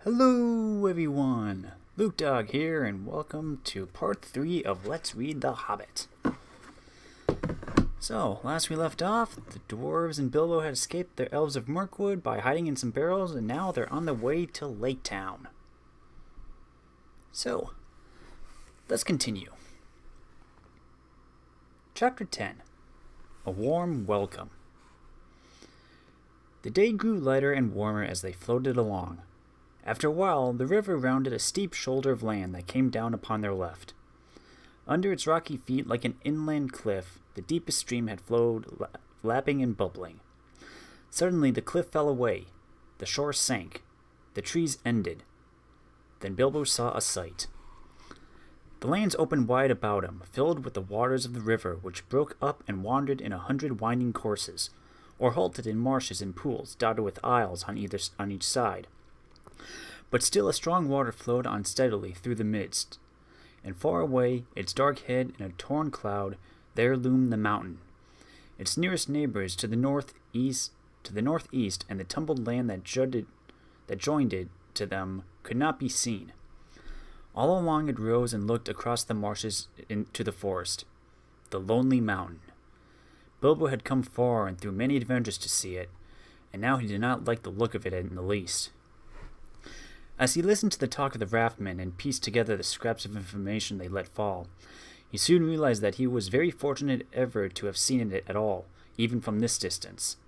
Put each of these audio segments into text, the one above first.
Hello everyone, Luke Dog here, and welcome to part 3 of Let's Read the Hobbit. So, last we left off, the dwarves and Bilbo had escaped their elves of Mirkwood by hiding in some barrels, and now they're on their way to Lake Town. So, let's continue. Chapter 10. A Warm Welcome. The day grew lighter and warmer as they floated along. After a while, the river rounded a steep shoulder of land that came down upon their left. Under its rocky feet, like an inland cliff, the deepest stream had flowed, lapping and bubbling. Suddenly the cliff fell away. The shore sank. The trees ended. Then Bilbo saw a sight. The lands opened wide about him, filled with the waters of the river, which broke up and wandered in 100 winding courses, or halted in marshes and pools dotted with isles on each side. But still a strong water flowed on steadily through the midst, and far away, its dark head in a torn cloud, there loomed the mountain. Its nearest neighbors to the northeast, and the tumbled land that joined it to them could not be seen. All along it rose and looked across the marshes into the forest. The lonely mountain. Bilbo had come far and through many adventures to see it, and now he did not like the look of it in the least. As he listened to the talk of the raftmen and pieced together the scraps of information they let fall, he soon realized that he was very fortunate ever to have seen it at all, even from this distance.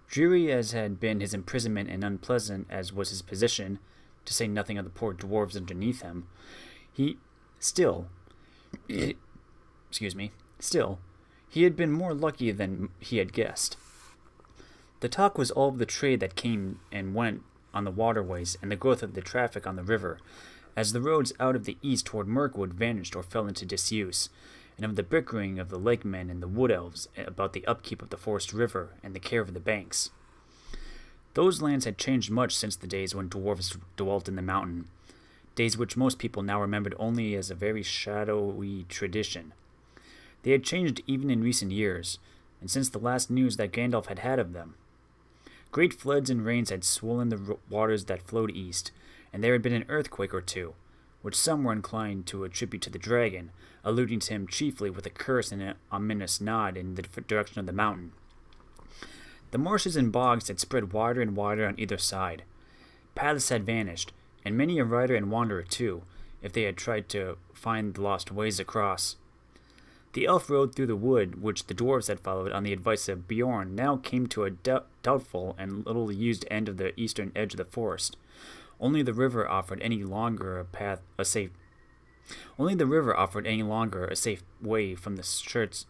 Dreary as had been his imprisonment and unpleasant as was his position, to say nothing of the poor dwarves underneath him, still, he had been more lucky than he had guessed. The talk was all of the trade that came and went on the waterways and the growth of the traffic on the river, as the roads out of the east toward Mirkwood vanished or fell into disuse, and of the bickering of the lakemen and the wood elves about the upkeep of the forest river and the care of the banks. Those lands had changed much since the days when dwarves dwelt in the mountain, days which most people now remembered only as a very shadowy tradition. They had changed even in recent years, and since the last news that Gandalf had had of them. Great floods and rains had swollen the waters that flowed east, and there had been an earthquake or two, which some were inclined to attribute to the dragon, alluding to him chiefly with a curse and an ominous nod in the direction of the mountain. The marshes and bogs had spread wider and wider on either side. Paths had vanished, and many a rider and wanderer too, if they had tried to find the lost ways across. The elf road through the wood, which the dwarves had followed on the advice of Beorn, now came to a doubtful and little used end of the eastern edge of the forest. Only the river offered any longer a safe way from the skirts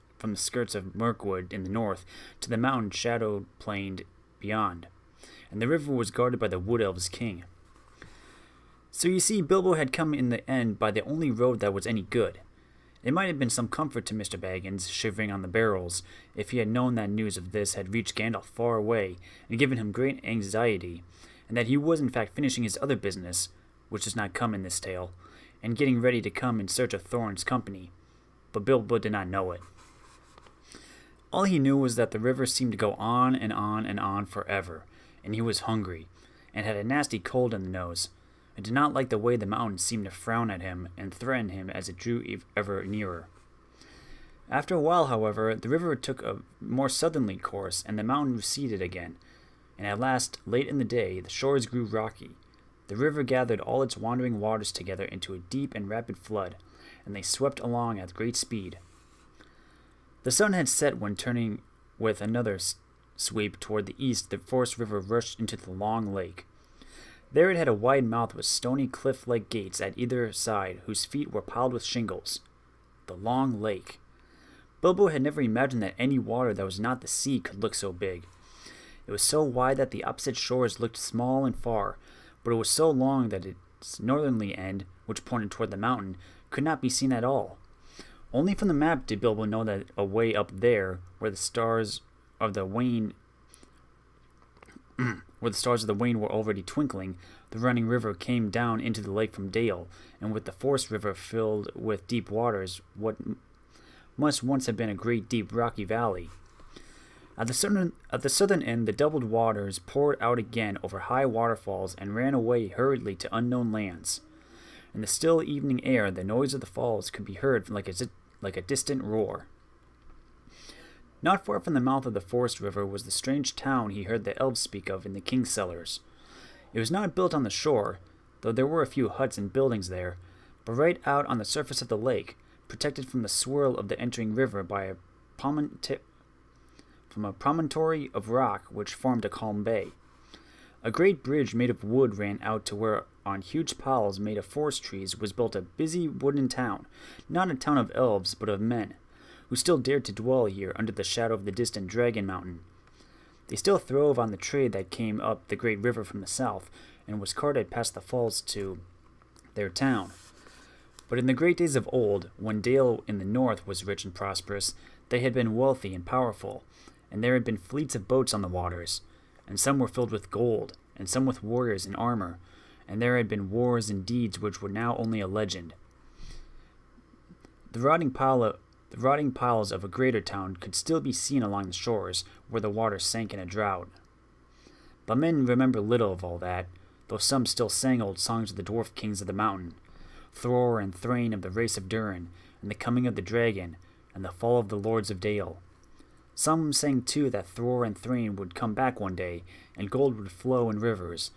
of Mirkwood in the north to the mountain shadowed plain beyond, and the river was guarded by the wood elves' king. So you see, Bilbo had come in the end by the only road that was any good. It might have been some comfort to Mr. Baggins, shivering on the barrels, if he had known that news of this had reached Gandalf far away and given him great anxiety, and that he was in fact finishing his other business, which does not come in this tale, and getting ready to come in search of Thorin's company. But Bilbo did not know it. All he knew was that the river seemed to go on and on and on forever, and he was hungry, and had a nasty cold in the nose. I did not like the way the mountain seemed to frown at him and threaten him as it drew ever nearer. After a while, however, the river took a more southerly course, and the mountain receded again, and at last, late in the day, the shores grew rocky. The river gathered all its wandering waters together into a deep and rapid flood, and they swept along at great speed. The sun had set when, turning with another sweep toward the east, the forest river rushed into the long lake. There it had a wide mouth with stony cliff-like gates at either side, whose feet were piled with shingles. The long lake. Bilbo had never imagined that any water that was not the sea could look so big. It was so wide that the opposite shores looked small and far, but it was so long that its northerly end, which pointed toward the mountain, could not be seen at all. Only from the map did Bilbo know that away up there, where the stars of the wane were already twinkling, the running river came down into the lake from Dale, and with the forest river filled with deep waters, what must once have been a great deep rocky valley. At the southern end, the doubled waters poured out again over high waterfalls and ran away hurriedly to unknown lands. In the still evening air, the noise of the falls could be heard like a distant roar. Not far from the mouth of the forest river was the strange town he heard the elves speak of in the king's cellars. It was not built on the shore, though there were a few huts and buildings there, but right out on the surface of the lake, protected from the swirl of the entering river by a promontory of rock which formed a calm bay. A great bridge made of wood ran out to where, on huge piles made of forest trees, was built a busy wooden town, not a town of elves, but of men, who still dared to dwell here under the shadow of the distant Dragon Mountain. They still throve on the trade that came up the great river from the south, and was carted past the falls to their town. But in the great days of old, when Dale in the north was rich and prosperous, they had been wealthy and powerful, and there had been fleets of boats on the waters, and some were filled with gold, and some with warriors in armor, and there had been wars and deeds which were now only a legend. The rotting piles of a greater town could still be seen along the shores, where the water sank in a drought. But men remember little of all that, though some still sang old songs of the dwarf kings of the mountain, Thror and Thrain of the race of Durin, and the coming of the dragon, and the fall of the lords of Dale. Some sang too that Thror and Thrain would come back one day, and gold would flow in rivers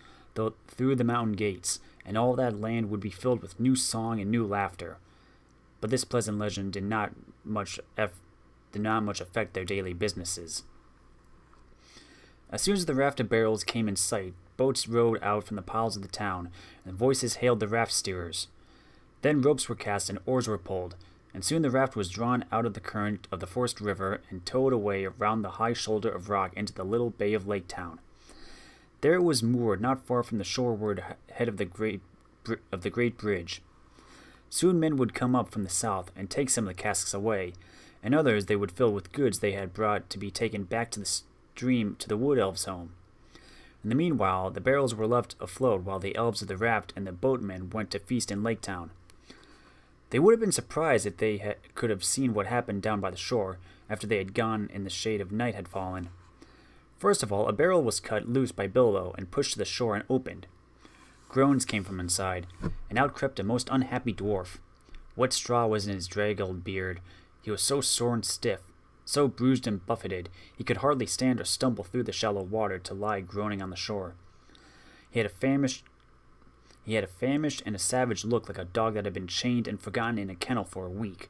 through the mountain gates, and all that land would be filled with new song and new laughter. But this pleasant legend did not much affect their daily businesses. As soon as the raft of barrels came in sight, boats rowed out from the piles of the town, and voices hailed the raft steerers. Then ropes were cast and oars were pulled, and soon the raft was drawn out of the current of the forest river and towed away around the high shoulder of rock into the little bay of Lake Town. There it was moored not far from the shoreward head of the great bridge. Soon men would come up from the south and take some of the casks away, and others they would fill with goods they had brought to be taken back to the stream to the wood elves' home. In the meanwhile, the barrels were left afloat while the elves of the raft and the boatmen went to feast in Lake Town. They would have been surprised if they could have seen what happened down by the shore after they had gone and the shade of night had fallen. First of all, a barrel was cut loose by Bilbo and pushed to the shore and opened. Groans came from inside, and out crept a most unhappy dwarf. Wet straw was in his draggled beard. He was so sore and stiff, so bruised and buffeted, he could hardly stand or stumble through the shallow water to lie groaning on the shore. He had a famished and a savage look, like a dog that had been chained and forgotten in a kennel for a week.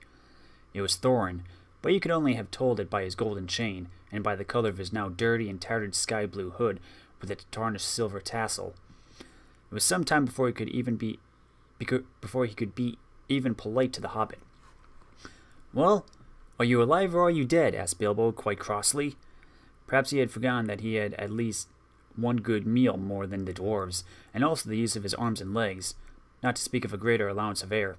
It was Thorin, but you could only have told it by his golden chain, and by the color of his now dirty and tattered sky-blue hood with its tarnished silver tassel. It was some time before he could be even polite to the Hobbit. "Well, are you alive or are you dead?" asked Bilbo quite crossly. Perhaps he had forgotten that he had at least one good meal more than the dwarves, and also the use of his arms and legs, not to speak of a greater allowance of air.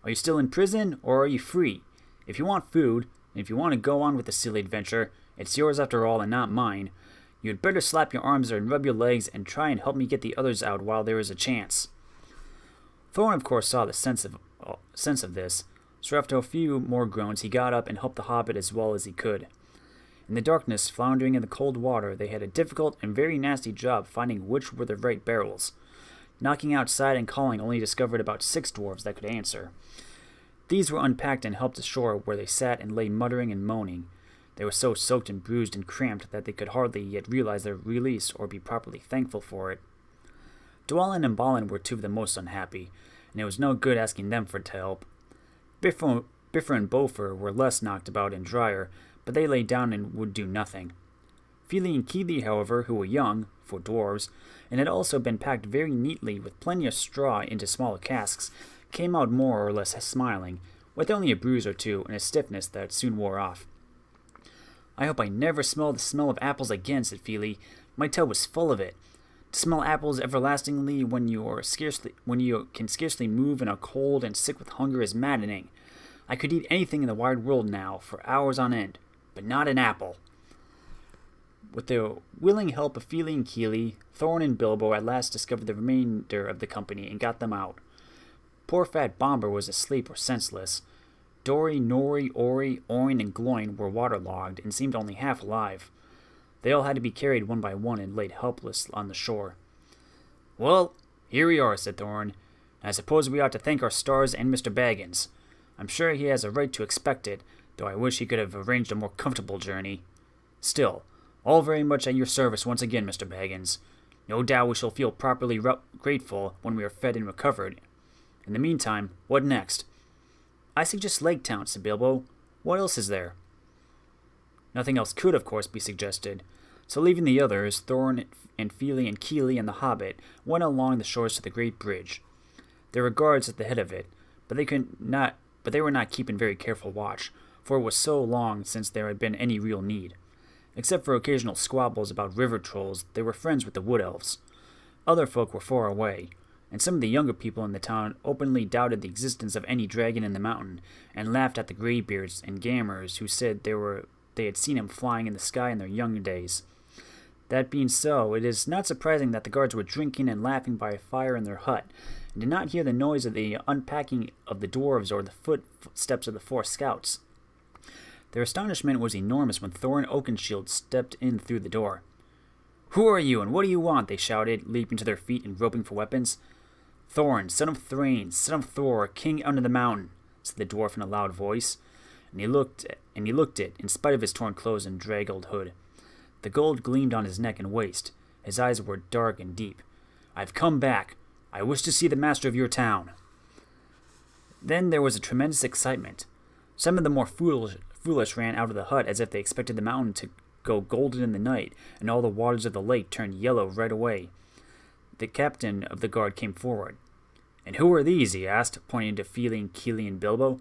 "Are you still in prison, or are you free? If you want food, and if you want to go on with the silly adventure, it's yours after all and not mine. You had better slap your arms and rub your legs and try and help me get the others out while there is a chance." Thorin, of course, saw the sense of this, so after a few more groans he got up and helped the Hobbit as well as he could. In the darkness, floundering in the cold water, they had a difficult and very nasty job finding which were the right barrels. Knocking outside and calling only discovered about 6 dwarves that could answer. These were unpacked and helped ashore, where they sat and lay muttering and moaning. They were so soaked and bruised and cramped that they could hardly yet realize their release or be properly thankful for it. Dwalin and Balin were 2 of the most unhappy, and it was no good asking them for help. Bifur and Bofur were less knocked about and drier, but they lay down and would do nothing. Fili and Kili, however, who were young, for dwarves, and had also been packed very neatly with plenty of straw into smaller casks, came out more or less smiling, with only a bruise or 2 and a stiffness that soon wore off. "I hope I never smell the smell of apples again," said Fili. "My toe was full of it. To smell apples everlastingly when you can scarcely move and are cold and sick with hunger is maddening. I could eat anything in the wide world now for hours on end, but not an apple." With the willing help of Fili and Kili, Thorin and Bilbo at last discovered the remainder of the company and got them out. Poor fat Bombur was asleep or senseless. Dori, Nori, Ori, Oin, and Gloin were waterlogged and seemed only half alive. They all had to be carried one by one and laid helpless on the shore. "Well, here we are," said Thorn. "I suppose we ought to thank our stars and Mr. Baggins. I'm sure he has a right to expect it, though I wish he could have arranged a more comfortable journey. Still, all very much at your service once again, Mr. Baggins. No doubt we shall feel properly grateful when we are fed and recovered. In the meantime, what next?" "I suggest Lake Town," said Bilbo. "What else is there?" Nothing else could, of course, be suggested. So leaving the others, Thorin and Fili and Kili and the Hobbit went along the shores to the great bridge. There were guards at the head of it, but they were not keeping very careful watch, for it was so long since there had been any real need. Except for occasional squabbles about river trolls, they were friends with the wood elves. Other folk were far away, and some of the younger people in the town openly doubted the existence of any dragon in the mountain, and laughed at the greybeards and gammers who said they had seen him flying in the sky in their young days. That being so, it is not surprising that the guards were drinking and laughing by a fire in their hut, and did not hear the noise of the unpacking of the dwarves or the footsteps of the 4 scouts. Their astonishment was enormous when Thorin Oakenshield stepped in through the door. "Who are you, and what do you want?" they shouted, leaping to their feet and groping for weapons. "Thorin, son of Thrain, son of Thor, king under the mountain," said the dwarf in a loud voice, and he looked it, in spite of his torn clothes and draggled hood. The gold gleamed on his neck and waist. His eyes were dark and deep. "I've come back. I wish to see the master of your town." Then there was a tremendous excitement. Some of the more foolish ran out of the hut as if they expected the mountain to go golden in the night, and all the waters of the lake turned yellow right away. The captain of the guard came forward. "And who are these?" he asked, pointing to Fili and Kili and Bilbo.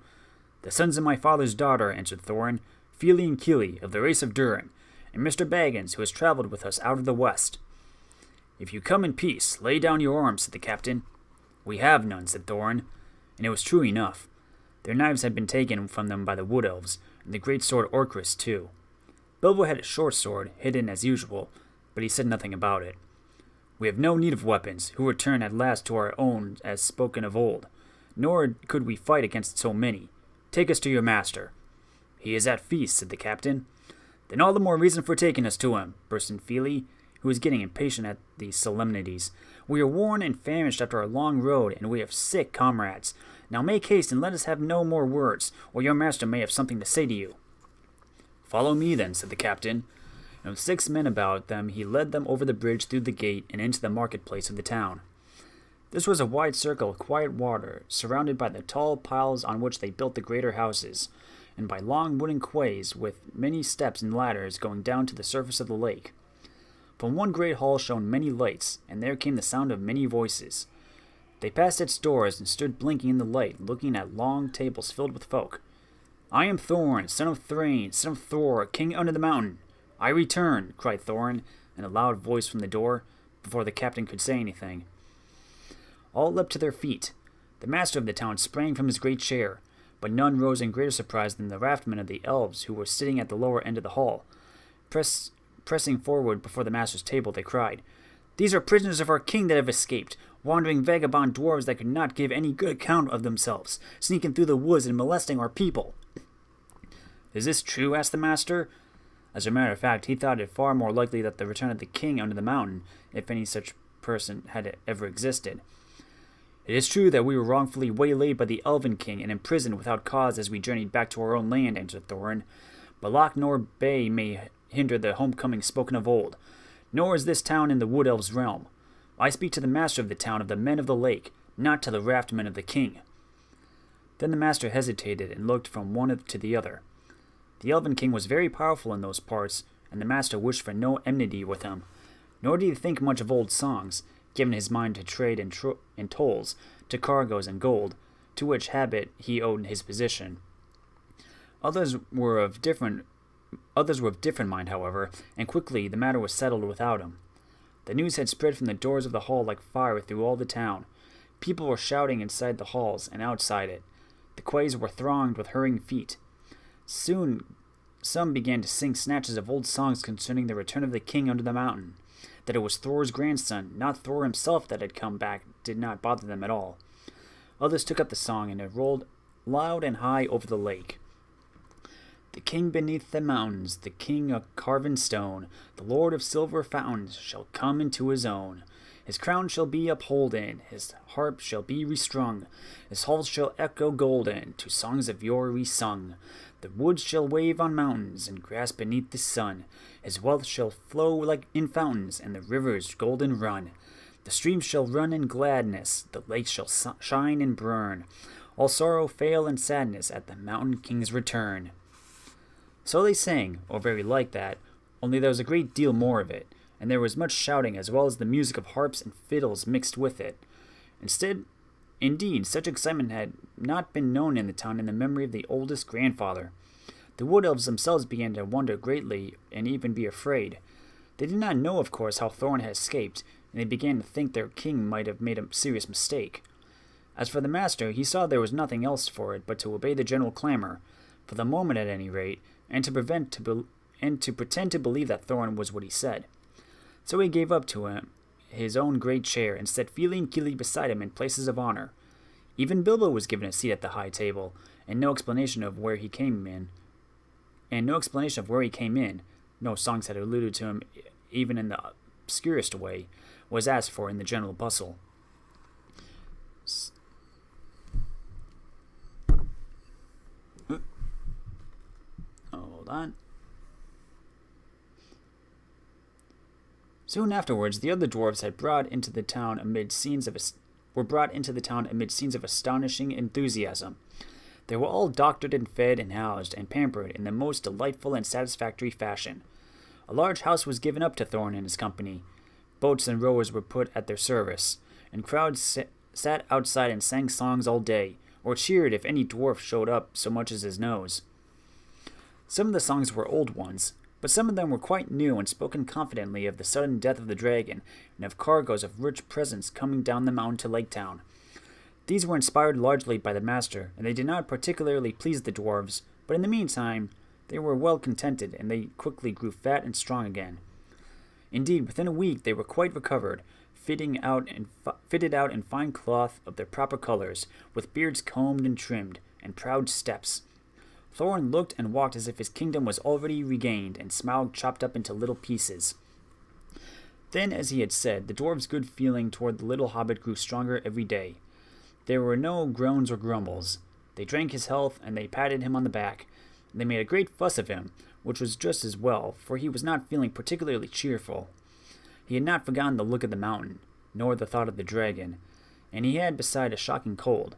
"The sons of my father's daughter," answered Thorin, "Fili and Kili, of the race of Durin, and Mr. Baggins, who has traveled with us out of the west." "If you come in peace, lay down your arms," said the captain. "We have none," said Thorin, and it was true enough. Their knives had been taken from them by the wood elves, and the great sword Orcris too. Bilbo had a short sword, hidden as usual, but he said nothing about it. "We have no need of weapons, who return at last to our own as spoken of old, nor could we fight against so many. Take us to your master." "He is at feast," said the captain. "Then all the more reason for taking us to him," burst in Fili, who was getting impatient at these solemnities. "We are worn and famished after our long road, and we have sick comrades. Now make haste and let us have no more words, or your master may have something to say to you." "Follow me, then," said the captain, and with 6 men about them he led them over the bridge through the gate and into the marketplace of the town. This was a wide circle of quiet water, surrounded by the tall piles on which they built the greater houses, and by long wooden quays with many steps and ladders going down to the surface of the lake. From one great hall shone many lights, and there came the sound of many voices. They passed its doors and stood blinking in the light, looking at long tables filled with folk. "I am Thorin, son of Thrain, son of Thor, king under the mountain. I return," cried Thorin in a loud voice from the door, before the captain could say anything. All leapt to their feet. The master of the town sprang from his great chair, but none rose in greater surprise than the raftmen of the elves who were sitting at the lower end of the hall. Pressing forward before the master's table, they cried, "These are prisoners of our king that have escaped, wandering vagabond dwarves that could not give any good account of themselves, sneaking through the woods and molesting our people." "Is this true?" asked the master. As a matter of fact, he thought it far more likely that the return of the king under the mountain, if any such person had ever existed. "It is true that we were wrongfully waylaid by the Elven King and imprisoned without cause as we journeyed back to our own land," answered Thorin. "But Loch Nor Bay may hinder the homecoming spoken of old, nor is this town in the Wood Elves' realm. I speak to the master of the town of the men of the lake, not to the raftmen of the king." Then the master hesitated and looked from one to the other. The Elven King was very powerful in those parts, and the master wished for no enmity with him, nor did he think much of old songs, given his mind to trade in tolls, to cargoes and gold, to which habit he owed his position. Others were of different mind, however, and quickly the matter was settled without him. The news had spread from the doors of the hall like fire through all the town. People were shouting inside the halls and outside it. The quays were thronged with hurrying feet. Soon some began to sing snatches of old songs concerning the return of the king under the mountain. That it was Thor's grandson, not Thor himself, that had come back did not bother them at all. Others took up the song, and it rolled loud and high over the lake. The king beneath the mountains, the king of carven stone, the lord of silver fountains, shall come into his own. His crown shall be upholden, his harp shall be restrung, his halls shall echo golden, to songs of yore resung. The woods shall wave on mountains, and grass beneath the sun. His wealth shall flow like in fountains, and the rivers golden run. The streams shall run in gladness, the lakes shall shine and burn. All sorrow fail and sadness at the mountain king's return. So they sang, or very like that, only there was a great deal more of it, and there was much shouting as well as the music of harps and fiddles mixed with it. Indeed, such excitement had not been known in the town in the memory of the oldest grandfather. The wood elves themselves began to wonder greatly and even be afraid. They did not know, of course, how Thorin had escaped, and they began to think their king might have made a serious mistake. As for the master, he saw there was nothing else for it but to obey the general clamor, for the moment at any rate, and to pretend to believe that Thorin was what he said. So he gave up to him his own great chair and set Fili and Kili beside him in places of honor. Even Bilbo was given a seat at the high table, and no explanation of where he came in. No songs had alluded to him even in the obscurest way, was asked for in the general bustle. Hold on. Soon afterwards, the other dwarves were brought into the town amid scenes of astonishing enthusiasm. They were all doctored and fed and housed and pampered in the most delightful and satisfactory fashion. A large house was given up to Thorin and his company. Boats and rowers were put at their service, and crowds sat outside and sang songs all day, or cheered if any dwarf showed up so much as his nose. Some of the songs were old ones, but some of them were quite new and spoken confidently of the sudden death of the dragon and of cargoes of rich presents coming down the mountain to Lake Town. These were inspired largely by the master, and they did not particularly please the dwarves, but in the meantime they were well contented, and they quickly grew fat and strong again. Indeed, within a week they were quite recovered, fitted out in fine cloth of their proper colors, with beards combed and trimmed, and proud steps. Thorin looked and walked as if his kingdom was already regained, and Smaug chopped up into little pieces. Then, as he had said, the dwarves' good feeling toward the little hobbit grew stronger every day. There were no groans or grumbles. They drank his health, and they patted him on the back. They made a great fuss of him, which was just as well, for he was not feeling particularly cheerful. He had not forgotten the look of the mountain, nor the thought of the dragon, and he had, beside, a shocking cold.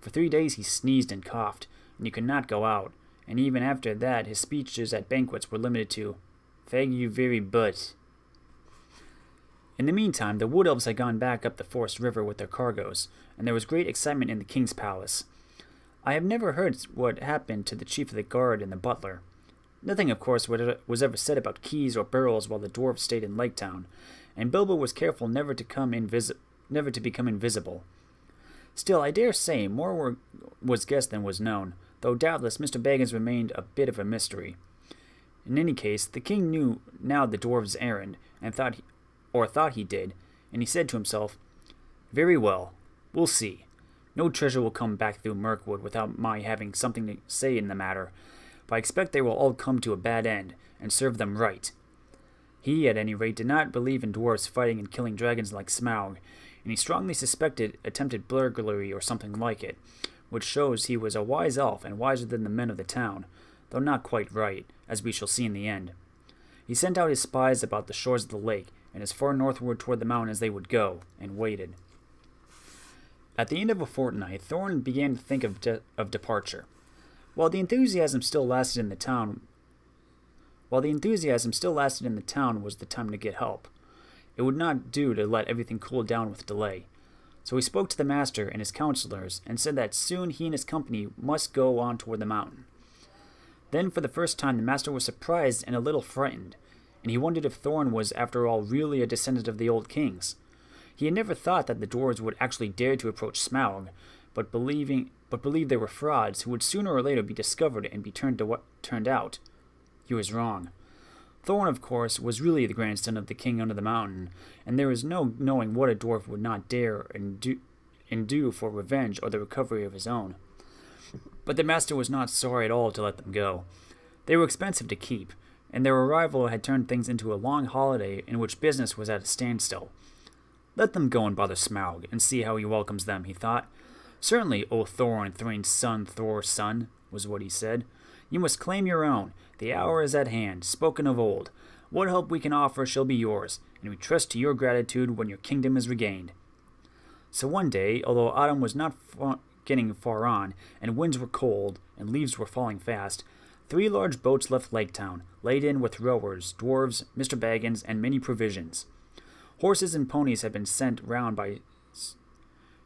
For 3 days he sneezed and coughed, and he could not go out, and even after that his speeches at banquets were limited to, "Thank you very much." In the meantime, the wood elves had gone back up the Forest River with their cargoes, and there was great excitement in the king's palace. I have never heard what happened to the chief of the guard and the butler. Nothing, of course, was ever said about keys or barrels while the dwarves stayed in Lake Town, and Bilbo was careful never to become invisible. Still, I dare say more was guessed than was known, though doubtless Mr. Baggins remained a bit of a mystery. In any case, the king knew now the dwarves' errand, and thought he did, and he said to himself, "Very well, we'll see. No treasure will come back through Mirkwood without my having something to say in the matter, but I expect they will all come to a bad end, and serve them right." He, at any rate, did not believe in dwarves fighting and killing dragons like Smaug, and he strongly suspected attempted burglary or something like it, which shows he was a wise elf and wiser than the men of the town, though not quite right, as we shall see in the end. He sent out his spies about the shores of the lake, and as far northward toward the mountain as they would go, and waited. At the end of a fortnight, Thorin began to think of departure. While the enthusiasm still lasted in the town was the time to get help. It would not do to let everything cool down with delay. So he spoke to the master and his counselors, and said that soon he and his company must go on toward the mountain. Then, for the first time, the master was surprised and a little frightened, and he wondered if Thorin was, after all, really a descendant of the old kings. He had never thought that the dwarves would actually dare to approach Smaug, but believed they were frauds who would sooner or later be discovered and be turned out. He was wrong. Thorin, of course, was really the grandson of the king under the mountain, and there is no knowing what a dwarf would not dare and do for revenge or the recovery of his own. But the master was not sorry at all to let them go. They were expensive to keep, and their arrival had turned things into a long holiday in which business was at a standstill. Let them go and bother Smaug, and see how he welcomes them, he thought. Certainly, O Thorin, Thrain's son, Thor's son, was what he said. You must claim your own. The hour is at hand, spoken of old. What help we can offer shall be yours, and we trust to your gratitude when your kingdom is regained. So one day, although autumn was not getting far on, and winds were cold, and leaves were falling fast, 3 large boats left Lake Town, laden with rowers, dwarves, Mr. Baggins, and many provisions. Horses and ponies had been sent round by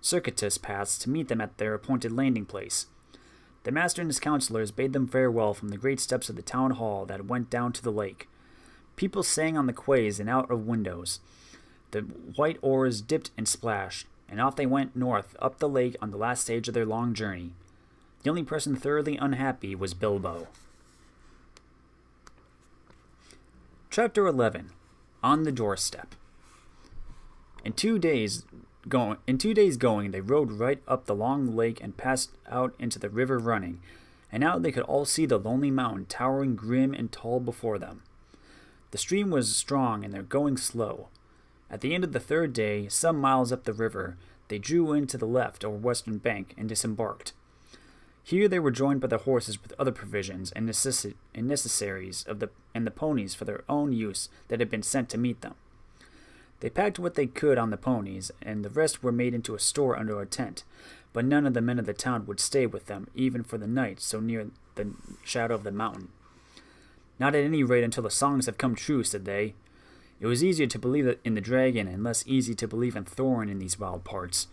circuitous paths to meet them at their appointed landing place. The master and his counselors bade them farewell from the great steps of the town hall that went down to the lake. People sang on the quays and out of windows. The white oars dipped and splashed, and off they went north up the lake on the last stage of their long journey. The only person thoroughly unhappy was Bilbo. Chapter 11. On the Doorstep. In 2 days going, they rode right up the long lake and passed out into the river running, and now they could all see the lonely mountain towering grim and tall before them. The stream was strong and their going slow. At the end of the 3rd day, some miles up the river, they drew in to the left or western bank and disembarked. Here they were joined by the horses with other provisions and necessaries and the ponies for their own use that had been sent to meet them. They packed what they could on the ponies, and the rest were made into a store under a tent, but none of the men of the town would stay with them, even for the night, so near the shadow of the mountain. Not at any rate until the songs have come true, said they. It was easier to believe in the dragon, and less easy to believe in Thorin in these wild parts.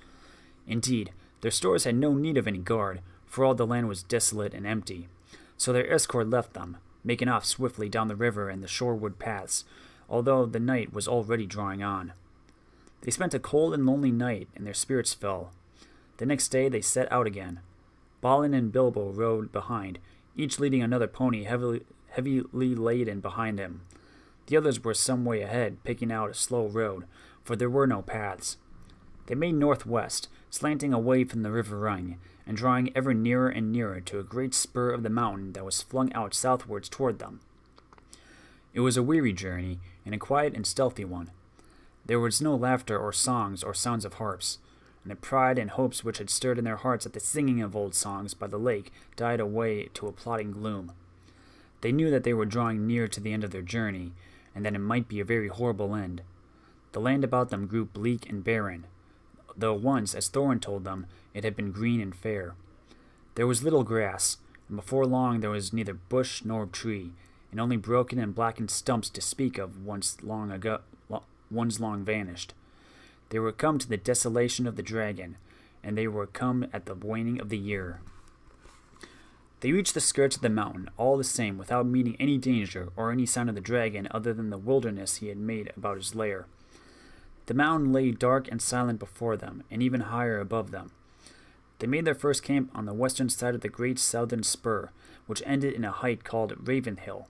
Indeed, their stores had no need of any guard, for all the land was desolate and empty. So their escort left them, making off swiftly down the river and the shoreward paths, although the night was already drawing on. They spent a cold and lonely night, and their spirits fell. The next day they set out again. Balin and Bilbo rode behind, each leading another pony heavily laden behind him. The others were some way ahead, picking out a slow road, for there were no paths. They made northwest, slanting away from the river Rhine, and drawing ever nearer and nearer to a great spur of the mountain that was flung out southwards toward them. It was a weary journey, and a quiet and stealthy one. There was no laughter or songs or sounds of harps, and the pride and hopes which had stirred in their hearts at the singing of old songs by the lake died away to a plodding gloom. They knew that they were drawing near to the end of their journey, and that it might be a very horrible end. The land about them grew bleak and barren, though once, as Thorin told them, it had been green and fair. There was little grass, and before long there was neither bush nor tree, and only broken and blackened stumps to speak of ones long vanished. They were come to the desolation of the dragon, and they were come at the waning of the year. They reached the skirts of the mountain, all the same, without meeting any danger or any sign of the dragon other than the wilderness he had made about his lair. The mountain lay dark and silent before them, and even higher above them. They made their first camp on the western side of the great southern spur, which ended in a height called Raven Hill.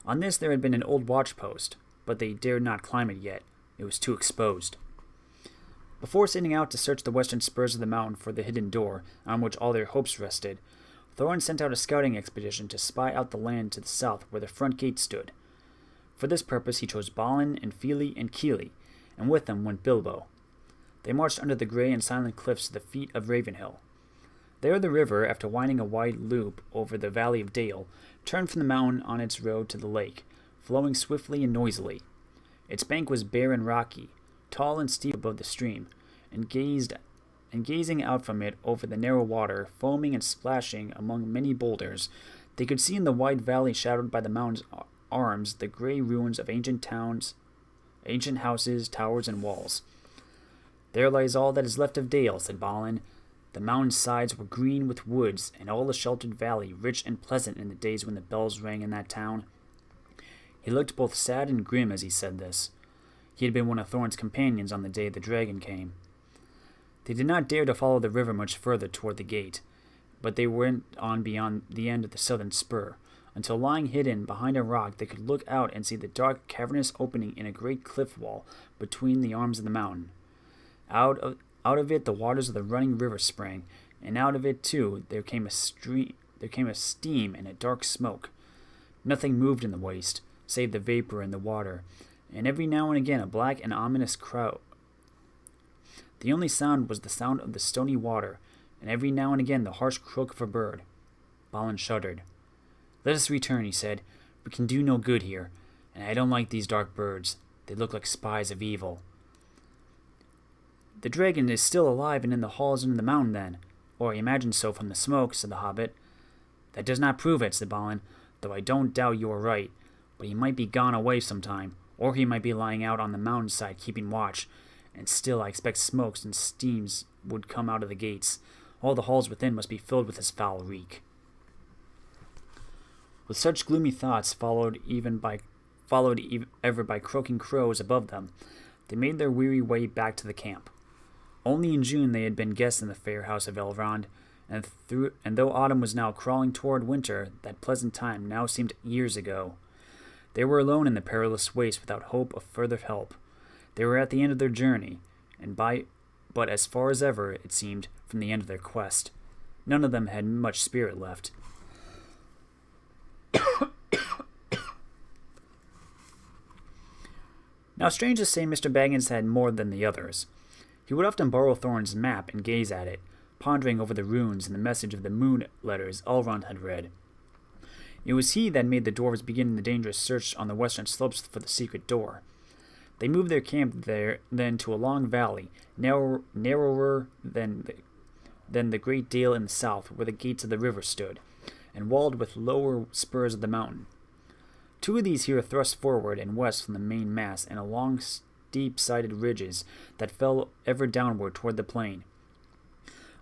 On this there had been an old watch-post, but they dared not climb it yet. It was too exposed. Before setting out to search the western spurs of the mountain for the hidden door, on which all their hopes rested, Thorin sent out a scouting expedition to spy out the land to the south where the front gate stood. For this purpose he chose Balin and Fili and Kili, and with them went Bilbo. They marched under the grey and silent cliffs to the feet of Ravenhill. There the river, after winding a wide loop over the valley of Dale, turned from the mountain on its road to the lake, flowing swiftly and noisily. Its bank was bare and rocky, tall and steep above the stream, and gazing out from it over the narrow water, foaming and splashing among many boulders, they could see in the wide valley shadowed by the mountain's arms the grey ruins of ancient houses, towers, and walls. There lies all that is left of Dale, said Balin. The mountain's sides were green with woods, and all the sheltered valley rich and pleasant in the days when the bells rang in that town. He looked both sad and grim as he said this. He had been one of Thorin's companions on the day the dragon came. They did not dare to follow the river much further toward the gate, but they went on beyond the end of the southern spur, until lying hidden behind a rock they could look out and see the dark cavernous opening in a great cliff wall between the arms of the mountain. Out of it the waters of the running river sprang, and out of it too there came a steam and a dark smoke. Nothing moved in the waste, save the vapor in the water, and every now and again a black and ominous crow. The only sound was the sound of the stony water, and every now and again the harsh croak of a bird. Balin shuddered. "Let us return," he said. "We can do no good here, and I don't like these dark birds. They look like spies of evil." "The dragon is still alive and in the halls under the mountain, then. Or I imagine so from the smoke," said the hobbit. "That does not prove it," said Balin, "though I don't doubt you are right. But he might be gone away sometime, or he might be lying out on the mountainside keeping watch, and still I expect smokes and steams would come out of the gates. All the halls within must be filled with his foul reek." With such gloomy thoughts, followed ever by croaking crows above them, they made their weary way back to the camp. Only in June they had been guests in the fair house of Elrond, and though autumn was now crawling toward winter, that pleasant time now seemed years ago. They were alone in the perilous waste without hope of further help. They were at the end of their journey, but as far as ever, it seemed, from the end of their quest. None of them had much spirit left. Now, strange to say, Mr. Baggins had more than the others. He would often borrow Thorin's map and gaze at it, pondering over the runes and the message of the moon letters Elrond had read. It was he that made the dwarves begin the dangerous search on the western slopes for the secret door. They moved their camp there then to a long valley, narrower than the great dale in the south, where the gates of the river stood, and walled with lower spurs of the mountain. Two of these here thrust forward and west from the main mass and along steep-sided ridges that fell ever downward toward the plain.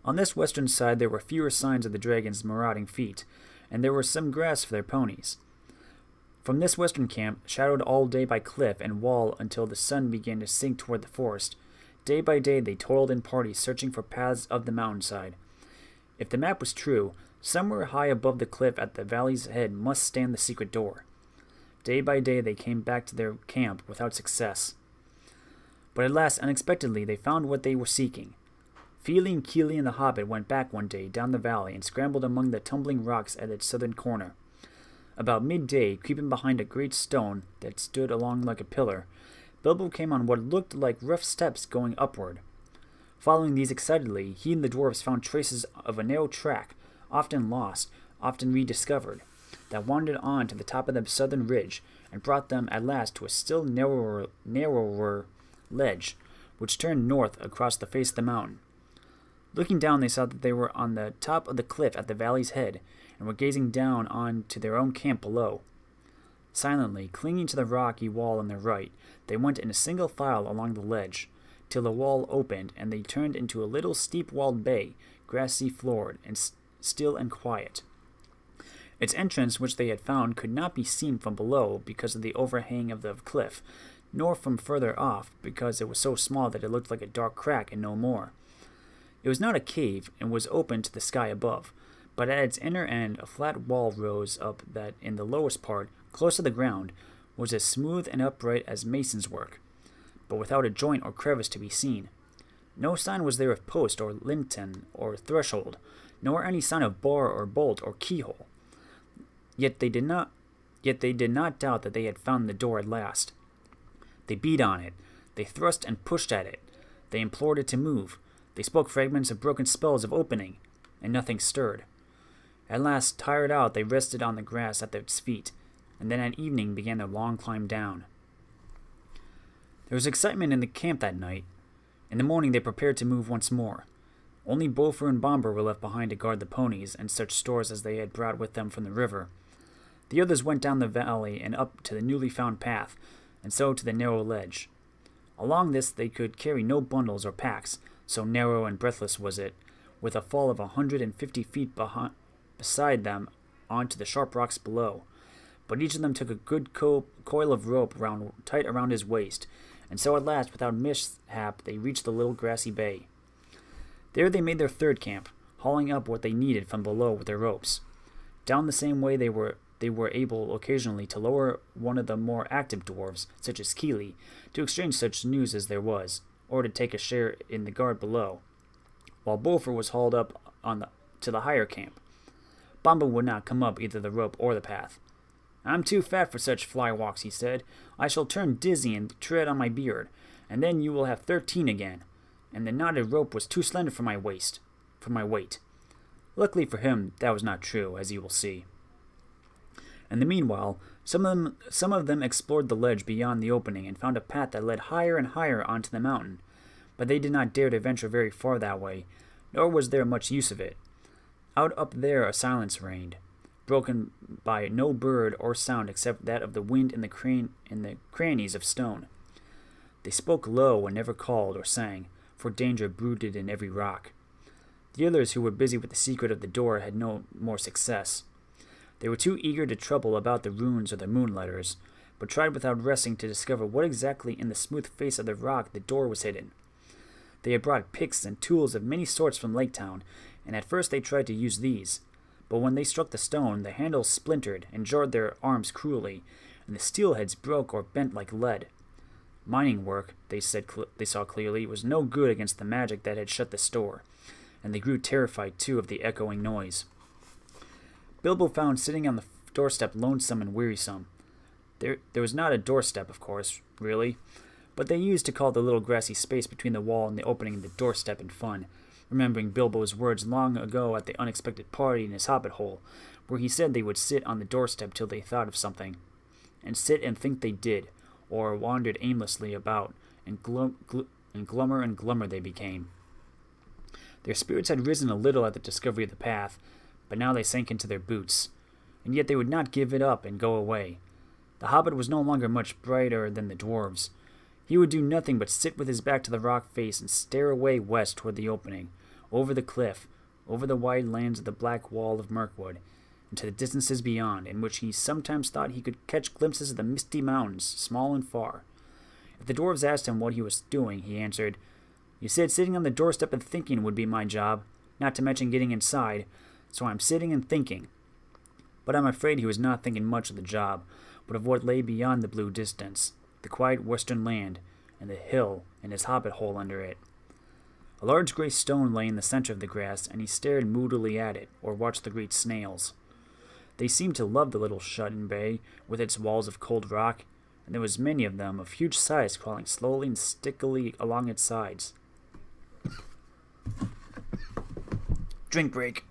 On this western side there were fewer signs of the dragon's marauding feet, and there was some grass for their ponies. From this western camp, shadowed all day by cliff and wall until the sun began to sink toward the forest, day by day they toiled in parties searching for paths of the mountainside. If the map was true, somewhere high above the cliff at the valley's head must stand the secret door. Day by day they came back to their camp without success. But at last, unexpectedly, they found what they were seeking. Fili and Kili and the hobbit went back one day down the valley and scrambled among the tumbling rocks at its southern corner. About midday, creeping behind a great stone that stood along like a pillar, Bilbo came on what looked like rough steps going upward. Following these excitedly, he and the dwarves found traces of a narrow track, often lost, often rediscovered, that wandered on to the top of the southern ridge and brought them at last to a still narrower ledge, which turned north across the face of the mountain. Looking down, they saw that they were on the top of the cliff at the valley's head, and were gazing down on to their own camp below. Silently, clinging to the rocky wall on their right, they went in a single file along the ledge, till the wall opened, and they turned into a little steep-walled bay, grassy-floored, and still and quiet. Its entrance, which they had found, could not be seen from below because of the overhang of the cliff, nor from further off because it was so small that it looked like a dark crack and no more. It was not a cave, and was open to the sky above, but at its inner end a flat wall rose up that, in the lowest part, close to the ground, was as smooth and upright as mason's work, but without a joint or crevice to be seen. No sign was there of post or lintel or threshold, nor any sign of bar or bolt or keyhole. Yet they did not doubt that they had found the door at last. They beat on it. They thrust and pushed at it. They implored it to move. They spoke fragments of broken spells of opening, and nothing stirred. At last, tired out, they rested on the grass at its feet, and then at evening began their long climb down. There was excitement in the camp that night. In the morning they prepared to move once more. Only Bofur and Bombur were left behind to guard the ponies and such stores as they had brought with them from the river. The others went down the valley and up to the newly found path, and so to the narrow ledge. Along this they could carry no bundles or packs, so narrow and breathless was it, with a fall of 150 feet beside them onto the sharp rocks below. But each of them took a good coil of rope tight around his waist, and so at last, without mishap, they reached the little grassy bay. There they made their third camp, hauling up what they needed from below with their ropes. Down the same way they were able occasionally to lower one of the more active dwarves, such as Kili, to exchange such news as there was, or to take a share in the guard below, while Bofur was hauled up to the higher camp. Bombur would not come up either the rope or the path. I'm too fat for such fly walks, he said. I shall turn dizzy and tread on my beard, and then you will have 13 again. And the knotted rope was too slender for my weight. Luckily for him, that was not true, as you will see. In the meanwhile, some of them explored the ledge beyond the opening and found a path that led higher and higher onto the mountain, but they did not dare to venture very far that way, nor was there much use of it. Out up there a silence reigned, broken by no bird or sound except that of the wind in the crannies of stone. They spoke low and never called or sang, for danger brooded in every rock. The others who were busy with the secret of the door had no more success. They were too eager to trouble about the runes or the moonlighters, but tried without resting to discover what exactly in the smooth face of the rock the door was hidden. They had brought picks and tools of many sorts from Lake Town, and at first they tried to use these, but when they struck the stone, the handles splintered and jarred their arms cruelly, and the steel heads broke or bent like lead. Mining work, they saw clearly, was no good against the magic that had shut the door, and they grew terrified, too, of the echoing noise. Bilbo found sitting on the doorstep lonesome and wearisome. There was not a doorstep, of course, really, but they used to call the little grassy space between the wall and the opening the doorstep in fun, remembering Bilbo's words long ago at the unexpected party in his Hobbit hole, where he said they would sit on the doorstep till they thought of something. And sit and think they did, or wandered aimlessly about, and glummer and glummer they became. Their spirits had risen a little at the discovery of the path, but now they sank into their boots, and yet they would not give it up and go away. The Hobbit was no longer much brighter than the dwarves. He would do nothing but sit with his back to the rock face and stare away west toward the opening, over the cliff, over the wide lands of the black wall of Mirkwood, and to the distances beyond, in which he sometimes thought he could catch glimpses of the misty mountains, small and far. If the dwarves asked him what he was doing, he answered, "You said sitting on the doorstep and thinking would be my job, not to mention getting inside, so I'm sitting and thinking." But I'm afraid he was not thinking much of the job, but of what lay beyond the blue distance, the quiet western land, and the hill and his hobbit hole under it. A large gray stone lay in the center of the grass, and he stared moodily at it, or watched the great snails. They seemed to love the little shut-in bay, with its walls of cold rock, and there was many of them, of huge size, crawling slowly and stickily along its sides. Drink break.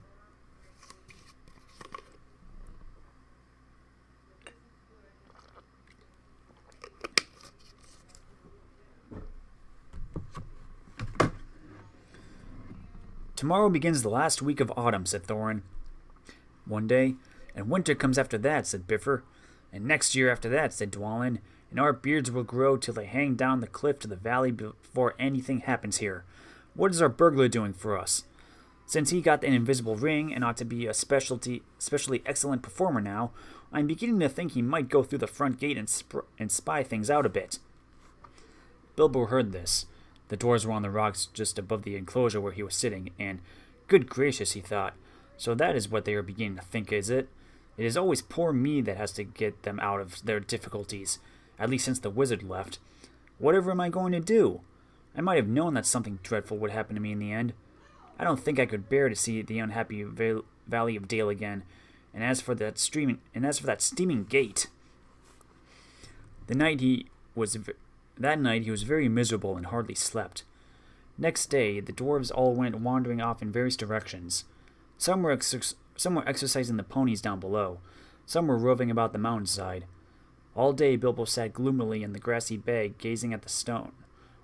Tomorrow begins the last week of autumn, said Thorin one day. And winter comes after that, said Bifur. And next year after that, said Dwalin. And our beards will grow till they hang down the cliff to the valley before anything happens here. What is our burglar doing for us? Since he got an invisible ring and ought to be a especially excellent performer now, I'm beginning to think he might go through the front gate and spy things out a bit. Bilbo heard this. The doors were on the rocks just above the enclosure where he was sitting, and, good gracious, he thought, so that is what they are beginning to think, is it? It is always poor me that has to get them out of their difficulties, at least since the wizard left. Whatever am I going to do? I might have known that something dreadful would happen to me in the end. I don't think I could bear to see the unhappy Valley of Dale again, and as for that steaming gate. That night he was very miserable and hardly slept. Next day, the dwarves all went wandering off in various directions. Some were exercising the ponies down below. Some were roving about the mountainside. All day Bilbo sat gloomily in the grassy bay, gazing at the stone,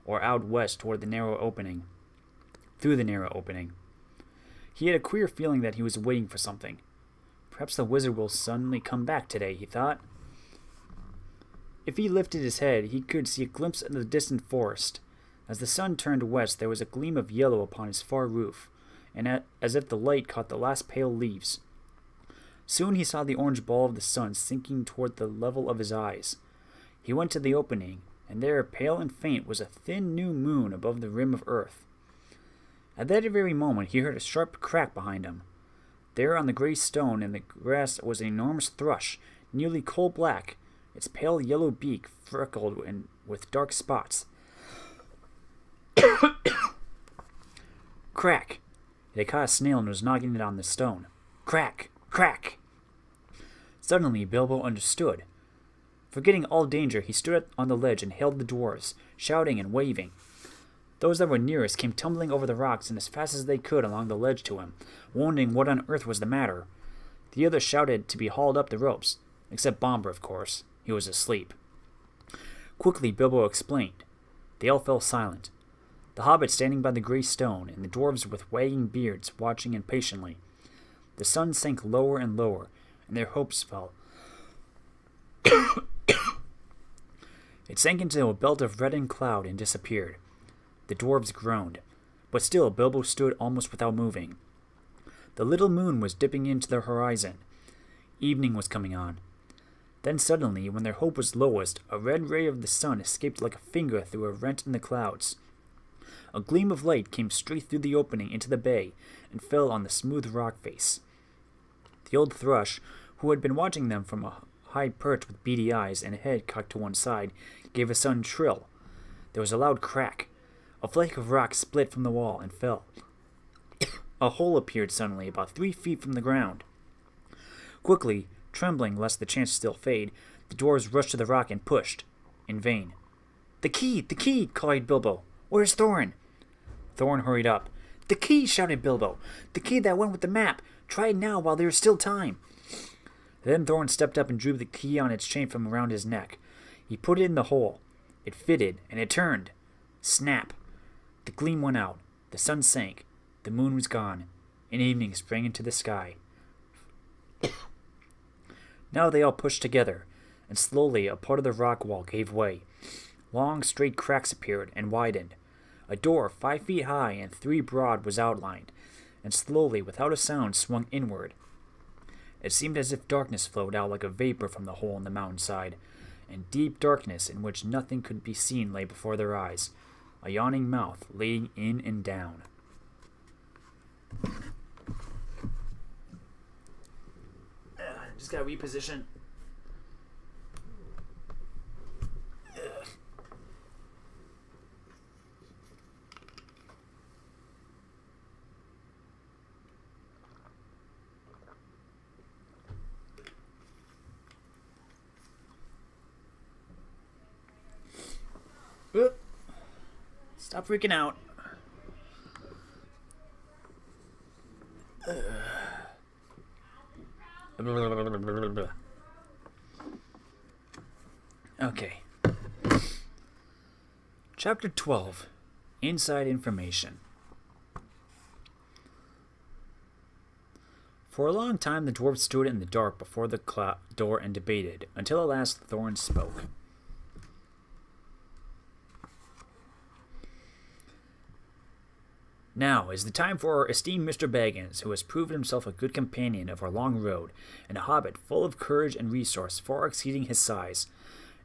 or out west toward the narrow opening. Through the narrow opening. He had a queer feeling that he was waiting for something. Perhaps the wizard will suddenly come back today, he thought. If he lifted his head, he could see a glimpse of the distant forest. As the sun turned west, there was a gleam of yellow upon his far roof, and as if the light caught the last pale leaves. Soon he saw the orange ball of the sun sinking toward the level of his eyes. He went to the opening, and there, pale and faint, was a thin new moon above the rim of earth. At that very moment he heard a sharp crack behind him. There on the gray stone in the grass was an enormous thrush, nearly coal-black, its pale yellow beak freckled and with dark spots. Crack! It had caught a snail and was knocking it on the stone. Crack! Crack! Suddenly, Bilbo understood. Forgetting all danger, he stood on the ledge and hailed the dwarves, shouting and waving. Those that were nearest came tumbling over the rocks and as fast as they could along the ledge to him, wondering what on earth was the matter. The others shouted to be hauled up the ropes, except Bombur, of course. He was asleep. Quickly, Bilbo explained. They all fell silent. The hobbits standing by the grey stone, and the dwarves with wagging beards watching impatiently. The sun sank lower and lower, and their hopes fell. It sank into a belt of reddened cloud and disappeared. The dwarves groaned, but still Bilbo stood almost without moving. The little moon was dipping into the horizon. Evening was coming on. Then suddenly, when their hope was lowest, a red ray of the sun escaped like a finger through a rent in the clouds. A gleam of light came straight through the opening into the bay and fell on the smooth rock face. The old thrush, who had been watching them from a high perch with beady eyes and head cocked to one side, gave a sudden trill. There was a loud crack. A flake of rock split from the wall and fell. A hole appeared suddenly about 3 feet from the ground. Quickly, trembling lest the chance still fade, the dwarves rushed to the rock and pushed. In vain. The key! The key! Cried Bilbo. Where's Thorin? Thorin hurried up. The key! Shouted Bilbo. The key that went with the map! Try it now while there is still time. Then Thorin stepped up and drew the key on its chain from around his neck. He put it in the hole. It fitted, and it turned. Snap! The gleam went out. The sun sank. The moon was gone. And evening sprang into the sky. Now they all pushed together, and slowly a part of the rock wall gave way. Long, straight cracks appeared and widened. A door 5 feet high and 3 broad was outlined, and slowly, without a sound, swung inward. It seemed as if darkness flowed out like a vapor from the hole in the mountainside, and deep darkness in which nothing could be seen lay before their eyes, a yawning mouth leading in and down. Just gotta reposition. Stop freaking out. Okay. Chapter 12. Inside Information. For a long time the dwarves stood in the dark before the door and debated, until at last Thorin spoke. Now is the time for our esteemed Mr. Baggins, who has proven himself a good companion of our long road, and a hobbit full of courage and resource far exceeding his size,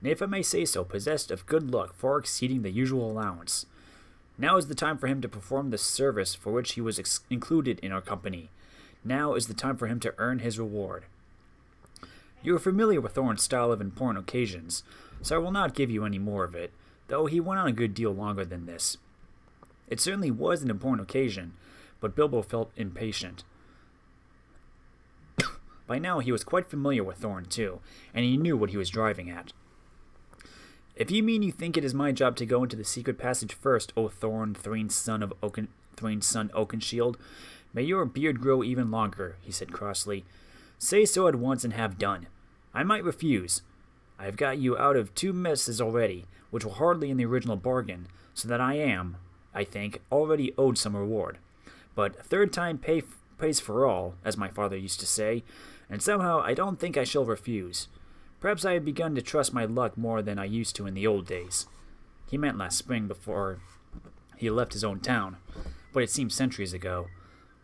and if I may say so, possessed of good luck far exceeding the usual allowance. Now is the time for him to perform the service for which he was included in our company. Now is the time for him to earn his reward. You are familiar with Thorin's style of important occasions, so I will not give you any more of it, though he went on a good deal longer than this. It certainly was an important occasion, but Bilbo felt impatient. By now he was quite familiar with Thorin too, and he knew what he was driving at. If you mean you think it is my job to go into the secret passage first, O Thorin, Thrain's son Oakenshield, may your beard grow even longer, he said crossly. Say so at once and have done. I might refuse. I have got you out of 2 messes already, which were hardly in the original bargain, so that I am, I think, already owed some reward. But 3rd time pays for all, as my father used to say, and somehow I don't think I shall refuse. Perhaps I have begun to trust my luck more than I used to in the old days. He meant last spring before he left his own town, but it seems centuries ago.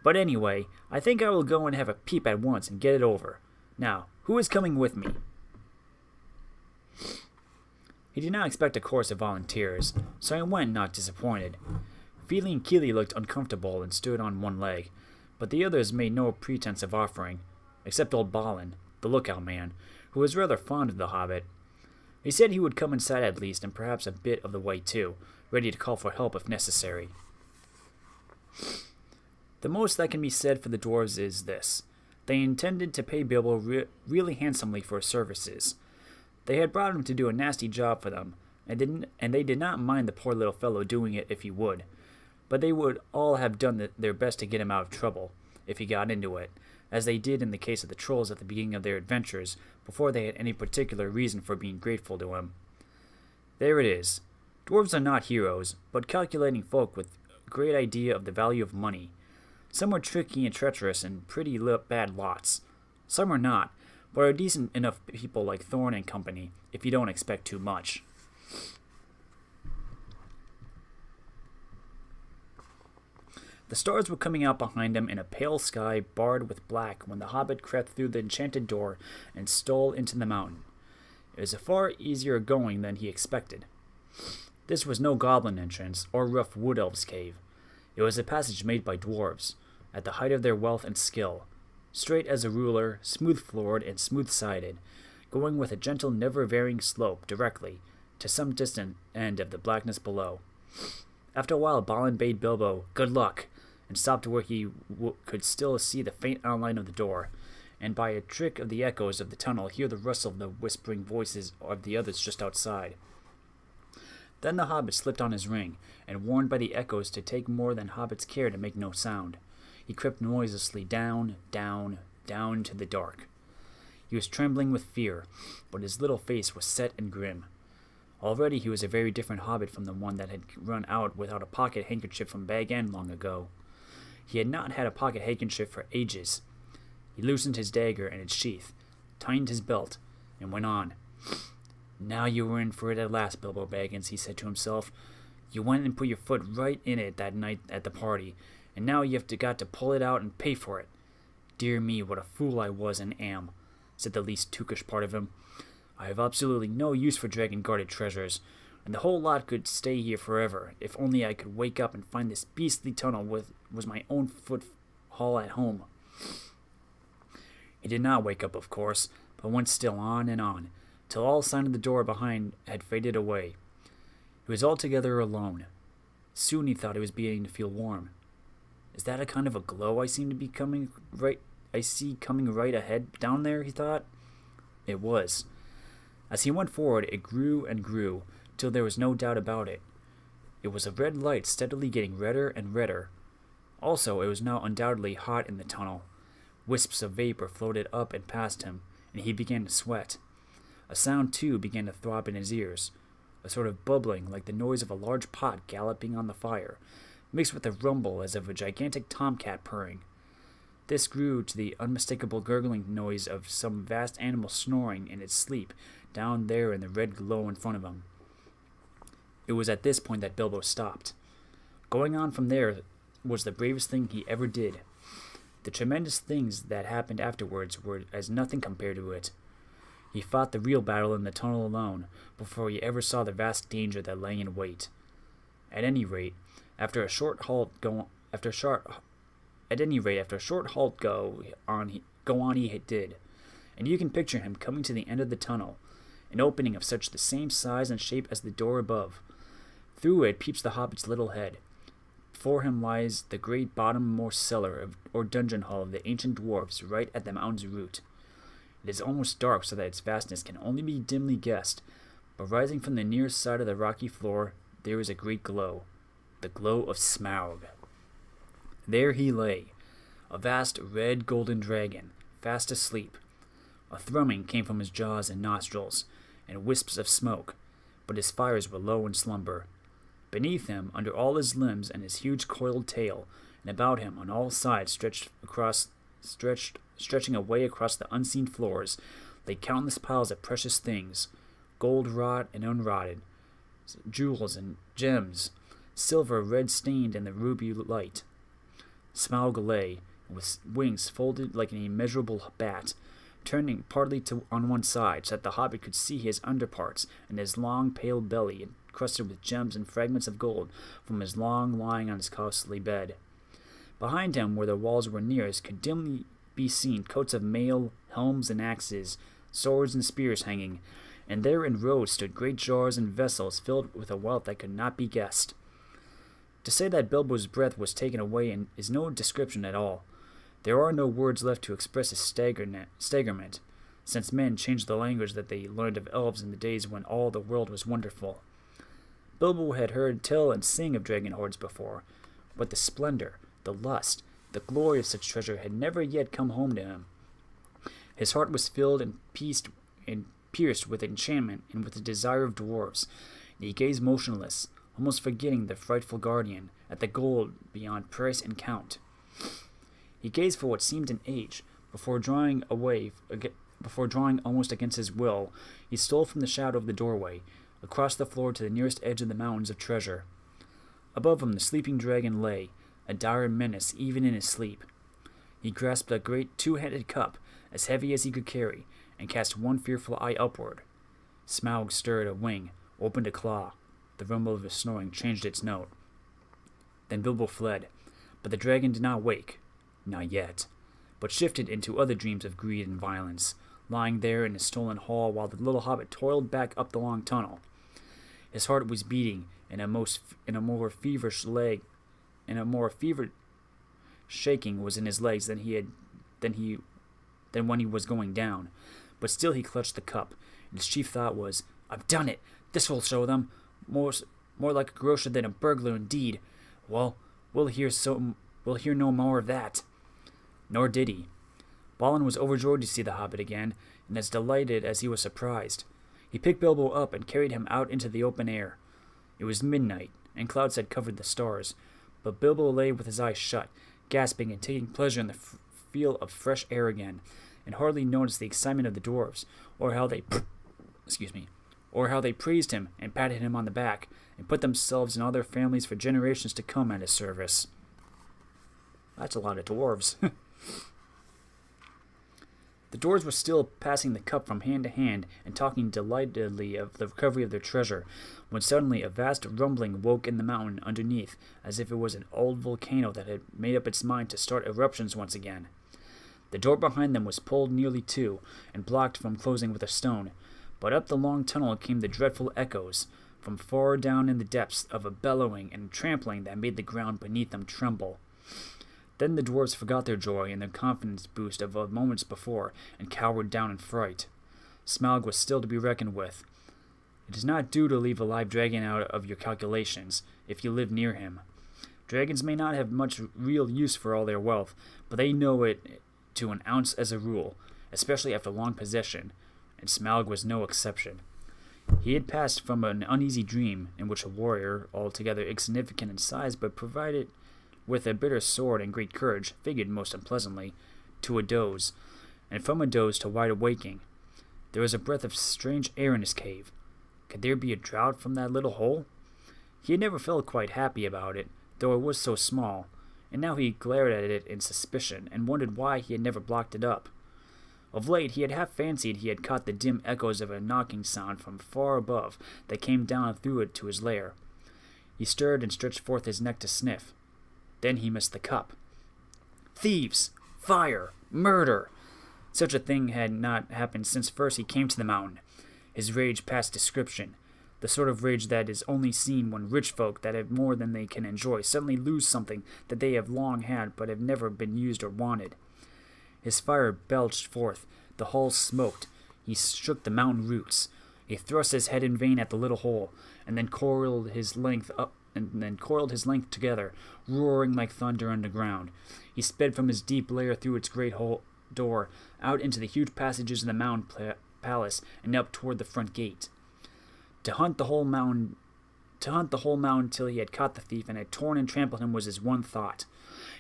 But anyway, I think I will go and have a peep at once and get it over. Now, who is coming with me? He did not expect a chorus of volunteers, so he went not disappointed. Feely and Keely looked uncomfortable and stood on one leg, but the others made no pretense of offering, except old Balin, the lookout man, who was rather fond of the hobbit. He said he would come inside at least, and perhaps a bit of the way too, ready to call for help if necessary. The most that can be said for the dwarves is this. They intended to pay Bilbo really handsomely for his services. They had brought him to do a nasty job for them, and they did not mind the poor little fellow doing it if he would. But they would all have done their best to get him out of trouble, if he got into it, as they did in the case of the trolls at the beginning of their adventures, before they had any particular reason for being grateful to him. There it is. Dwarves are not heroes, but calculating folk with a great idea of the value of money. Some are tricky and treacherous and pretty bad lots. Some are not, but are decent enough people like Thorn and company, if you don't expect too much. The stars were coming out behind him in a pale sky barred with black when the hobbit crept through the enchanted door and stole into the mountain. It was a far easier going than he expected. This was no goblin entrance or rough wood elves' cave. It was a passage made by dwarves, at the height of their wealth and skill, straight as a ruler, smooth-floored and smooth-sided, going with a gentle, never-varying slope directly to some distant end of the blackness below. After a while, Balin bade Bilbo good luck, and stopped where he could still see the faint outline of the door, and by a trick of the echoes of the tunnel hear the rustle of the whispering voices of the others just outside. Then the hobbit slipped on his ring, and warned by the echoes to take more than hobbits care to make no sound, he crept noiselessly down, down, down to the dark. He was trembling with fear, but his little face was set and grim. Already he was a very different hobbit from the one that had run out without a pocket handkerchief from Bag End long ago. He had not had a pocket handkerchief for ages. He loosened his dagger in its sheath, tightened his belt, and went on. "Now you were in for it at last, Bilbo Baggins," he said to himself. "You went and put your foot right in it that night at the party, and now you've got to pull it out and pay for it. Dear me, what a fool I was and am," said the least toothish part of him. "I have absolutely no use for dragon-guarded treasures, and the whole lot could stay here forever, if only I could wake up and find this beastly tunnel was my own foothold at home." He did not wake up, of course, but went still on and on, till all sign of the door behind had faded away. He was altogether alone. Soon he thought he was beginning to feel warm. "Is that a kind of a glow I see coming right ahead down there?" he thought. It was. As he went forward, it grew and grew, till there was no doubt about it. It was a red light steadily getting redder and redder. Also, it was now undoubtedly hot in the tunnel. Wisps of vapor floated up and past him, and he began to sweat. A sound, too, began to throb in his ears, a sort of bubbling like the noise of a large pot galloping on the fire, mixed with a rumble as of a gigantic tomcat purring. This grew to the unmistakable gurgling noise of some vast animal snoring in its sleep down there in the red glow in front of him. It was at this point that Bilbo stopped. Going on from there was the bravest thing he ever did. The tremendous things that happened afterwards were as nothing compared to it. He fought the real battle in the tunnel alone, before he ever saw the vast danger that lay in wait. At any rate, after a short halt go on he did, and you can picture him coming to the end of the tunnel, an opening of such the same size and shape as the door above. Through it peeps the hobbit's little head. Before him lies the great bottom-most cellar or dungeon hall of the ancient dwarfs right at the mountain's root. It is almost dark so that its vastness can only be dimly guessed, but rising from the nearest side of the rocky floor there is a great glow, the glow of Smaug. There he lay, a vast red golden dragon, fast asleep. A thrumming came from his jaws and nostrils, and wisps of smoke, but his fires were low in slumber. Beneath him, under all his limbs and his huge coiled tail, and about him on all sides stretching away across the unseen floors, lay countless piles of precious things, gold wrought and unwrought, jewels and gems, silver red-stained in the ruby light. Smaug lay, with wings folded like an immeasurable bat, turning partly on one side so that the hobbit could see his underparts and his long pale belly encrusted with gems and fragments of gold from his long lying on his costly bed. Behind him, where the walls were nearest, could dimly be seen coats of mail, helms and axes, swords and spears hanging, and there in rows stood great jars and vessels filled with a wealth that could not be guessed. To say that Bilbo's breath was taken away is no description at all. There are no words left to express his staggerment, since men changed the language that they learned of elves in the days when all the world was wonderful. Bilbo had heard tell and sing of dragon hoards before, but the splendor, the lust, the glory of such treasure had never yet come home to him. His heart was filled and pierced with enchantment and with the desire of dwarves, and he gazed motionless, almost forgetting the frightful guardian, at the gold beyond price and count. He gazed for what seemed an age, before drawing almost against his will, he stole from the shadow of the doorway, across the floor to the nearest edge of the mountains of treasure. Above him the sleeping dragon lay, a dire menace even in his sleep. He grasped a great two-handed cup, as heavy as he could carry, and cast one fearful eye upward. Smaug stirred a wing, opened a claw. The rumble of his snoring changed its note. Then Bilbo fled, but the dragon did not wake, not yet, but shifted into other dreams of greed and violence, lying there in his stolen hall while the little hobbit toiled back up the long tunnel. His heart was beating, and a more feverish shaking was in his legs than when he was going down. But still he clutched the cup, and his chief thought was, "I've done it! This will show them! More like a grocer than a burglar indeed. Well, we'll hear no more of that." Nor did he. Balin was overjoyed to see the hobbit again, and as delighted as he was surprised. He picked Bilbo up and carried him out into the open air. It was midnight, and clouds had covered the stars, but Bilbo lay with his eyes shut, gasping and taking pleasure in the feel of fresh air again, and hardly noticed the excitement of the dwarves, or how they praised him and patted him on the back, and put themselves and all their families for generations to come at his service. That's a lot of dwarves. The dwarves were still passing the cup from hand to hand and talking delightedly of the recovery of their treasure, when suddenly a vast rumbling woke in the mountain underneath, as if it was an old volcano that had made up its mind to start eruptions once again. The door behind them was pulled nearly to, and blocked from closing with a stone, but up the long tunnel came the dreadful echoes, from far down in the depths, of a bellowing and trampling that made the ground beneath them tremble. Then the dwarves forgot their joy and their confidence boost of moments before, and cowered down in fright. Smaug was still to be reckoned with. It does not do to leave a live dragon out of your calculations, if you live near him. Dragons may not have much real use for all their wealth, but they know it to an ounce as a rule, especially after long possession, and Smaug was no exception. He had passed from an uneasy dream, in which a warrior, altogether insignificant in size but provided with a bitter sword and great courage, figured most unpleasantly, to a doze, and from a doze to wide awaking. There was a breath of strange air in his cave. Could there be a draught from that little hole? He had never felt quite happy about it, though it was so small, and now he glared at it in suspicion, and wondered why he had never blocked it up. Of late he had half fancied he had caught the dim echoes of a knocking sound from far above that came down through it to his lair. He stirred and stretched forth his neck to sniff. Then he missed the cup. Thieves! Fire! Murder! Such a thing had not happened since first he came to the mountain. His rage passed description, the sort of rage that is only seen when rich folk that have more than they can enjoy suddenly lose something that they have long had but have never been used or wanted. His fire belched forth, the halls smoked, he shook the mountain roots. He thrust his head in vain at the little hole, and then coiled his length together, roaring like thunder underground. He sped from his deep lair through its great door, out into the huge passages of the mountain palace, and up toward the front gate. To hunt the whole mountain till he had caught the thief and had torn and trampled him was his one thought.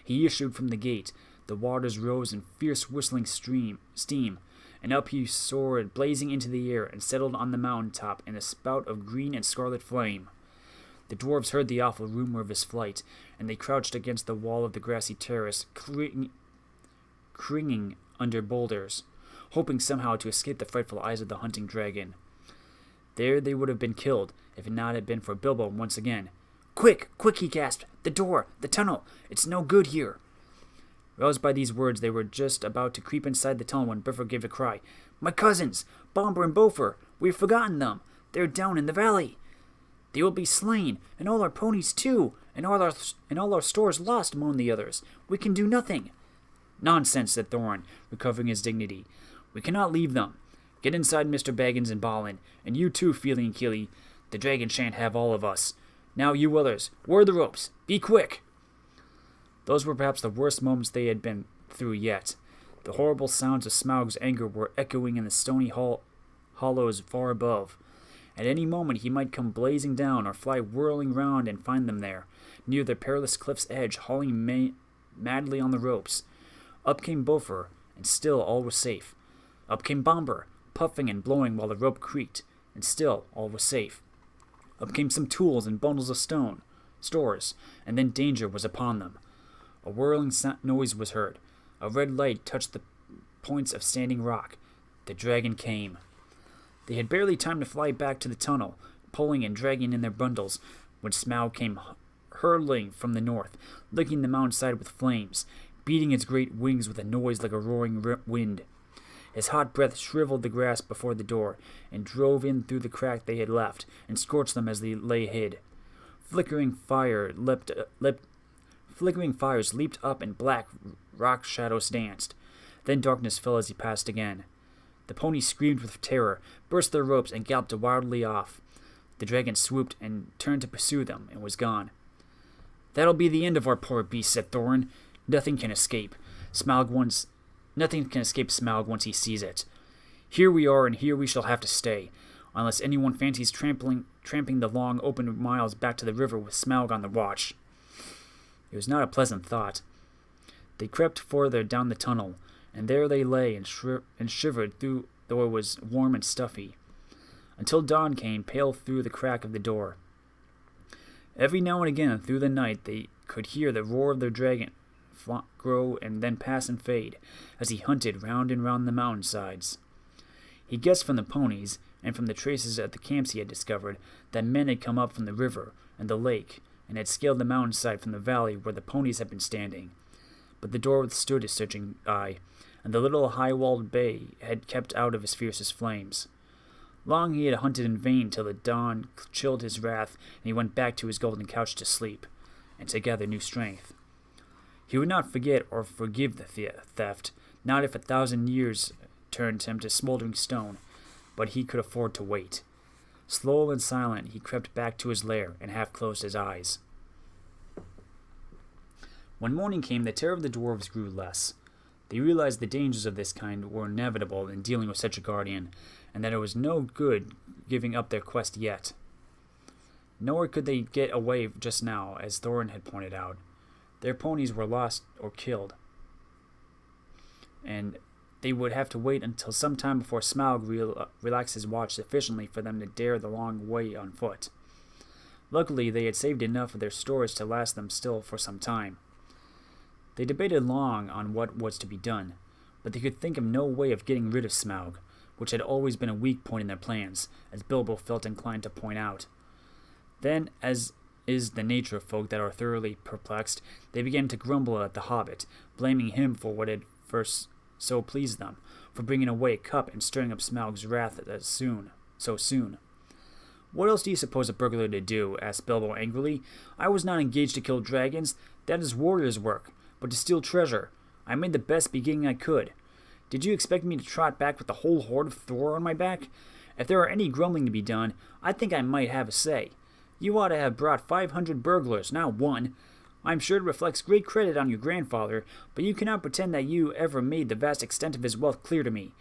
He issued from the gate. The waters rose in fierce whistling steam, and up he soared, blazing into the air, and settled on the mountain top in a spout of green and scarlet flame. The dwarves heard the awful rumor of his flight, and they crouched against the wall of the grassy terrace, cringing under boulders, hoping somehow to escape the frightful eyes of the hunting dragon. There they would have been killed, if it not had been for Bilbo once again. "Quick! Quick!" he gasped. "The door! The tunnel! It's no good here!" Roused by these words, they were just about to creep inside the tunnel when Bifur gave a cry. "My cousins! Bombur and Bofur! We have forgotten them! They're down in the valley! They will be slain, and all our ponies too, and all our stores lost," moaned the others. "We can do nothing." Nonsense, said Thorin, recovering his dignity. We cannot leave them. Get inside, Mr. Baggins and Balin, and you too, Feely and Keely. The dragon shan't have all of us. Now, you others, where are the ropes? Be quick! Those were perhaps the worst moments they had been through yet. The horrible sounds of Smaug's anger were echoing in the stony hollows far above. At any moment he might come blazing down or fly whirling round and find them there, near the perilous cliff's edge, hauling madly on the ropes. Up came Bofur, and still all was safe. Up came Bomber, puffing and blowing while the rope creaked, and still all was safe. Up came some tools and bundles of stores, and then danger was upon them. A whirling noise was heard. A red light touched the points of standing rock. The dragon came. They had barely time to fly back to the tunnel, pulling and dragging in their bundles, when Smaug came hurtling from the north, licking the mountainside with flames, beating its great wings with a noise like a roaring wind. His hot breath shriveled the grass before the door, and drove in through the crack they had left, and scorched them as they lay hid. Flickering fires leaped up, and black rock shadows danced. Then darkness fell as he passed again. The ponies screamed with terror, burst their ropes, and galloped wildly off. The dragon swooped and turned to pursue them, and was gone. That'll be the end of our poor beast, said Thorin. Nothing can escape Smaug once he sees it. Here we are, and here we shall have to stay, unless anyone fancies tramping the long, open miles back to the river with Smaug on the watch. It was not a pleasant thought. They crept further down the tunnel, and there they lay and shivered though it was warm and stuffy, until dawn came pale through the crack of the door. Every now and again through the night they could hear the roar of the dragon grow and then pass and fade, as he hunted round and round the mountainsides. He guessed from the ponies, and from the traces at the camps he had discovered, that men had come up from the river and the lake, and had scaled the mountainside from the valley where the ponies had been standing. But the door withstood his searching eye, and the little high-walled bay had kept out of his fiercest flames. Long he had hunted in vain till the dawn chilled his wrath, and he went back to his golden couch to sleep, and to gather new strength. He would not forget or forgive the theft, not if 1,000 years turned him to smoldering stone, but he could afford to wait. Slow and silent, he crept back to his lair and half closed his eyes. When morning came, the terror of the dwarves grew less. They realized the dangers of this kind were inevitable in dealing with such a guardian, and that it was no good giving up their quest yet. Nowhere could they get away just now, as Thorin had pointed out. Their ponies were lost or killed, and they would have to wait until some time before Smaug relaxed his watch sufficiently for them to dare the long way on foot. Luckily, they had saved enough of their stores to last them still for some time. They debated long on what was to be done, but they could think of no way of getting rid of Smaug, which had always been a weak point in their plans, as Bilbo felt inclined to point out. Then, as is the nature of folk that are thoroughly perplexed, they began to grumble at the Hobbit, blaming him for what had first so pleased them, for bringing away a cup and stirring up Smaug's wrath so soon. What else do you suppose a burglar to do? Asked Bilbo angrily. I was not engaged to kill dragons. That is warrior's work, but to steal treasure. I made the best beginning I could. Did you expect me to trot back with the whole horde of Thor on my back? If there are any grumbling to be done, I think I might have a say. You ought to have brought 500 burglars, not one. I'm sure it reflects great credit on your grandfather, but you cannot pretend that you ever made the vast extent of his wealth clear to me.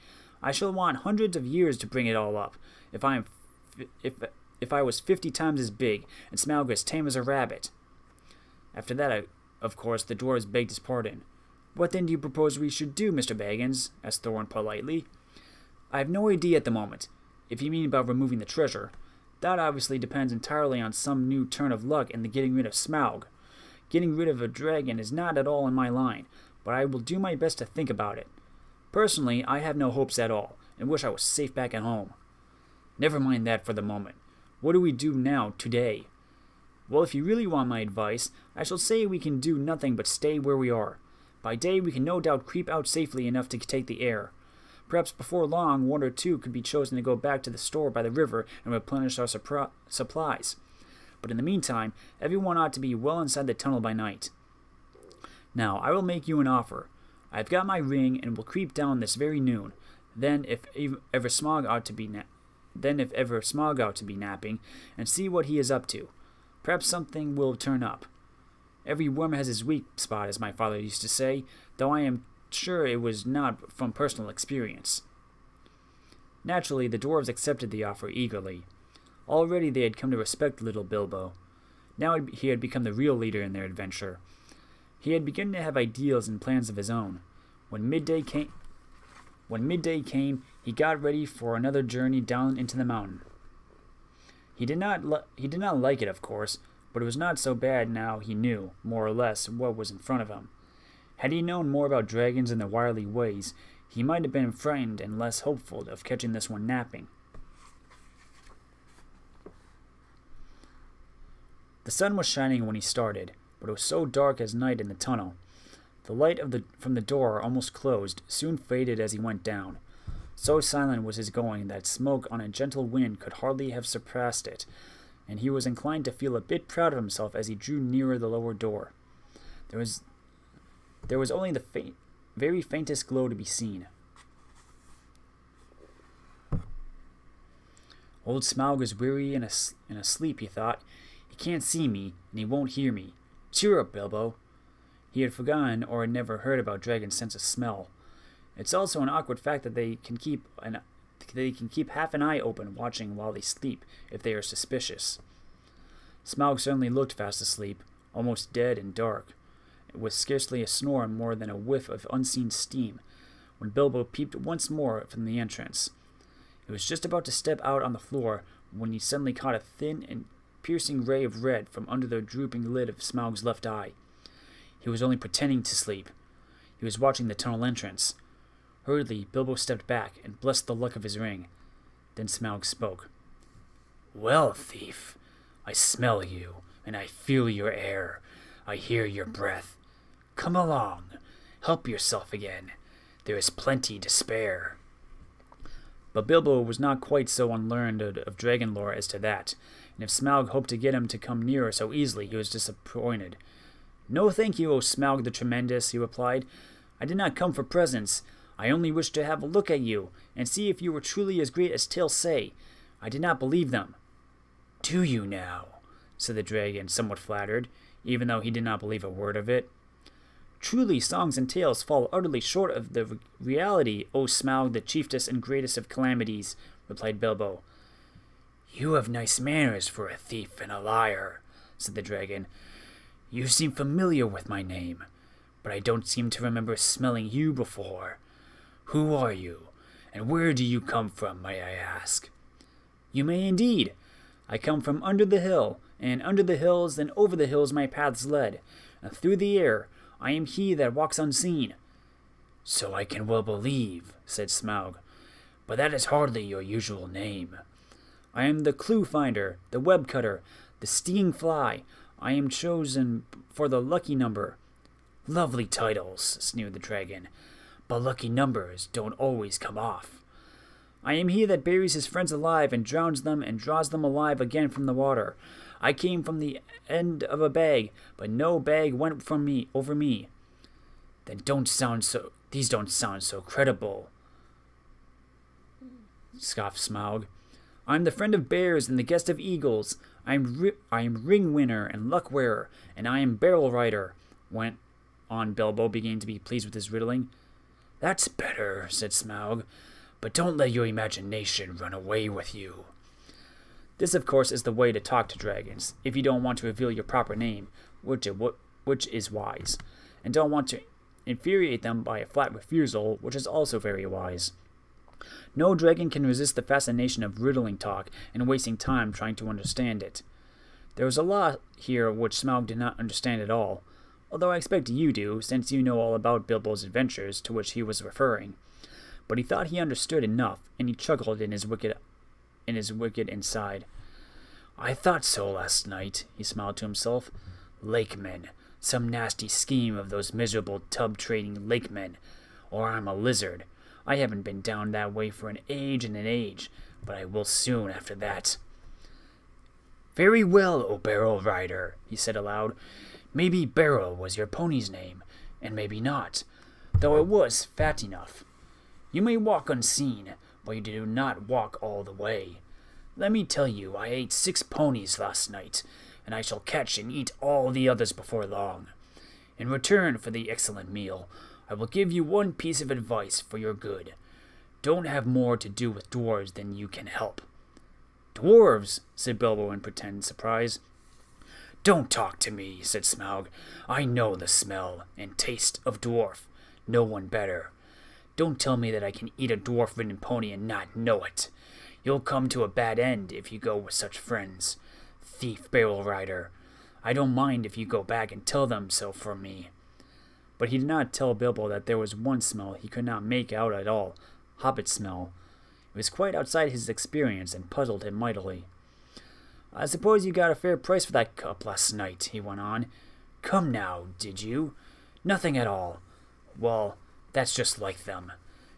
I shall want hundreds of years to bring it all up, if I was 50 times as big, and Smaug as tame as a rabbit. After that, of course, the dwarves begged his pardon. What then do you propose we should do, Mr. Baggins? Asked Thorin politely. I have no idea at the moment, if you mean about removing the treasure. That obviously depends entirely on some new turn of luck in the getting rid of Smaug. Getting rid of a dragon is not at all in my line, but I will do my best to think about it. Personally, I have no hopes at all, and wish I was safe back at home. Never mind that for the moment. What do we do now, today? Well, if you really want my advice, I shall say we can do nothing but stay where we are. By day, we can no doubt creep out safely enough to take the air. Perhaps before long, one or two could be chosen to go back to the store by the river and replenish our supplies. But in the meantime, everyone ought to be well inside the tunnel by night. Now, I will make you an offer. I've got my ring and will creep down this very noon. Then, if ever Smog ought to be napping, and see what he is up to. Perhaps something will turn up. Every worm has his weak spot, as my father used to say, though I am sure it was not from personal experience. Naturally, the dwarves accepted the offer eagerly. Already they had come to respect little Bilbo. Now he had become the real leader in their adventure. He had begun to have ideals and plans of his own. When midday came, he got ready for another journey down into the mountain. He did not like it, of course, but it was not so bad now he knew, more or less, what was in front of him. Had he known more about dragons and their wily ways, he might have been frightened and less hopeful of catching this one napping. The sun was shining when he started, but it was so dark as night in the tunnel. The light from the door, almost closed, soon faded as he went down. So silent was his going that smoke on a gentle wind could hardly have surpassed it, and he was inclined to feel a bit proud of himself as he drew nearer the lower door. There was only the very faintest glow to be seen. Old Smaug is weary and asleep, he thought. He can't see me, and he won't hear me. Cheer up, Bilbo. He had forgotten or had never heard about dragons' sense of smell. It's also an awkward fact that they can keep half an eye open watching while they sleep if they are suspicious. Smaug certainly looked fast asleep, almost dead and dark, with scarcely a snore more than a whiff of unseen steam, when Bilbo peeped once more from the entrance. He was just about to step out on the floor when he suddenly caught a thin and piercing ray of red from under the drooping lid of Smaug's left eye. He was only pretending to sleep. He was watching the tunnel entrance. Hurriedly, Bilbo stepped back and blessed the luck of his ring. Then Smaug spoke. "Well, thief, I smell you, and I feel your air. I hear your breath. Come along. Help yourself again. There is plenty to spare." But Bilbo was not quite so unlearned of dragon lore as to that, and if Smaug hoped to get him to come nearer so easily, he was disappointed. "No, thank you, O Smaug the Tremendous," he replied. "I did not come for presents. I only wished to have a look at you, and see if you were truly as great as tales say. I did not believe them." "Do you now?" said the dragon, somewhat flattered, even though he did not believe a word of it. "Truly, songs and tales fall utterly short of the reality, O Smaug, the chiefest and greatest of calamities," replied Bilbo. "You have nice manners for a thief and a liar," said the dragon. "You seem familiar with my name, but I don't seem to remember smelling you before. Who are you, and where do you come from, may I ask?" "You may indeed. I come from under the hill, and under the hills and over the hills my paths led, and through the air I am he that walks unseen." "So I can well believe," said Smaug, "but that is hardly your usual name." "I am the clue finder, the web cutter, the stinging fly. I am chosen for the lucky number." "Lovely titles," sneered the dragon, "but lucky numbers don't always come off." "I am he that buries his friends alive and drowns them and draws them alive again from the water. I came from the end of a bag, but no bag went from me over me." "Then these don't sound so credible," scoffed Smaug. "I am the friend of bears and the guest of eagles. I am ring winner and luck wearer, and I am barrel rider," went on Bilbo, beginning to be pleased with his riddling. "That's better," said Smaug, "but don't let your imagination run away with you." This, of course, is the way to talk to dragons, if you don't want to reveal your proper name, which is wise, and don't want to infuriate them by a flat refusal, which is also very wise. No dragon can resist the fascination of riddling talk and wasting time trying to understand it. There was a lot here which Smaug did not understand at all, although I expect you do, since you know all about Bilbo's adventures to which he was referring. But he thought he understood enough, and he chuckled in his wicked inside. "I thought so last night," he smiled to himself. "Lakemen, some nasty scheme of those miserable tub-trading lakemen, or I'm a lizard. I haven't been down that way for an age and an age, but I will soon after that." "Very well, O Barrel Rider," he said aloud. "Maybe Barrel was your pony's name, and maybe not. though it was fat enough. You may walk unseen, but you do not walk all the way. Let me tell you, I ate 6 ponies last night, and I shall catch and eat all the others before long. In return for the excellent meal, I will give you one piece of advice for your good. Don't have more to do with dwarves than you can help." "Dwarves?" said Bilbo in pretended surprise. "Don't talk to me," said Smaug. "I know the smell and taste of dwarf. No one better. Don't tell me that I can eat a dwarf-ridden pony and not know it. You'll come to a bad end if you go with such friends. Thief, barrel rider. I don't mind if you go back and tell them so for me." But he did not tell Bilbo that there was one smell he could not make out at all. Hobbit smell. It was quite outside his experience and puzzled him mightily. "I suppose you got a fair price for that cup last night," he went on. "Come now, did you? Nothing at all. Well, that's just like them.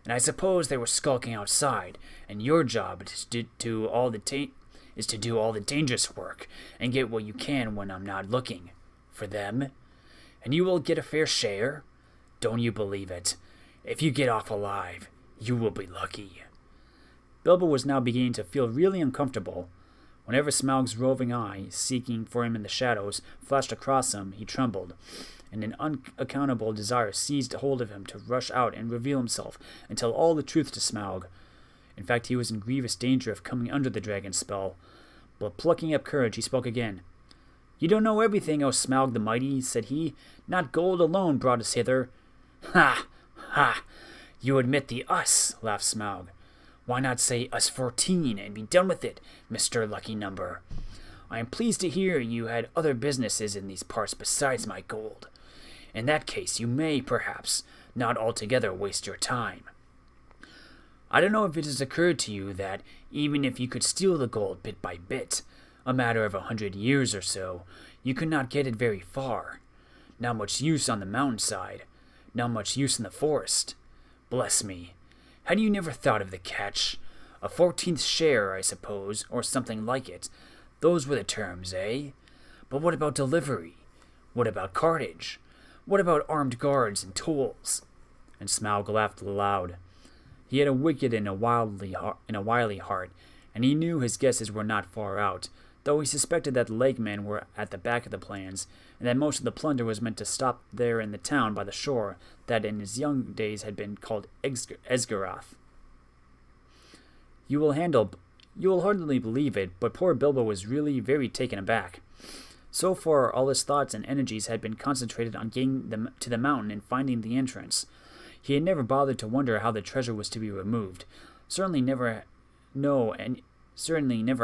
And I suppose they were skulking outside, and your job is to do all the dangerous work and get what you can when I'm not looking. For them. And you will get a fair share? Don't you believe it? If you get off alive, you will be lucky." Bilbo was now beginning to feel really uncomfortable. Whenever Smaug's roving eye, seeking for him in the shadows, flashed across him, he trembled, and an unaccountable desire seized hold of him to rush out and reveal himself and tell all the truth to Smaug. In fact, he was in grievous danger of coming under the dragon's spell. But plucking up courage, he spoke again. "You don't know everything, O Smaug the Mighty," said he. "Not gold alone brought us hither." "Ha! Ha! You admit the us," laughed Smaug. "Why not say us 14 and be done with it, Mr. Lucky Number? I am pleased to hear you had other businesses in these parts besides my gold. In that case, you may, perhaps, not altogether waste your time. I don't know if it has occurred to you that, even if you could steal the gold bit by bit, a matter of 100 years or so, you could not get it very far. Not much use on the mountainside, not much use in the forest. Bless me, had you never thought of the catch? A 14th share, I suppose, or something like it. Those were the terms, eh? But what about delivery? What about cartage? What about armed guards and tools?" And Smaug laughed aloud. He had a wicked and a wily heart, and he knew his guesses were not far out, though he suspected that the lake men were at the back of the plans, and that most of the plunder was meant to stop there in the town by the shore that in his young days had been called Esgaroth. You will hardly believe it, but poor Bilbo was really very taken aback. So far, all his thoughts and energies had been concentrated on getting to the mountain and finding the entrance. He had never bothered to wonder how the treasure was to be removed. Certainly never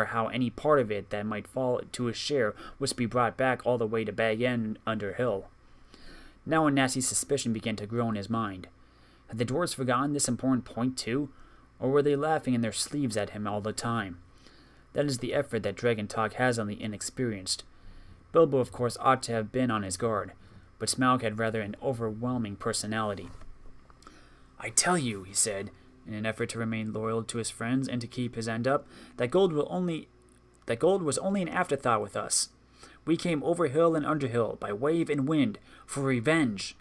how any part of it that might fall to his share was to be brought back all the way to Bag End under hill. Now a nasty suspicion began to grow in his mind. Had the dwarves forgotten this important point too, or were they laughing in their sleeves at him all the time? That is the effort that dragon talk has on the inexperienced. Bilbo, of course, ought to have been on his guard, but Smaug had rather an overwhelming personality. "I tell you," he said, in an effort to remain loyal to his friends and to keep his end up, that gold was only an afterthought with us. We came over hill and under hill, by wave and wind, for revenge.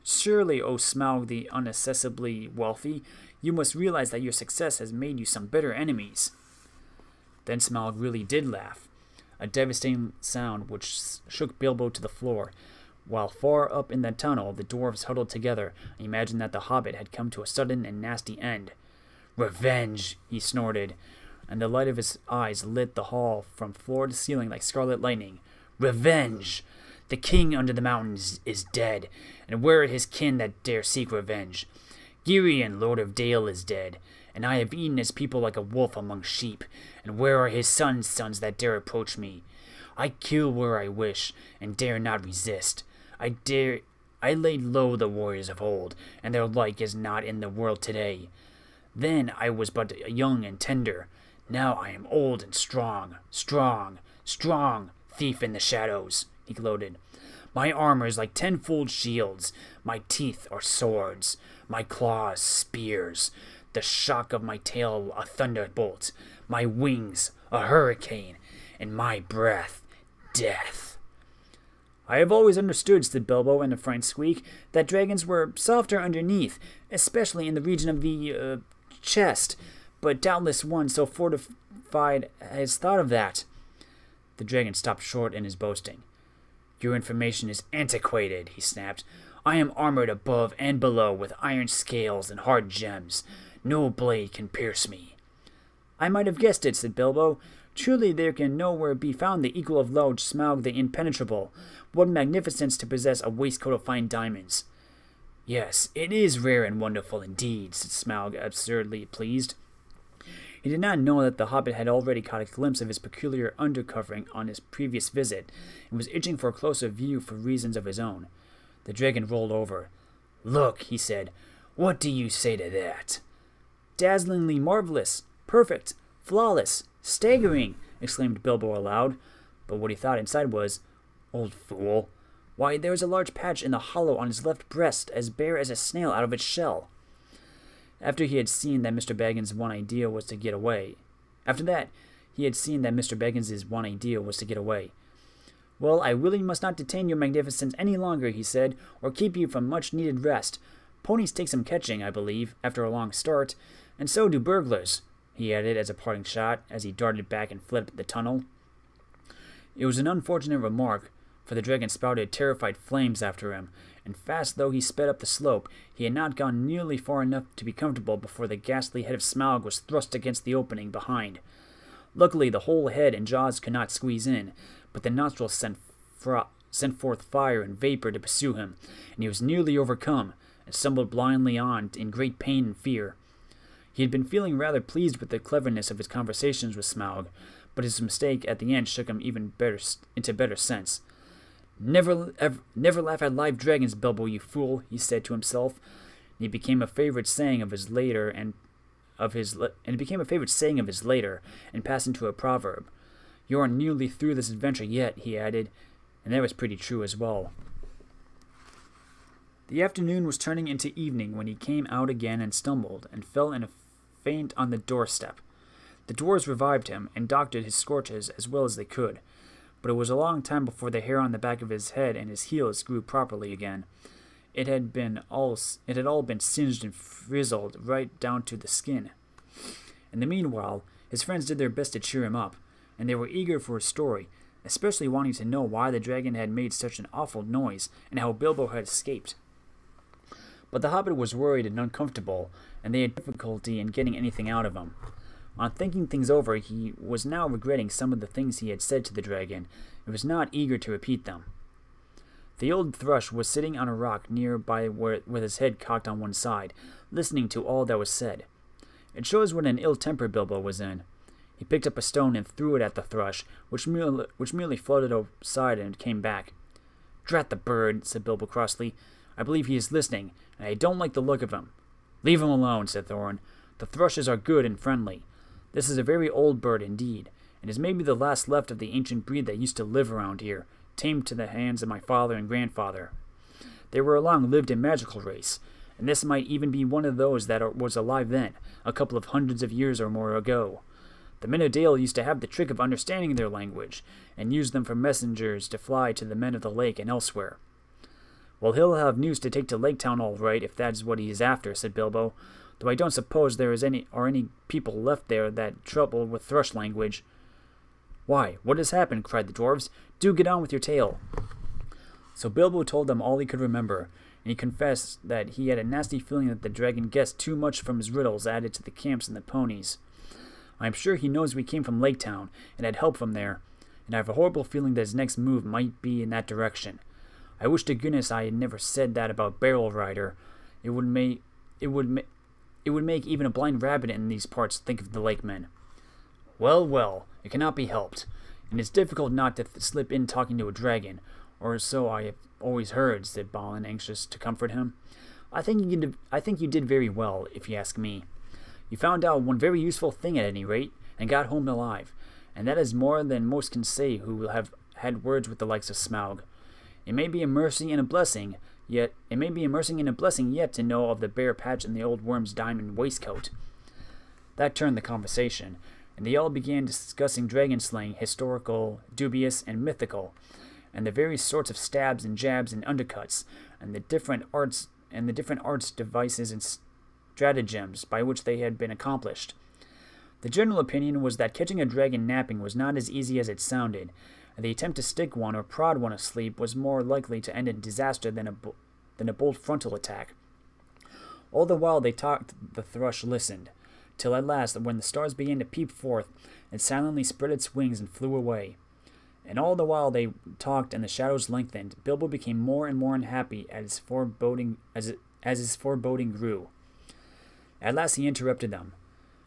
Surely, O Smaug the unaccessibly wealthy, you must realize that your success has made you some bitter enemies." Then Smaug really did laugh, a devastating sound which shook Bilbo to the floor. While far up in the tunnel, the dwarves huddled together and imagined that the hobbit had come to a sudden and nasty end. "Revenge!" he snorted, and the light of his eyes lit the hall from floor to ceiling like scarlet lightning. "Revenge! The king under the mountains is dead, and where are his kin that dare seek revenge? Girion, Lord of Dale, is dead, and I have eaten his people like a wolf among sheep, and where are his sons' that dare approach me? I kill where I wish, and dare not resist. I laid low the warriors of old, and their like is not in the world today. Then I was but young and tender. Now I am old and strong, thief in the shadows," he gloated. "My armor is like 10-fold shields, my teeth are swords, my claws spears, the shock of my tail a thunderbolt, my wings a hurricane, and my breath death. I have always understood, said Bilbo in a frank squeak, that dragons were softer underneath, especially in the region of the, chest, but doubtless one so fortified has thought of that. The dragon stopped short in his boasting. Your information is antiquated, he snapped. I am armored above and below with iron scales and hard gems. No blade can pierce me. I might have guessed it, said Bilbo. Truly there can nowhere be found the equal of Lord Smaug the Impenetrable. What magnificence to possess a waistcoat of fine diamonds. Yes, it is rare and wonderful indeed, said Smaug, absurdly pleased. He did not know that the Hobbit had already caught a glimpse of his peculiar undercovering on his previous visit, and was itching for a closer view for reasons of his own. The dragon rolled over. Look, he said, what do you say to that? Dazzlingly marvelous, perfect, flawless, staggering, exclaimed Bilbo aloud, but what he thought inside was, Old fool, why, there is a large patch in the hollow on his left breast, as bare as a snail out of its shell. After he had seen that Mr. Baggins's one idea was to get away. Well, I really must not detain your magnificence any longer, he said, or keep you from much-needed rest. Ponies take some catching, I believe, after a long start, and so do burglars, he added as a parting shot, as he darted back and fled up the tunnel. It was an unfortunate remark, for the dragon spouted terrified flames after him, and fast though he sped up the slope, he had not gone nearly far enough to be comfortable before the ghastly head of Smaug was thrust against the opening behind. Luckily, the whole head and jaws could not squeeze in, but the nostrils sent forth fire and vapor to pursue him, and he was nearly overcome, and stumbled blindly on in great pain and fear. He had been feeling rather pleased with the cleverness of his conversations with Smaug, but his mistake at the end shook him even into better sense. Never laugh at live dragons, Bilbo, you fool, he said to himself. And it became a favorite saying of his later, and passed into a proverb. You aren't nearly through this adventure yet, he added, and that was pretty true as well. The afternoon was turning into evening when he came out again and stumbled, and fell in a faint on the doorstep. The dwarves revived him, and doctored his scorches as well as they could, but it was a long time before the hair on the back of his head and his heels grew properly again. It had all been singed and frizzled right down to the skin. In the meanwhile, his friends did their best to cheer him up, and they were eager for a story, especially wanting to know why the dragon had made such an awful noise, and how Bilbo had escaped. But the Hobbit was worried and uncomfortable, and they had difficulty in getting anything out of him. On thinking things over, he was now regretting some of the things he had said to the dragon, and was not eager to repeat them. The old thrush was sitting on a rock near by with his head cocked on one side, listening to all that was said. It shows what an ill temper Bilbo was in. He picked up a stone and threw it at the thrush, which merely floated aside and came back. Drat the bird, said Bilbo crossly. I believe he is listening, and I don't like the look of him. Leave him alone, said Thorin. The thrushes are good and friendly. This is a very old bird indeed, and is maybe the last left of the ancient breed that used to live around here, tamed to the hands of my father and grandfather. They were a long-lived and magical race, and this might even be one of those that was alive then, a couple of hundreds of years or more ago. The men of Dale used to have the trick of understanding their language, and used them for messengers to fly to the men of the lake and elsewhere. Well, he'll have news to take to Lake Town all right, if that is what he is after, said Bilbo, though I don't suppose there is any people left there that trouble with thrush language. Why, what has happened? Cried the dwarves. Do get on with your tale. So Bilbo told them all he could remember, and he confessed that he had a nasty feeling that the dragon guessed too much from his riddles added to the camps and the ponies. I am sure he knows we came from Lake Town, and had help from there, and I have a horrible feeling that his next move might be in that direction. I wish to goodness I had never said that about Barrel Rider. It would make even a blind rabbit in these parts think of the lake men. Well, it cannot be helped, and it's difficult not to slip in talking to a dragon, or so I have always heard, said Balin, anxious to comfort him. I think you did very well, if you ask me. You found out one very useful thing at any rate, and got home alive, and that is more than most can say who will have had words with the likes of Smaug. It may be a mercy and a blessing yet to know of the bare patch in the old worm's diamond waistcoat. That turned the conversation, and they all began discussing dragon slaying, historical, dubious, and mythical, and the various sorts of stabs and jabs and undercuts, and the different arts devices and stratagems by which they had been accomplished. The general opinion was that catching a dragon napping was not as easy as it sounded, and the attempt to stick one or prod one asleep was more likely to end in disaster than a bold frontal attack. All the while they talked, the thrush listened, till at last, when the stars began to peep forth, it silently spread its wings and flew away. And all the while they talked and the shadows lengthened, Bilbo became more and more unhappy as his foreboding grew. At last he interrupted them.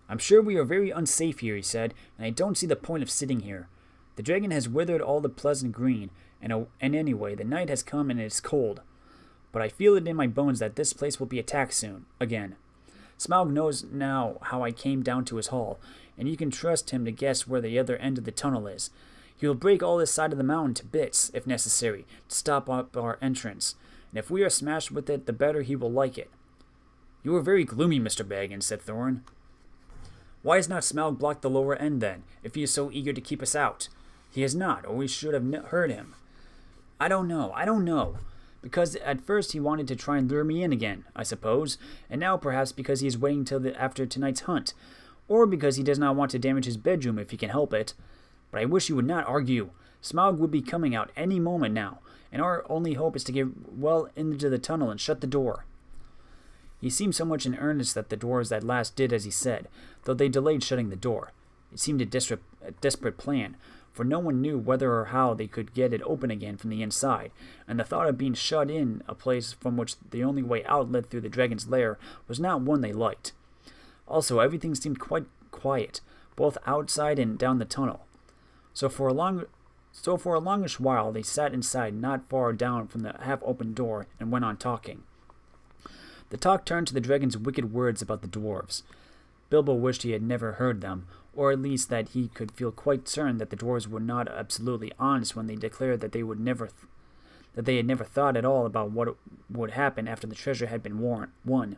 "I'm sure we are very unsafe here," he said, "and I don't see the point of sitting here. The dragon has withered all the pleasant green, and anyway, the night has come and it is cold. But I feel it in my bones that this place will be attacked soon, again. Smaug knows now how I came down to his hall, and you can trust him to guess where the other end of the tunnel is. He will break all this side of the mountain to bits, if necessary, to stop up our entrance, and if we are smashed with it, the better he will like it." "You are very gloomy, Mr. Baggins," said Thorin. "Why has not Smaug blocked the lower end, then, if he is so eager to keep us out? He has not, or we should have heard him." I don't know. Because at first he wanted to try and lure me in again, I suppose, and now perhaps because he is waiting till after tonight's hunt, or because he does not want to damage his bedroom if he can help it. But I wish you would not argue. Smaug would be coming out any moment now, and our only hope is to get well into the tunnel and shut the door." He seemed so much in earnest that the dwarves at last did as he said, though they delayed shutting the door. It seemed a desperate plan, for no one knew whether or how they could get it open again from the inside, and the thought of being shut in a place from which the only way out led through the dragon's lair was not one they liked. Also, everything seemed quite quiet, both outside and down the tunnel. So for a longish while they sat inside, not far down from the half-open door, and went on talking. The talk turned to the dragon's wicked words about the dwarves. Bilbo wished he had never heard them, or at least that he could feel quite certain that the dwarves were not absolutely honest when they declared that they had never thought at all about what would happen after the treasure had been won.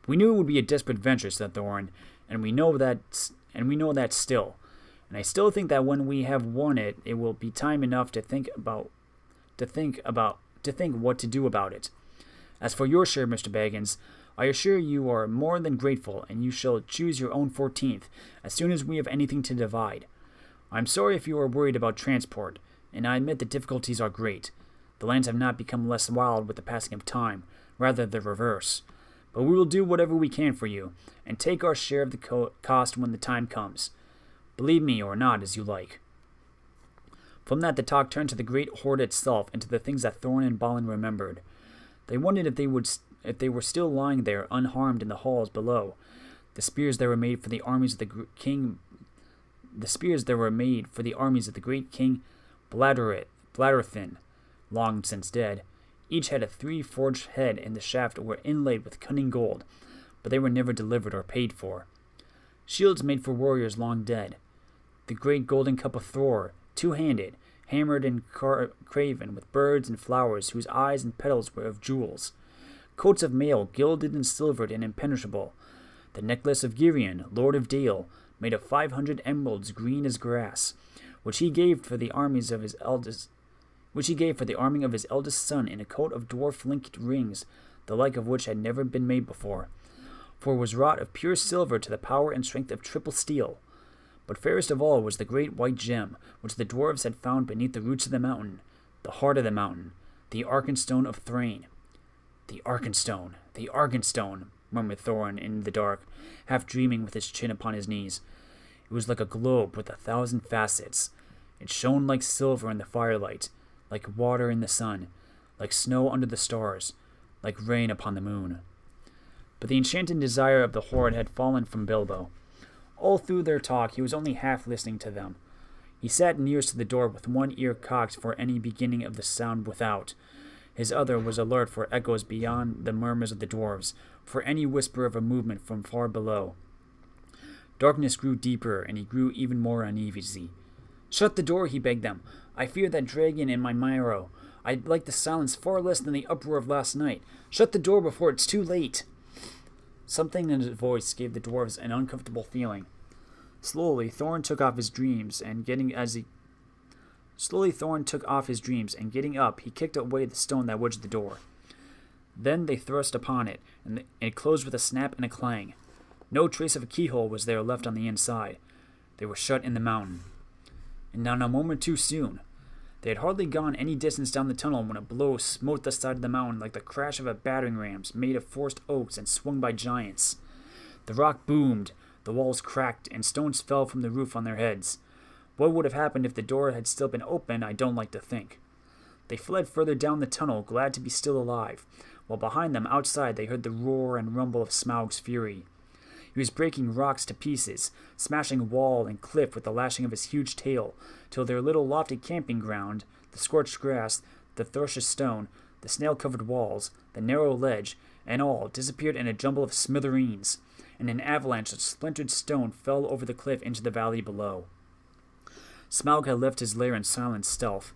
"We knew it would be a desperate venture," said Thorin, and we know that still. And I still think that when we have won it, it will be time enough to think what to do about it. As for your share, Mr. Baggins, I assure you are more than grateful, and you shall choose your own 14th as soon as we have anything to divide. I am sorry if you are worried about transport, and I admit the difficulties are great. The lands have not become less wild with the passing of time, rather the reverse. But we will do whatever we can for you, and take our share of the cost when the time comes. Believe me or not, as you like." From that the talk turned to the great hoard itself and to the things that Thorin and Balin remembered. They wondered if they were still lying there unharmed in the halls below, the spears that were made for the armies of the great king Bladorthin, long since dead. Each had a 3-forged head, and the shaft were inlaid with cunning gold, but they were never delivered or paid for. Shields made for warriors long dead. The great golden cup of Thor, 2-handed, hammered and carven with birds and flowers whose eyes and petals were of jewels. Coats of mail, gilded and silvered and impenetrable. The necklace of Girion, Lord of Dale, made of 500 emeralds green as grass, which he gave for the arming of his eldest son in a coat of dwarf-linked rings, the like of which had never been made before, for it was wrought of pure silver to the power and strength of triple steel. But fairest of all was the great white gem, which the dwarves had found beneath the roots of the mountain, the heart of the mountain, the Arkenstone of Thrain. "The Arkenstone," murmured Thorin in the dark, half dreaming with his chin upon his knees. It was like a globe with 1,000 facets. It shone like silver in the firelight, like water in the sun, like snow under the stars, like rain upon the moon. But the enchanting desire of the hoard had fallen from Bilbo. All through their talk he was only half listening to them. He sat nearest to the door with one ear cocked for any beginning of the sound without. His other was alert for echoes beyond the murmurs of the dwarves, for any whisper of a movement from far below. Darkness grew deeper, and he grew even more uneasy. "Shut the door," he begged them. "I fear that dragon in my marrow. I like the silence far less than the uproar of last night. Shut the door before it's too late." Something in his voice gave the dwarves an uncomfortable feeling. Slowly, Thorin took off his dreams, and Slowly Thorn took off his dreams, and getting up, he kicked away the stone that wedged the door. Then they thrust upon it, and it closed with a snap and a clang. No trace of a keyhole was there left on the inside. They were shut in the mountain. And not a moment too soon. They had hardly gone any distance down the tunnel when a blow smote the side of the mountain like the crash of a battering ram made of forced oaks and swung by giants. The rock boomed, the walls cracked, and stones fell from the roof on their heads. What would have happened if the door had still been open, I don't like to think. They fled further down the tunnel, glad to be still alive, while behind them, outside, they heard the roar and rumble of Smaug's fury. He was breaking rocks to pieces, smashing wall and cliff with the lashing of his huge tail, till their little lofty camping ground, the scorched grass, the thrush's stone, the snail-covered walls, the narrow ledge, and all disappeared in a jumble of smithereens, and an avalanche of splintered stone fell over the cliff into the valley below. Smaug had left his lair in silent stealth,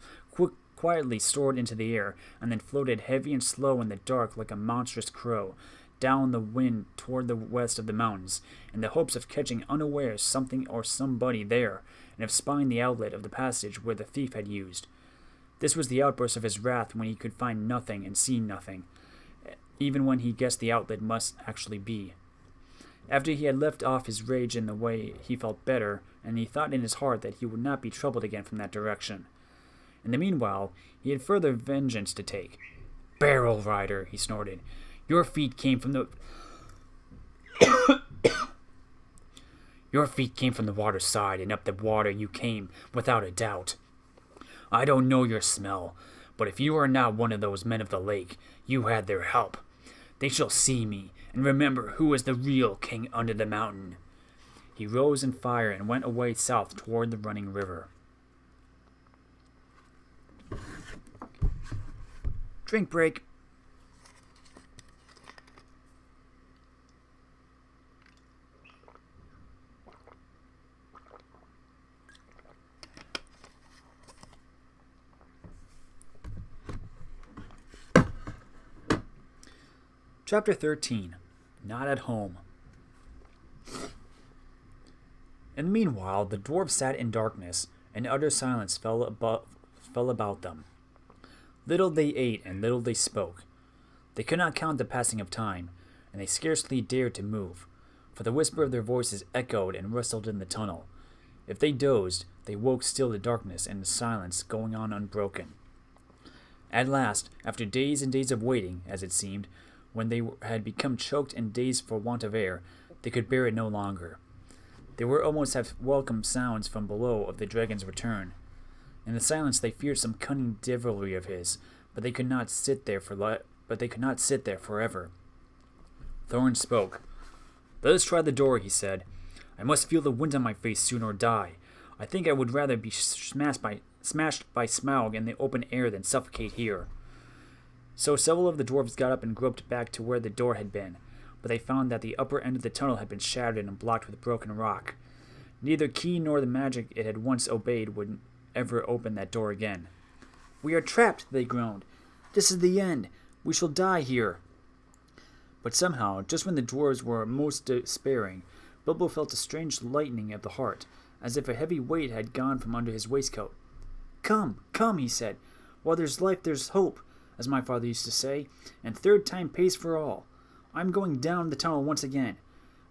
quietly soared into the air, and then floated heavy and slow in the dark like a monstrous crow, down the wind toward the west of the mountains, in the hopes of catching unawares something or somebody there, and of spying the outlet of the passage where the thief had used. This was the outburst of his wrath when he could find nothing and see nothing, even when he guessed the outlet must actually be. After he had left off his rage in the way, he felt better, and he thought in his heart that he would not be troubled again from that direction. In the meanwhile, he had further vengeance to take. "Barrel rider," he snorted. Your feet came from the water side, and up the water you came, without a doubt. I don't know your smell, but if you are not one of those men of the lake, you had their help. They shall see me, and remember who is the real king under the mountain. He rose in fire and went away south toward the running river. Drink break. Chapter 13. Not at Home. In the meanwhile, the dwarves sat in darkness, and utter silence fell about them. Little they ate, and little they spoke. They could not count the passing of time, and they scarcely dared to move, for the whisper of their voices echoed and rustled in the tunnel. If they dozed, they woke still to darkness and the silence going on unbroken. At last, after days and days of waiting, as it seemed, when they had become choked and dazed for want of air, they could bear it no longer. They were almost have welcome sounds from below of the dragon's return. In the silence they feared some cunning devilry of his, but they could not sit there forever. Thorn spoke. "Let us try the door," he said. "I must feel the wind on my face soon or die. I think I would rather be smashed by Smaug in the open air than suffocate here." So several of the dwarves got up and groped back to where the door had been, but they found that the upper end of the tunnel had been shattered and blocked with broken rock. Neither key nor the magic it had once obeyed would ever open that door again. "We are trapped," they groaned. "This is the end. We shall die here." But somehow, just when the dwarves were most despairing, Bilbo felt a strange lightening of the heart, as if a heavy weight had gone from under his waistcoat. "Come, come," he said. "While there's life, there's hope, as my father used to say, and third time pays for all. I'm going down the tunnel once again.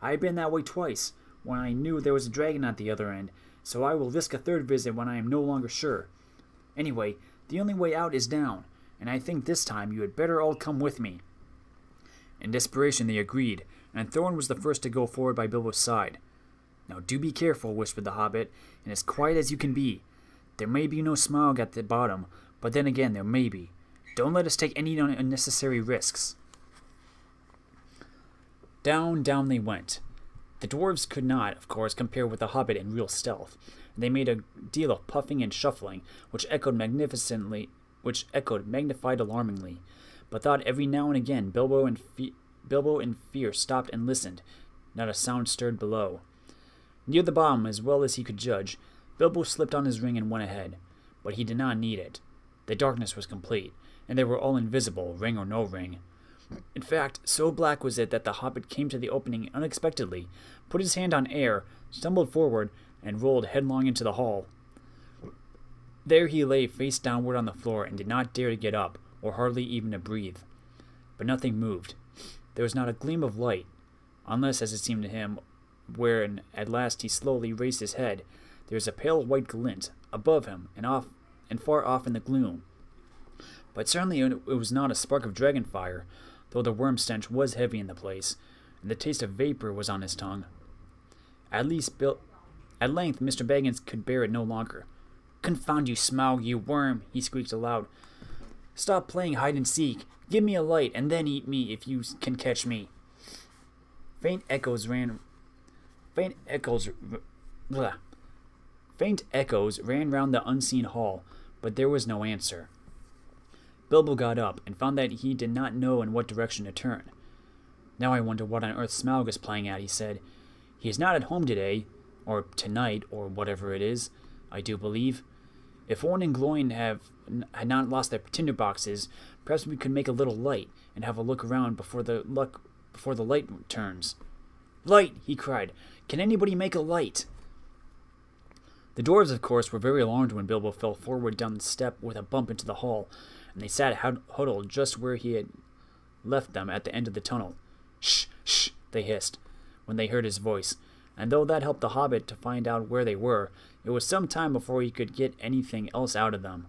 I have been that way twice, when I knew there was a dragon at the other end, so I will risk a third visit when I am no longer sure. Anyway, the only way out is down, and I think this time you had better all come with me." In desperation they agreed, and Thorn was the first to go forward by Bilbo's side. "Now do be careful," whispered the hobbit, "and as quiet as you can be. There may be no Smaug at the bottom, but then again there may be. Don't let us take any unnecessary risks." Down they went. The dwarves could not, of course, compare with the hobbit in real stealth, and they made a deal of puffing and shuffling, which echoed magnified alarmingly, but thought every now and again Bilbo in fear stopped and listened. Not a sound stirred below. Near the bottom, as well as he could judge, Bilbo slipped on his ring and went ahead, but he did not need it. The darkness was complete, and they were all invisible, ring or no ring. In fact, so black was it that the hobbit came to the opening unexpectedly, put his hand on air, stumbled forward, and rolled headlong into the hall. There he lay face downward on the floor and did not dare to get up, or hardly even to breathe. But nothing moved. There was not a gleam of light, unless, as it seemed to him, wherein at last he slowly raised his head, there was a pale white glint above him and far off in the gloom. But certainly it was not a spark of dragon fire, though the worm stench was heavy in the place, and the taste of vapor was on his tongue. At length Mr. Baggins could bear it no longer. "Confound you, Smaug, you worm!" he squeaked aloud. "Stop playing hide and seek. Give me a light, and then eat me if you can catch me." Faint echoes ran round the unseen hall, but there was no answer. Bilbo got up and found that he did not know in what direction to turn. "Now I wonder what on earth Smaug is playing at," he said. "He is not at home today, or tonight, or whatever it is, I do believe. If Owen and Gloin had not lost their tinder boxes, perhaps we could make a little light and have a look around before the light turns." "Light!" he cried. "Can anybody make a light?" The dwarves, of course, were very alarmed when Bilbo fell forward down the step with a bump into the hall, and they sat huddled just where he had left them at the end of the tunnel. "Shh, shh," they hissed, when they heard his voice, and though that helped the hobbit to find out where they were, it was some time before he could get anything else out of them.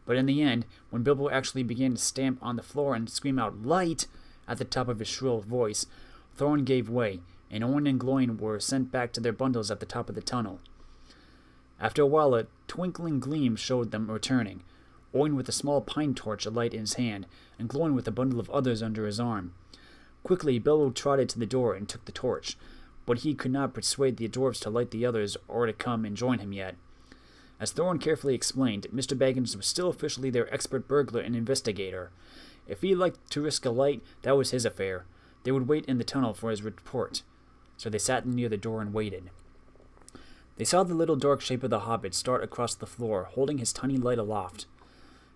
But in the end, when Bilbo actually began to stamp on the floor and scream out "Light!" at the top of his shrill voice, Thorin gave way, and Owen and Gloin were sent back to their bundles at the top of the tunnel. After a while, a twinkling gleam showed them returning, Owen with a small pine torch alight in his hand, and Gloin with a bundle of others under his arm. Quickly, Bilbo trotted to the door and took the torch, but he could not persuade the dwarves to light the others or to come and join him yet. As Thorin carefully explained, Mr. Baggins was still officially their expert burglar and investigator. If he liked to risk a light, that was his affair. They would wait in the tunnel for his report. So they sat near the door and waited. They saw the little dark shape of the hobbit start across the floor, holding his tiny light aloft.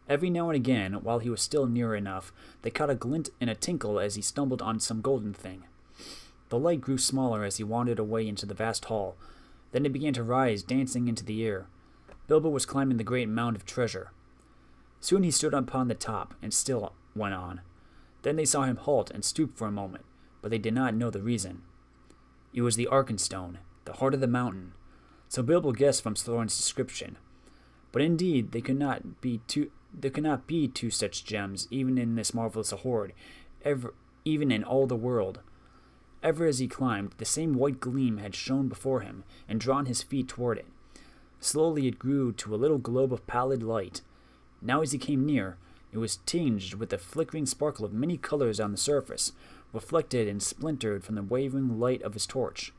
Every now and again, while he was still near enough, they caught a glint and a tinkle as he stumbled on some golden thing. The light grew smaller as he wandered away into the vast hall. Then it began to rise, dancing into the air. Bilbo was climbing the great mound of treasure. Soon he stood upon the top, and still went on. Then they saw him halt and stoop for a moment, but they did not know the reason. It was the Arkenstone, the heart of the mountain. So Bilbo guessed from Thorin's description. But indeed, there could not be two such gems, even in this marvelous hoard, even in all the world. Ever as he climbed, the same white gleam had shone before him and drawn his feet toward it. Slowly it grew to a little globe of pallid light. Now as he came near, it was tinged with the flickering sparkle of many colors on the surface, reflected and splintered from the wavering light of his torch.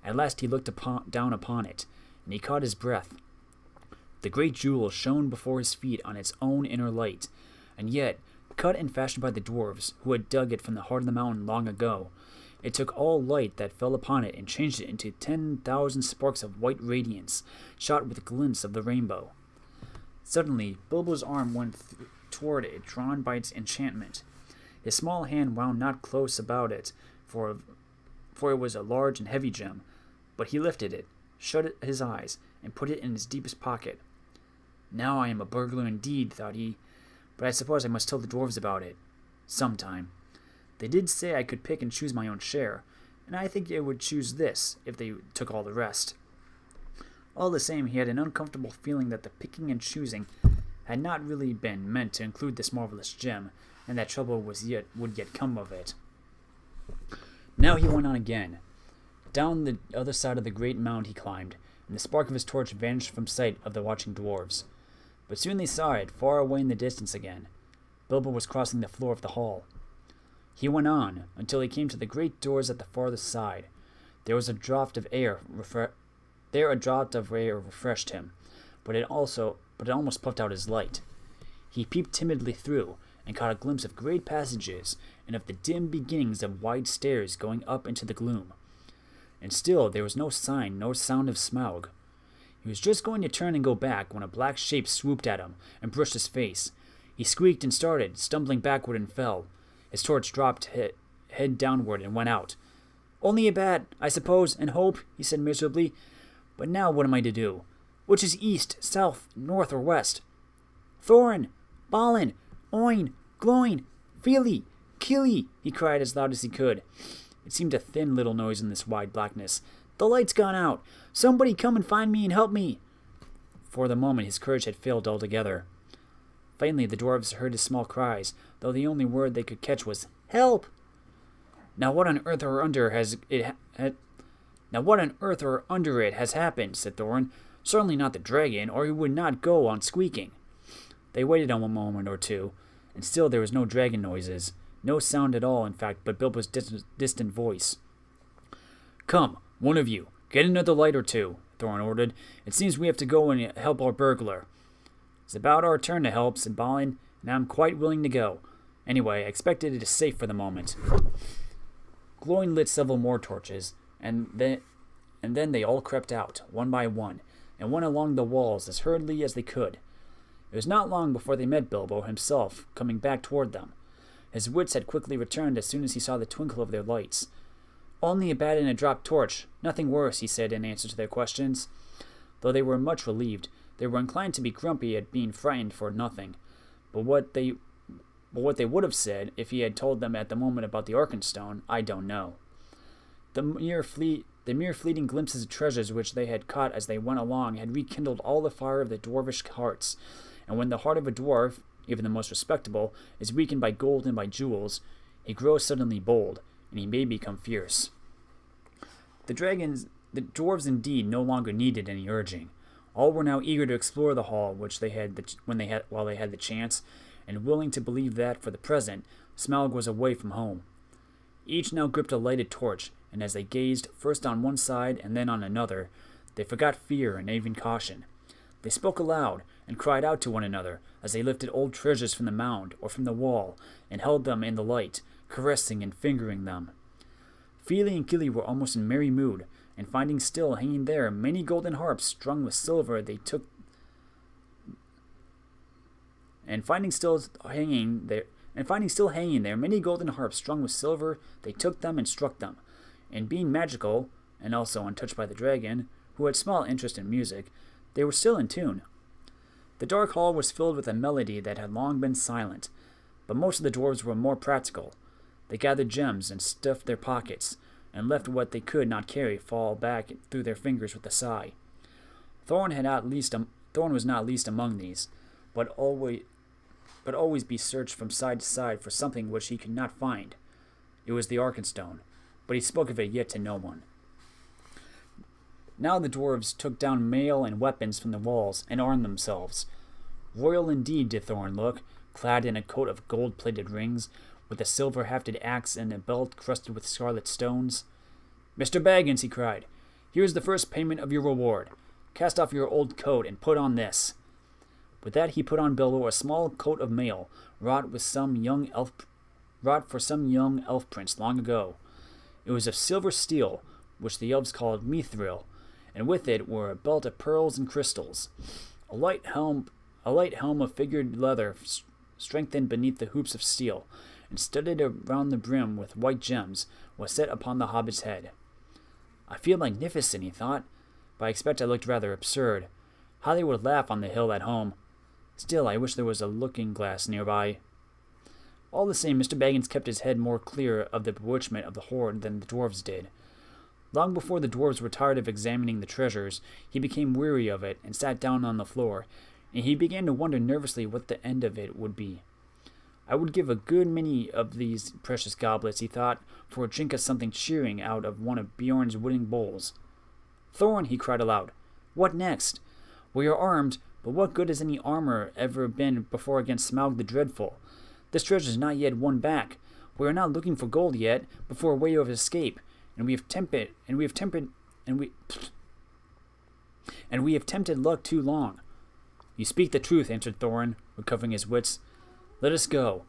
At last he looked down upon it, and he caught his breath. The great jewel shone before his feet on its own inner light, and yet, cut and fashioned by the dwarves, who had dug it from the heart of the mountain long ago, it took all light that fell upon it and changed it into 10,000 sparks of white radiance, shot with glints of the rainbow. Suddenly, Bilbo's arm went toward it, drawn by its enchantment. His small hand wound not close about it, for it was a large and heavy gem, but he lifted it, shut his eyes, and put it in his deepest pocket. "Now I am a burglar indeed," thought he, "but I suppose I must tell the dwarves about it. Sometime. They did say I could pick and choose my own share, and I think they would choose this, if they took all the rest." All the same, he had an uncomfortable feeling that the picking and choosing had not really been meant to include this marvelous gem, and that trouble would yet come of it. Now he went on again. Down the other side of the great mound he climbed, and the spark of his torch vanished from sight of the watching dwarves. But soon they saw it, far away in the distance again. Bilbo was crossing the floor of the hall. He went on, until he came to the great doors at the farthest side. There a draught of air refreshed him, but it almost puffed out his light. He peeped timidly through, and caught a glimpse of great passages, and of the dim beginnings of wide stairs going up into the gloom. And still there was no sign, no sound of Smaug. He was just going to turn and go back when a black shape swooped at him and brushed his face. He squeaked and started, stumbling backward, and fell. His torch dropped head downward and went out. "Only a bat, I suppose, and hope," he said miserably. "But now what am I to do? Which is east, south, north, or west? Thorin! Balin! Oin! Gloin! Fili! Kili! He cried as loud as he could. It seemed a thin little noise in this wide blackness. The light's gone out! Somebody come and find me and help me! For the moment his courage had failed altogether. Finally the dwarves heard his small cries, though the only word they could catch was, "Help!" Now what on earth or under it has happened, said Thorin. Certainly not the dragon, or he would not go on squeaking. They waited a moment or two, and still there was no dragon noises. No sound at all, in fact, but Bilbo's distant voice. "Come, one of you, get another light or two," Thorin ordered. "It seems we have to go and help our burglar." "It's about our turn to help," said Balin, "and I'm quite willing to go. Anyway, I expect it is safe for the moment." Gloin lit several more torches, and then they all crept out, one by one, and went along the walls as hurriedly as they could. It was not long before they met Bilbo himself coming back toward them. His wits had quickly returned as soon as he saw the twinkle of their lights. "Only a bat and a dropped torch, nothing worse," he said in answer to their questions. Though they were much relieved, they were inclined to be grumpy at being frightened for nothing. But what they would have said if he had told them at the moment about the Arkenstone, I don't know. The mere fleeting glimpses of treasures which they had caught as they went along had rekindled all the fire of the dwarvish hearts, and when the heart of a dwarf, even the most respectable, is weakened by gold and by jewels, he grows suddenly bold, and he may become fierce. The dwarves indeed no longer needed any urging. All were now eager to explore the hall while they had the chance, and willing to believe that, for the present, Smaug was away from home. Each now gripped a lighted torch, and as they gazed, first on one side and then on another, they forgot fear and even caution. They spoke aloud, and cried out to one another, as they lifted old treasures from the mound or from the wall, and held them in the light, caressing and fingering them. Fili and Kili were almost in merry mood, and finding still hanging there many golden harps strung with silver, they took them and struck them. And being magical, and also untouched by the dragon, who had small interest in music, they were still in tune. The dark hall was filled with a melody that had long been silent, but most of the dwarves were more practical. They gathered gems and stuffed their pockets, and left what they could not carry fall back through their fingers with a sigh. Thorin was not least among these, but always be searched from side to side for something which he could not find. It was the Arkenstone, but he spoke of it yet to no one. Now the dwarves took down mail and weapons from the walls and armed themselves. Royal indeed did Thorin look, clad in a coat of gold-plated rings, with a silver-hafted axe and a belt crusted with scarlet stones. "Mr. Baggins," he cried, "here is the first payment of your reward. Cast off your old coat and put on this." With that he put on Bilbo a small coat of mail, wrought for some young elf prince long ago. It was of silver steel, which the elves called mithril, and with it were a belt of pearls and crystals. A light helm of figured leather strengthened beneath the hoops of steel, and studded around the brim with white gems, was set upon the hobbit's head. "I feel magnificent," he thought, "but I expect I looked rather absurd. How they would laugh on the hill at home. Still, I wish there was a looking-glass nearby." All the same, Mr. Baggins kept his head more clear of the bewitchment of the hoard than the dwarves did. Long before the dwarves were tired of examining the treasures, he became weary of it and sat down on the floor, and he began to wonder nervously what the end of it would be. "I would give a good many of these precious goblets," he thought, "for a drink of something cheering out of one of Bjorn's wooden bowls." "Thorin," he cried aloud, "what next? We are armed, but what good has any armor ever been before against Smaug the Dreadful? This treasure is not yet won back. We are not looking for gold yet, but for a way of escape, and we have tempted luck too long." "You speak the truth," answered Thorin, recovering his wits. "Let us go.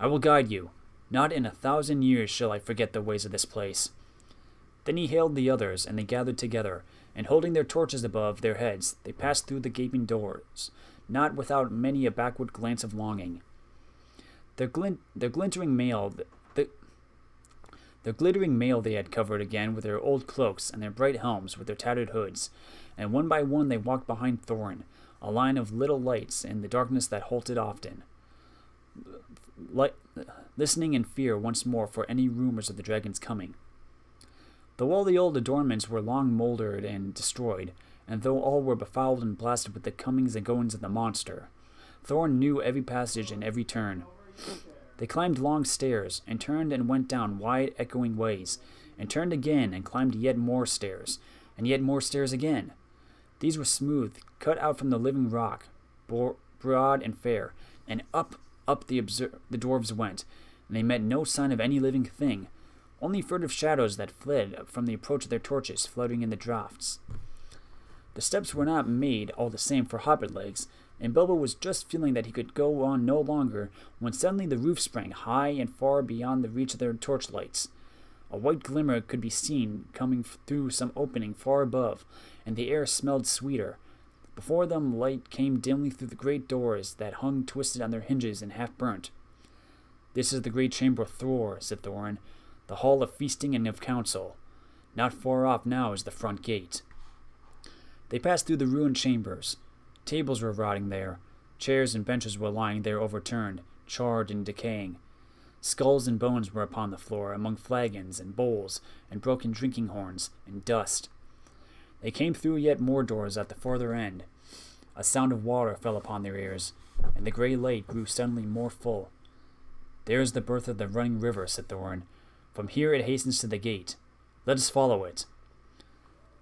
I will guide you. Not in 1,000 years shall I forget the ways of this place." Then he hailed the others, and they gathered together, and holding their torches above their heads, they passed through the gaping doors, not without many a backward glance of longing. Their glittering mail, Their glittering mail they had covered again with their old cloaks, and their bright helms with their tattered hoods, and one by one they walked behind Thorin, a line of little lights in the darkness that halted often, listening in fear once more for any rumors of the dragon's coming. Though all the old adornments were long mouldered and destroyed, and though all were befouled and blasted with the comings and goings of the monster, Thorin knew every passage and every turn. They climbed long stairs, and turned and went down wide, echoing ways, and turned again and climbed yet more stairs, and yet more stairs again. These were smooth, cut out from the living rock, broad and fair, and up the dwarves went, and they met no sign of any living thing, only furtive shadows that fled from the approach of their torches floating in the draughts. The steps were not made all the same for hobbit legs, and Bilbo was just feeling that he could go on no longer when suddenly the roof sprang high and far beyond the reach of their torchlights. A white glimmer could be seen coming through some opening far above, and the air smelled sweeter. Before them light came dimly through the great doors that hung twisted on their hinges and half burnt. "This is the great chamber of Thor," said Thorin, "the hall of feasting and of council. Not far off now is the front gate." They passed through the ruined chambers. Tables were rotting there. Chairs and benches were lying there overturned, charred and decaying. Skulls and bones were upon the floor, among flagons and bowls and broken drinking horns and dust. They came through yet more doors at the farther end. A sound of water fell upon their ears, and the grey light grew suddenly more full. "There is the birth of the running river," said Thorin. "From here it hastens to the gate. Let us follow it."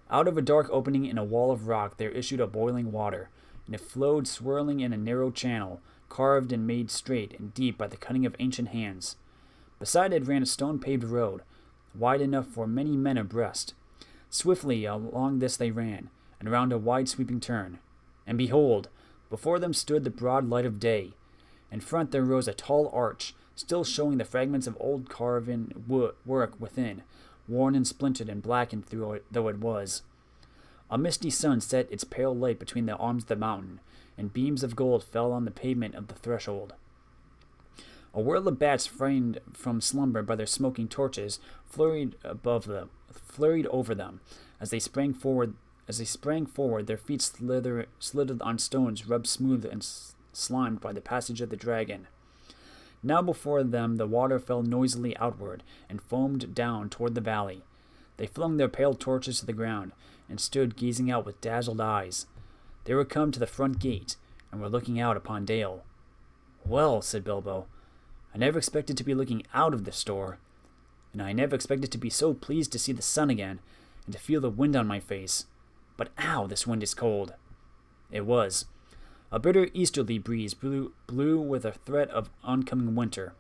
Out of a dark opening in a wall of rock there issued a boiling water, and it flowed swirling in a narrow channel, carved and made straight and deep by the cunning of ancient hands. Beside it ran a stone-paved road, wide enough for many men abreast. Swiftly along this they ran, and round a wide-sweeping turn. And behold, before them stood the broad light of day. In front there rose a tall arch, still showing the fragments of old carven work within, worn and splintered and blackened though it was. A misty sun set its pale light between the arms of the mountain, and beams of gold fell on the pavement of the threshold. A whirl of bats, frightened from slumber by their smoking torches, flurried over them. As they sprang forward, their feet slithered on stones rubbed smooth and slimed by the passage of the dragon. Now before them the water fell noisily outward, and foamed down toward the valley. They flung their pale torches to the ground, and stood gazing out with dazzled eyes. They were come to the front gate, and were looking out upon Dale. "Well," said Bilbo, "I never expected to be looking out of this door, and I never expected to be so pleased to see the sun again, and to feel the wind on my face. But ow, this wind is cold." It was. A bitter easterly breeze blew with a threat of oncoming winter.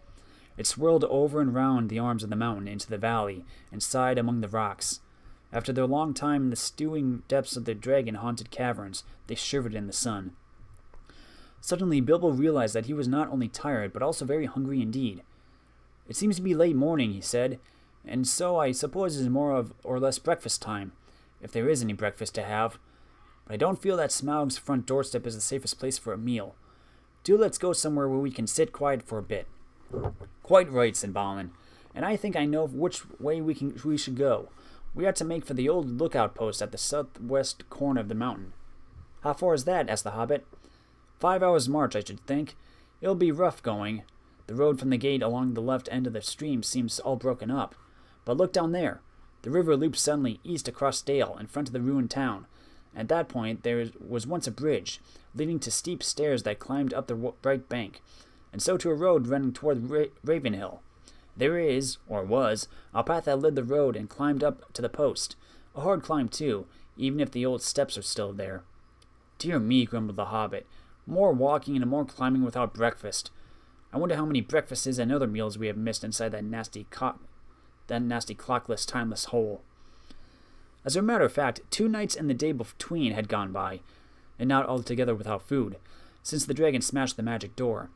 It swirled over and round the arms of the mountain into the valley, and sighed among the rocks. After their long time in the stewing depths of the dragon-haunted caverns, they shivered in the sun. Suddenly Bilbo realized that he was not only tired, but also very hungry indeed. "It seems to be late morning," he said, "and so I suppose it is more or less breakfast time, if there is any breakfast to have. But I don't feel that Smaug's front doorstep is the safest place for a meal. Do let's go somewhere where we can sit quiet for a bit." "Quite right," said Balin, "and I think I know which way we should go. We ought to make for the old lookout post at the southwest corner of the mountain." "How far is that?" asked the Hobbit. 5 hours' march, I should think. It'll be rough going. The road from the gate along the left end of the stream seems all broken up. But look down there. The river loops suddenly east across Dale in front of the ruined town. At that point there was once a bridge, leading to steep stairs that climbed up the right bank, and so to a road running toward Ravenhill. There is, or was, a path that led the road and climbed up to the post. A hard climb, too, even if the old steps are still there. "Dear me," grumbled the Hobbit. "More walking and more climbing without breakfast. I wonder how many breakfasts and other meals we have missed inside that nasty clockless, timeless hole." As a matter of fact, 2 nights and the day between had gone by, and not altogether without food, since the dragon smashed the magic door.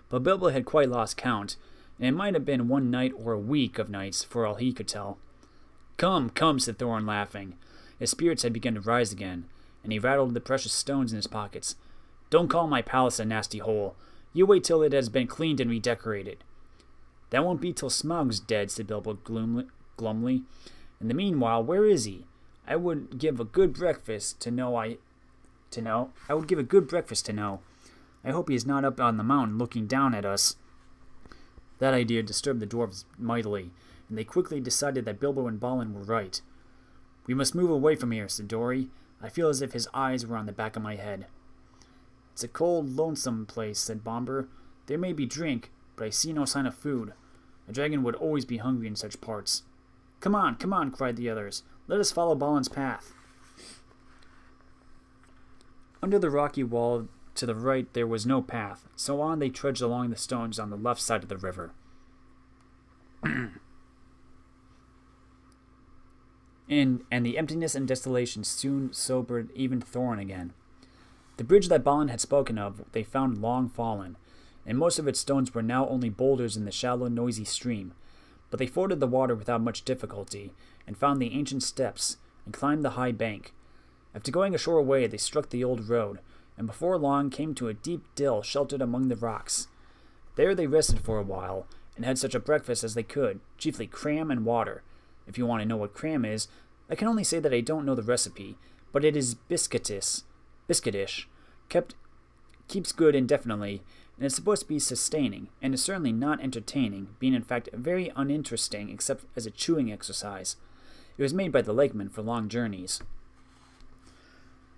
But Bilbo had quite lost count, and it might have been 1 night or a week of nights, for all he could tell. "Come, come," said Thorin, laughing. His spirits had begun to rise again, and he rattled the precious stones in his pockets. "Don't call my palace a nasty hole. You wait till it has been cleaned and redecorated." That won't be till Smaug's dead, said Bilbo glumly. In the meanwhile, where is he? I would give a good breakfast to know. I would give a good breakfast to know. I hope he is not up on the mountain looking down at us. That idea disturbed the dwarves mightily, and they quickly decided that Bilbo and Balin were right. We must move away from here, said Dori. I feel as if his eyes were on the back of my head. It's a cold, lonesome place, said Bombur. There may be drink, but I see no sign of food. A dragon would always be hungry in such parts. Come on, cried the others. Let us follow Balin's path. Under the rocky wall to the right there was no path, so on they trudged along the stones on the left side of the river. And the emptiness and desolation soon sobered even Thorin again. The bridge that Balin had spoken of they found long fallen, and most of its stones were now only boulders in the shallow, noisy stream. But they forded the water without much difficulty, and found the ancient steps, and climbed the high bank. After going a short way, they struck the old road, and before long came to a deep dill sheltered among the rocks. There they rested for a while, and had such a breakfast as they could, chiefly cram and water. If you want to know what cram is, I can only say that I don't know the recipe, but it is biscuitish, keeps good indefinitely, and is supposed to be sustaining, and is certainly not entertaining, being in fact very uninteresting except as a chewing exercise. It was made by the lakemen for long journeys.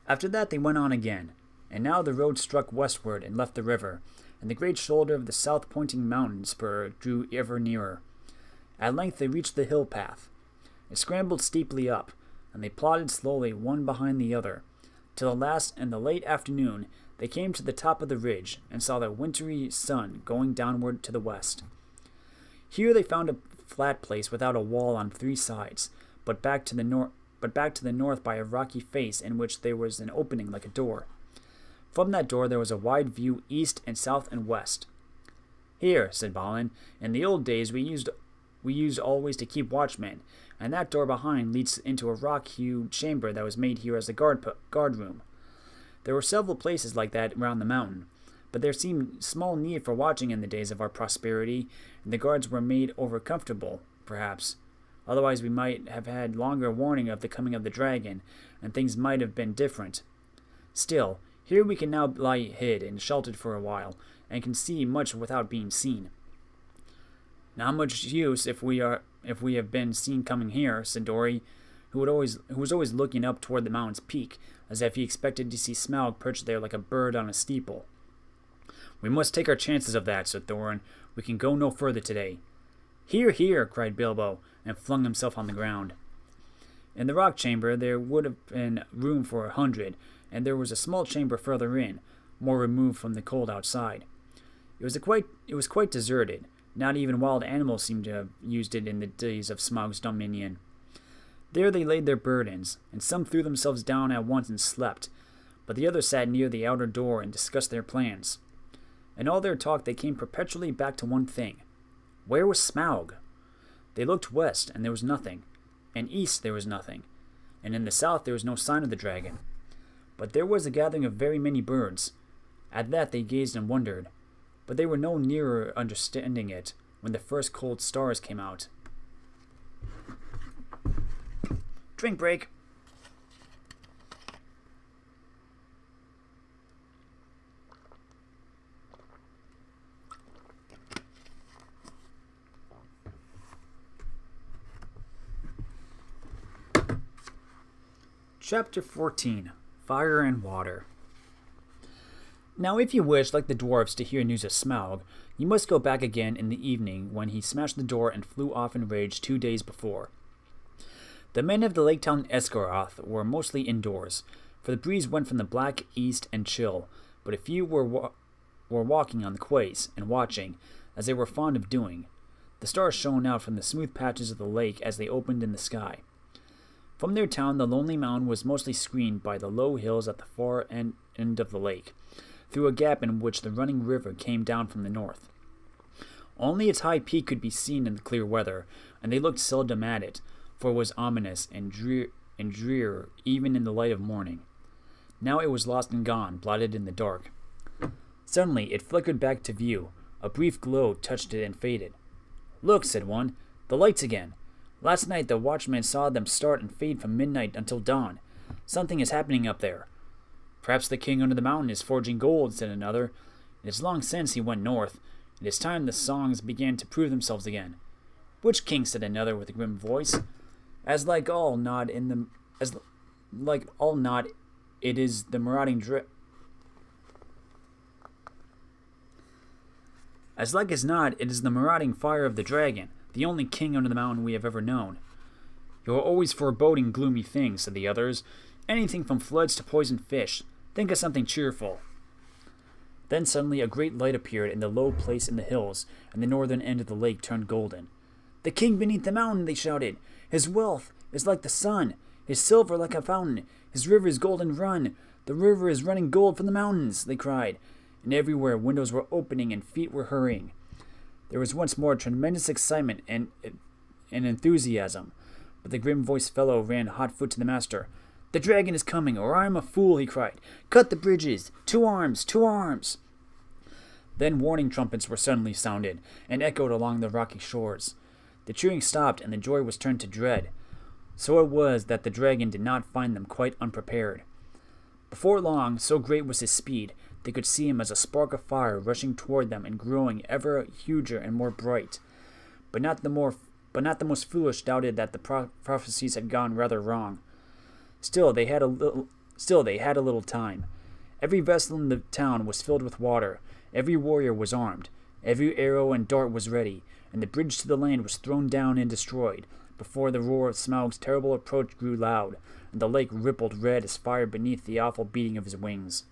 After that they went on again, and now the road struck westward and left the river, and the great shoulder of the south-pointing mountain spur drew ever nearer. At length they reached the hill path. It scrambled steeply up, and they plodded slowly one behind the other, till at last in the late afternoon they came to the top of the ridge and saw the wintry sun going downward to the west. Here they found a flat place without a wall on 3 sides, but back to the north by a rocky face in which there was an opening like a door. From that door there was a wide view east and south and west. Here, said Balin, in the old days we used always to keep watchmen, and that door behind leads into a rock-hewn chamber that was made here as a guard room. There were several places like that round the mountain, but there seemed small need for watching in the days of our prosperity, and the guards were made over-comfortable, perhaps. Otherwise we might have had longer warning of the coming of the dragon, and things might have been different. Still, here we can now lie hid and sheltered for a while, and can see much without being seen. Not much use if we have been seen coming here, said Dori, who was always looking up toward the mountain's peak, as if he expected to see Smaug perched there like a bird on a steeple. We must take our chances of that, said Thorin. We can go no further today. Here, here, cried Bilbo, and flung himself on the ground. In the rock chamber there would have been room for 100, and there was a small chamber further in, more removed from the cold outside. It was quite deserted. Not even wild animals seemed to have used it in the days of Smaug's dominion. There they laid their burdens, and some threw themselves down at once and slept, but the others sat near the outer door and discussed their plans. In all their talk they came perpetually back to one thing. Where was Smaug? They looked west, and there was nothing, and east there was nothing, and in the south there was no sign of the dragon. But there was a gathering of very many birds. At that they gazed and wondered, but they were no nearer understanding it when the first cold stars came out. Drink break. Chapter 14. Fire and Water. Now if you wish, like the dwarfs, to hear news of Smaug, you must go back again in the evening when he smashed the door and flew off in rage 2 days before. The men of the lake town Esgaroth were mostly indoors, for the breeze went from the black east and chill, but a few were walking on the quays and watching, as they were fond of doing. The stars shone out from the smooth patches of the lake as they opened in the sky. From their town the lonely mountain was mostly screened by the low hills at the far end of the lake, through a gap in which the running river came down from the north. Only its high peak could be seen in the clear weather, and they looked seldom at it, for it was ominous and drear even in the light of morning. Now it was lost and gone, blotted in the dark. Suddenly it flickered back to view. A brief glow touched it and faded. "Look," said one, "the lights again. Last night the watchman saw them start and fade from midnight until dawn. Something is happening up there." "Perhaps the king under the mountain is forging gold," said another. "It is long since he went north. It is time the songs began to prove themselves again." "Which king?" said another with a grim voice. As like all nod, it is the marauding As like as not, it is the marauding fire of the dragon, the only king under the mountain we have ever known. "You are always foreboding gloomy things," said the others. "Anything from floods to poisoned fish. Think of something cheerful." Then suddenly a great light appeared in the low place in the hills, and the northern end of the lake turned golden. "The king beneath the mountain," they shouted. "His wealth is like the sun, his silver like a fountain, his river is golden run. The river is running gold from the mountains," they cried, and everywhere windows were opening and feet were hurrying. There was once more tremendous excitement and enthusiasm, but the grim-voiced fellow ran hot-foot to the master. "The dragon is coming, or I am a fool," he cried. "Cut the bridges! To arms! To arms!" Then warning trumpets were suddenly sounded, and echoed along the rocky shores. The cheering stopped, and the joy was turned to dread. So it was that the dragon did not find them quite unprepared. Before long, so great was his speed, they could see him as a spark of fire rushing toward them and growing ever huger and more bright. But not the most foolish doubted that the prophecies had gone rather wrong. Still they had a little time. Every vessel in the town was filled with water. Every warrior was armed. Every arrow and dart was ready, and the bridge to the land was thrown down and destroyed, before the roar of Smaug's terrible approach grew loud, and the lake rippled red as fire beneath the awful beating of his wings.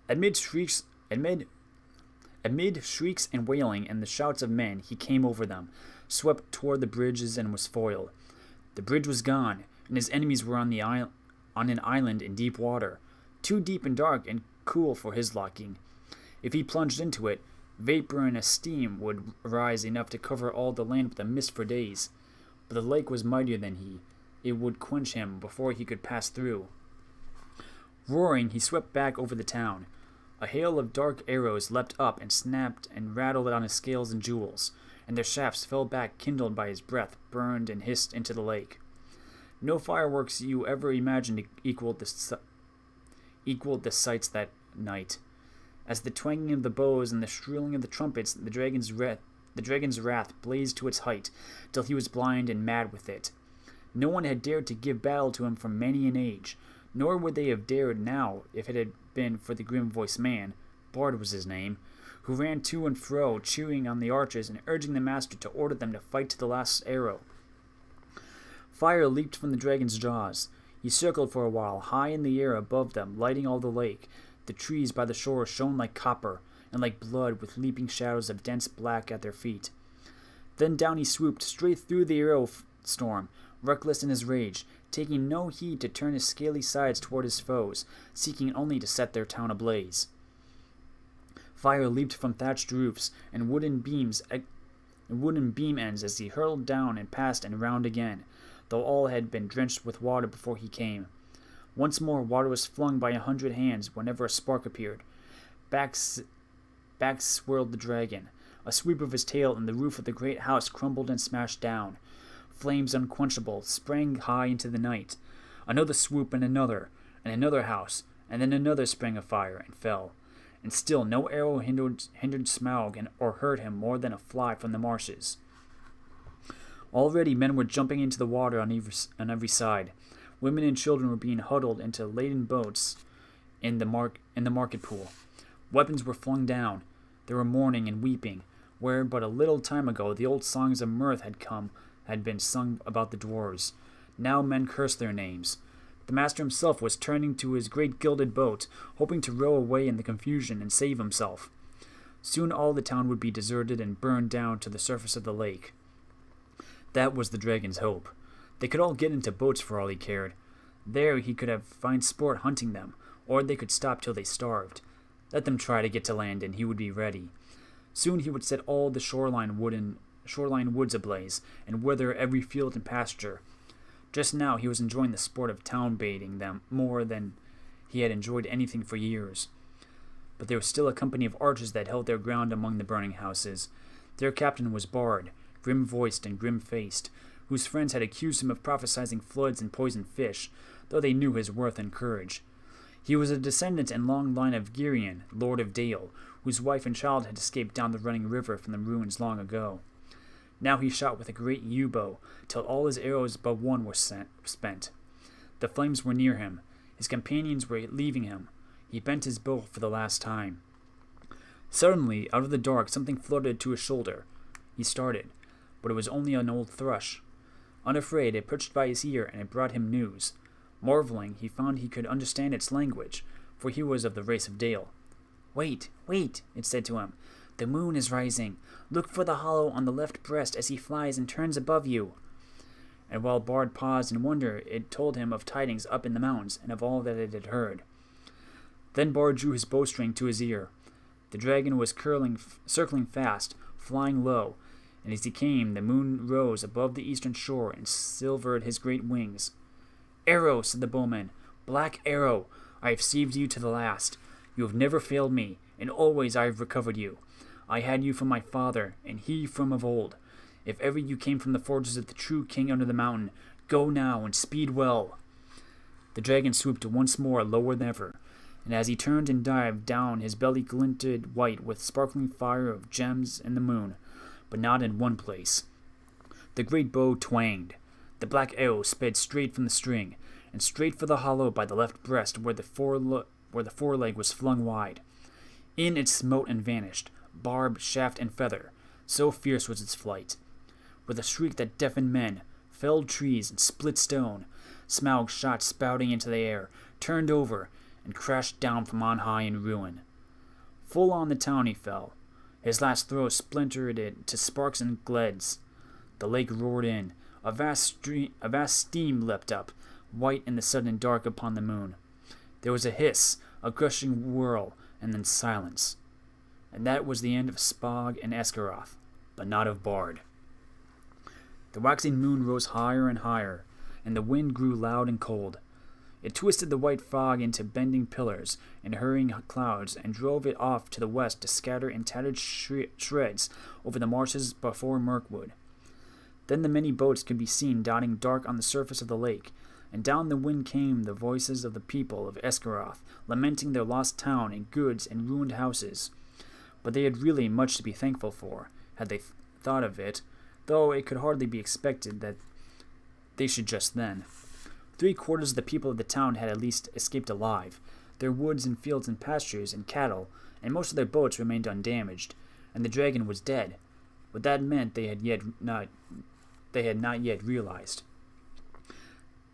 Amid shrieks and wailing and the shouts of men, he came over them, swept toward the bridges, and was foiled. The bridge was gone, and his enemies were on an island in deep water, too deep and dark and cool for his liking. If he plunged into it, vapor and a steam would rise enough to cover all the land with a mist for days. But the lake was mightier than he. It would quench him before he could pass through. Roaring, he swept back over the town. A hail of dark arrows leapt up and snapped and rattled on his scales and jewels, and their shafts fell back, kindled by his breath, burned and hissed into the lake. No fireworks you ever imagined equaled the sights that night. As the twanging of the bows and the shrilling of the trumpets, the dragon's wrath blazed to its height, till he was blind and mad with it. No one had dared to give battle to him for many an age, nor would they have dared now if it had been for the grim-voiced man, Bard was his name, who ran to and fro, cheering on the archers and urging the master to order them to fight to the last arrow. Fire leaped from the dragon's jaws. He circled for a while, high in the air above them, lighting all the lake. The trees by the shore shone like copper, and like blood, with leaping shadows of dense black at their feet. Then down he swooped, straight through the arrow storm, reckless in his rage, taking no heed to turn his scaly sides toward his foes, seeking only to set their town ablaze. Fire leaped from thatched roofs and wooden beam ends as he hurtled down and past and round again, though all had been drenched with water before he came. Once more water was flung by 100 hands whenever a spark appeared. Back swirled the dragon. A sweep of his tail and the roof of the great house crumbled and smashed down. Flames unquenchable sprang high into the night. Another swoop and another house, and then another sprang afire and fell. And still no arrow hindered Smaug or hurt him more than a fly from the marshes. Already men were jumping into the water on every side. Women and children were being huddled into laden boats in the market pool. Weapons were flung down. There were mourning and weeping, where but a little time ago the old songs of mirth had been sung about the dwarves. Now men cursed their names. The master himself was turning to his great gilded boat, hoping to row away in the confusion and save himself. Soon all the town would be deserted and burned down to the surface of the lake. That was the dragon's hope. They could all get into boats for all he cared. There he could have fine sport hunting them, or they could stop till they starved. Let them try to get to land, and he would be ready. Soon he would set all the shoreline woods ablaze, and wither every field and pasture. Just now he was enjoying the sport of town baiting them more than he had enjoyed anything for years. But there was still a company of archers that held their ground among the burning houses. Their captain was Bard, grim-voiced and grim-faced, whose friends had accused him of prophesying floods and poisoned fish, though they knew his worth and courage. He was a descendant and long line of Girion, Lord of Dale, whose wife and child had escaped down the running river from the ruins long ago. Now he shot with a great yew-bow, till all his arrows but one were spent. The flames were near him. His companions were leaving him. He bent his bow for the last time. Suddenly, out of the dark, something floated to his shoulder. He started, but it was only an old thrush. Unafraid, it perched by his ear, and it brought him news. Marveling, he found he could understand its language, for he was of the race of Dale. "Wait, wait," it said to him. "The moon is rising. Look for the hollow on the left breast as he flies and turns above you." And while Bard paused in wonder, it told him of tidings up in the mountains, and of all that it had heard. Then Bard drew his bowstring to his ear. The dragon was circling fast, flying low, and as he came, the moon rose above the eastern shore and silvered his great wings. "Arrow," said the bowman, "black arrow, I have saved you to the last. You have never failed me, and always I have recovered you. I had you from my father, and he from of old. If ever you came from the forges of the true king under the mountain, go now and speed well." The dragon swooped once more lower than ever, and as he turned and dived down, his belly glinted white with sparkling fire of gems and the moon, but not in one place. The great bow twanged. The black arrow sped straight from the string, and straight for the hollow by the left breast where the foreleg was flung wide. In it smote and vanished, barb, shaft, and feather, so fierce was its flight. With a shriek that deafened men, felled trees, and split stone, Smaug shot spouting into the air, turned over, and crashed down from on high in ruin. Full on the town he fell. His last throw splintered it to sparks and gleds. The lake roared in. A vast steam leapt up, white in the sudden dark upon the moon. There was a hiss, a crushing whirl, and then silence. And that was the end of Smaug and Esgaroth, but not of Bard. The waxing moon rose higher and higher, and the wind grew loud and cold. It twisted the white fog into bending pillars and hurrying clouds, and drove it off to the west to scatter in tattered shreds over the marshes before Mirkwood. Then the many boats could be seen dotting dark on the surface of the lake, and down the wind came the voices of the people of Esgaroth, lamenting their lost town and goods and ruined houses. But they had really much to be thankful for, had they thought of it, though it could hardly be expected that they should just then. 3/4 of the people of the town had at least escaped alive. Their woods and fields and pastures and cattle, and most of their boats remained undamaged, and the dragon was dead. What that meant they had not yet realized.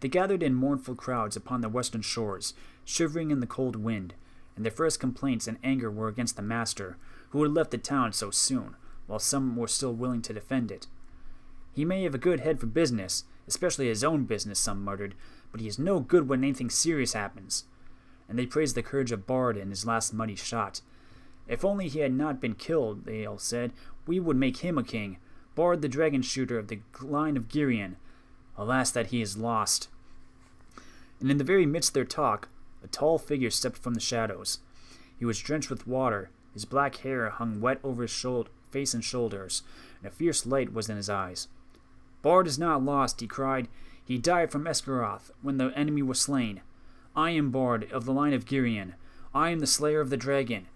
They gathered in mournful crowds upon the western shores, shivering in the cold wind, and their first complaints and anger were against the master, who had left the town so soon, while some were still willing to defend it. "He may have a good head for business, especially his own business," some muttered, "but he is no good when anything serious happens." And they praised the courage of Bard in his last muddy shot. "If only he had not been killed," they all said, "we would make him a king, Bard the dragon shooter of the line of Girion. Alas that he is lost." And in the very midst of their talk, a tall figure stepped from the shadows. He was drenched with water, his black hair hung wet over his face and shoulders, and a fierce light was in his eyes. "Bard is not lost," he cried. "He died from Esgaroth when the enemy was slain. I am Bard of the line of Girion. I am the slayer of the dragon."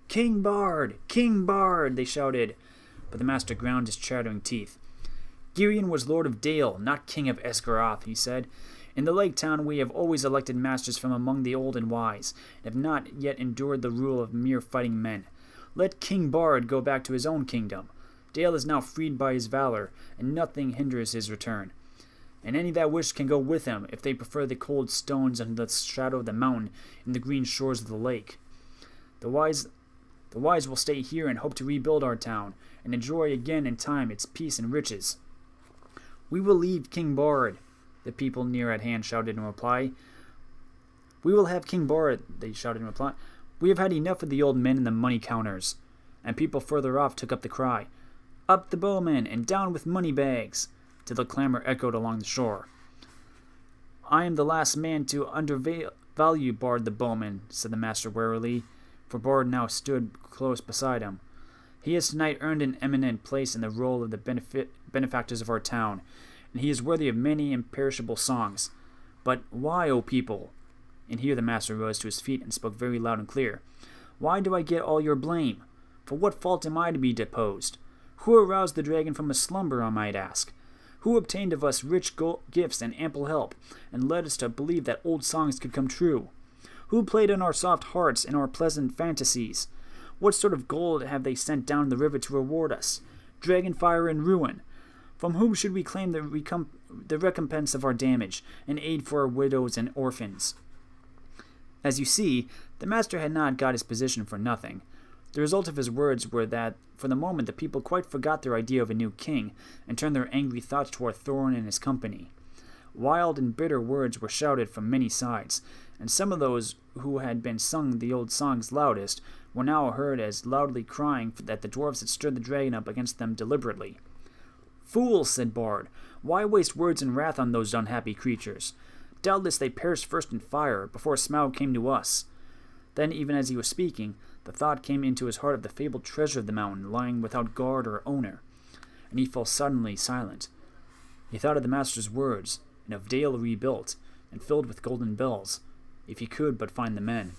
"King Bard! King Bard!" they shouted, but the master ground his chattering teeth. "Girion was Lord of Dale, not King of Esgaroth," he said. "In the Lake Town we have always elected masters from among the old and wise, and have not yet endured the rule of mere fighting men. Let King Bard go back to his own kingdom. Dale is now freed by his valor, and nothing hinders his return. And any that wish can go with him, if they prefer the cold stones under the shadow of the mountain and the green shores of the lake. The wise will stay here and hope to rebuild our town, and enjoy again in time its peace and riches." "We will leave King Bard," the people near at hand shouted in reply. "We will have King Bard," they shouted in reply. "We have had enough of the old men and the money counters." And people further off took up the cry, "Up the bowmen, and down with money bags," till the clamor echoed along the shore. "I am the last man to undervalue Bard the bowman," said the master warily, for Bard now stood close beside him. He has tonight earned an eminent place in the roll of the benefactors of our town, and he is worthy of many imperishable songs. But why, O people?" And here the master rose to his feet and spoke very loud and clear. "Why do I get all your blame? For what fault am I to be deposed? Who aroused the dragon from his slumber, I might ask? Who obtained of us rich gifts and ample help, and led us to believe that old songs could come true? Who played on our soft hearts and our pleasant fantasies? What sort of gold have they sent down the river to reward us? Dragon fire and ruin. From whom should we claim the recompense of our damage, and aid for our widows and orphans?" As you see, the master had not got his position for nothing. The result of his words were that, for the moment, the people quite forgot their idea of a new king, and turned their angry thoughts toward Thorin and his company. Wild and bitter words were shouted from many sides, and some of those who had been sung the old songs loudest were now heard as loudly crying that the dwarfs had stirred the dragon up against them deliberately. "Fools," said Bard, "why waste words and wrath on those unhappy creatures? Doubtless they perished first in fire, before Smaug came to us." Then, even as he was speaking, the thought came into his heart of the fabled treasure of the mountain lying without guard or owner, and he fell suddenly silent. He thought of the master's words, and of Dale rebuilt, and filled with golden bells, if he could but find the men.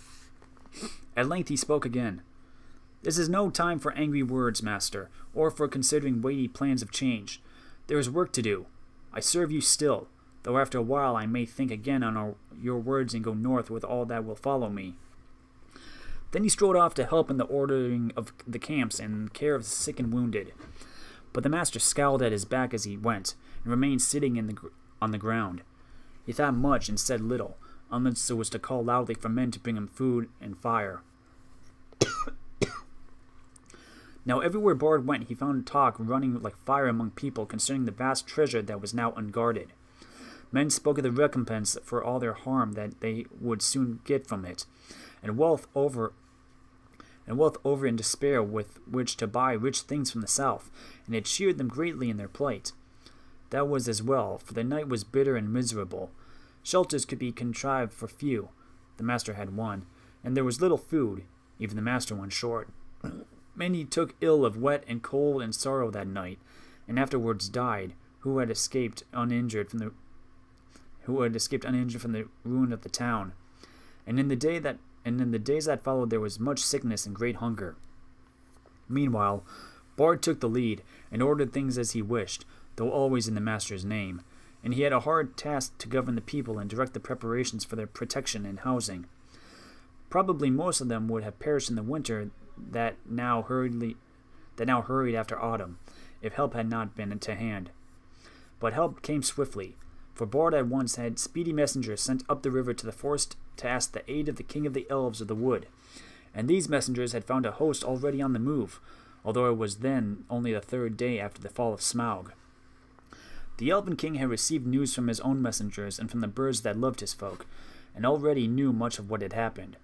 At length he spoke again. "This is no time for angry words, master, or for considering weighty plans of change. There is work to do. I serve you still, though after a while I may think again on your words and go north with all that will follow me." Then he strode off to help in the ordering of the camps and care of the sick and wounded. But the master scowled at his back as he went, and remained sitting on the ground. He thought much and said little, unless it was to call loudly for men to bring him food and fire. Now everywhere Bard went he found talk running like fire among people concerning the vast treasure that was now unguarded. Men spoke of the recompense for all their harm that they would soon get from it, and wealth over in despair with which to buy rich things from the south, and it cheered them greatly in their plight. That was as well, for the night was bitter and miserable. Shelters could be contrived for few. The master had one, and there was little food, even the master went short. Many took ill of wet and cold and sorrow that night, and afterwards died, who had escaped uninjured from the ruin of the town. And in the days that followed there was much sickness and great hunger. Meanwhile, Bard took the lead, and ordered things as he wished, though always in the master's name, and he had a hard task to govern the people and direct the preparations for their protection and housing. Probably most of them would have perished in the winter that now hurried after autumn, if help had not been to hand. But help came swiftly, for Bard at once had speedy messengers sent up the river to the forest to ask the aid of the king of the elves of the wood, and these messengers had found a host already on the move, although it was then only the third day after the fall of Smaug. The elven king had received news from his own messengers and from the birds that loved his folk, and already knew much of what had happened.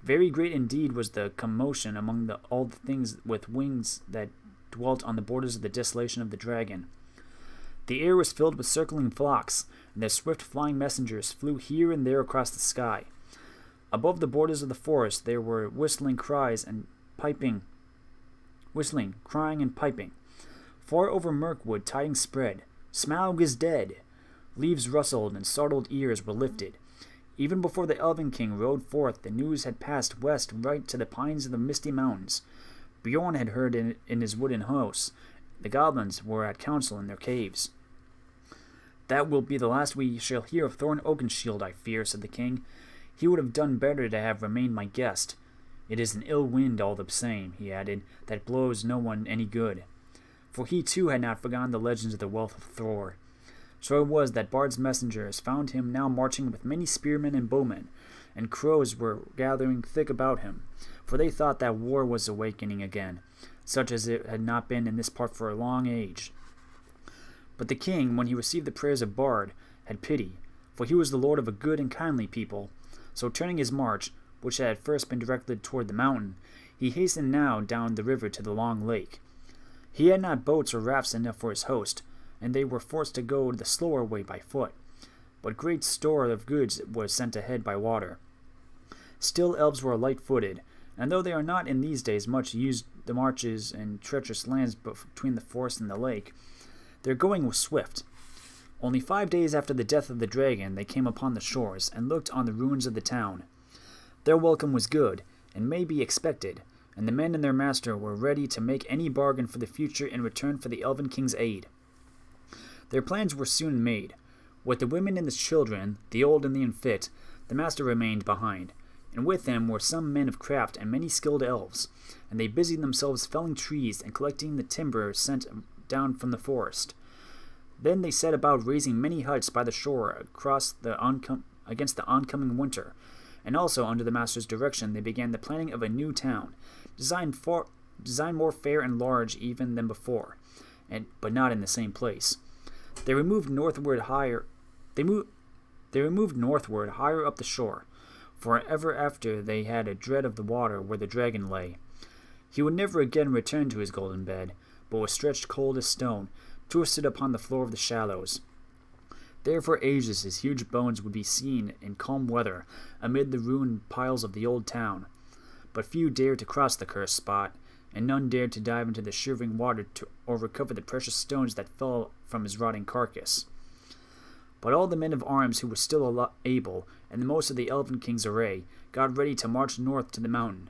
Very great indeed was the commotion among all the things with wings that dwelt on the borders of the desolation of the dragon. The air was filled with circling flocks, and their swift flying messengers flew here and there across the sky. Above the borders of the forest there were crying and piping. Far over Mirkwood tidings spread. Smaug is dead. Leaves rustled and startled ears were lifted. Even before the Elven King rode forth, the news had passed west right to the pines of the misty mountains. Bjorn had heard in his wooden house. The goblins were at council in their caves. "That will be the last we shall hear of Thorin Oakenshield, I fear," said the king. "He would have done better to have remained my guest. It is an ill wind all the same," he added, "that blows no one any good." For he too had not forgotten the legends of the wealth of Thor. So it was that Bard's messengers found him now marching with many spearmen and bowmen, and crows were gathering thick about him, for they thought that war was awakening again, such as it had not been in this part for a long age. But the king, when he received the prayers of Bard, had pity, for he was the lord of a good and kindly people. So turning his march, which had at first been directed toward the mountain, he hastened now down the river to the long lake. He had not boats or rafts enough for his host, and they were forced to go the slower way by foot, but great store of goods was sent ahead by water. Still elves were light-footed, and though they are not in these days much used the marches and treacherous lands between the forest and the lake, their going was swift. Only 5 days after the death of the dragon, they came upon the shores and looked on the ruins of the town. Their welcome was good, and may be expected, and the men and their master were ready to make any bargain for the future in return for the Elven King's aid. Their plans were soon made. With the women and the children, the old and the unfit, the master remained behind, and with them were some men of craft and many skilled elves, and they busied themselves felling trees and collecting the timber sent down from the forest. Then they set about raising many huts by the shore against the oncoming winter, and also under the master's direction they began the planning of a new town, designed more fair and large even than before, but not in the same place. They removed northward higher up the shore, for ever after they had a dread of the water where the dragon lay. He would never again return to his golden bed, but was stretched cold as stone, twisted upon the floor of the shallows. There for ages his huge bones would be seen in calm weather amid the ruined piles of the old town, but few dared to cross the cursed spot, and none dared to dive into the shivering water or recover the precious stones that fell from his rotting carcass. But all the men of arms who were still able, and most of the Elven King's array, got ready to march north to the mountain.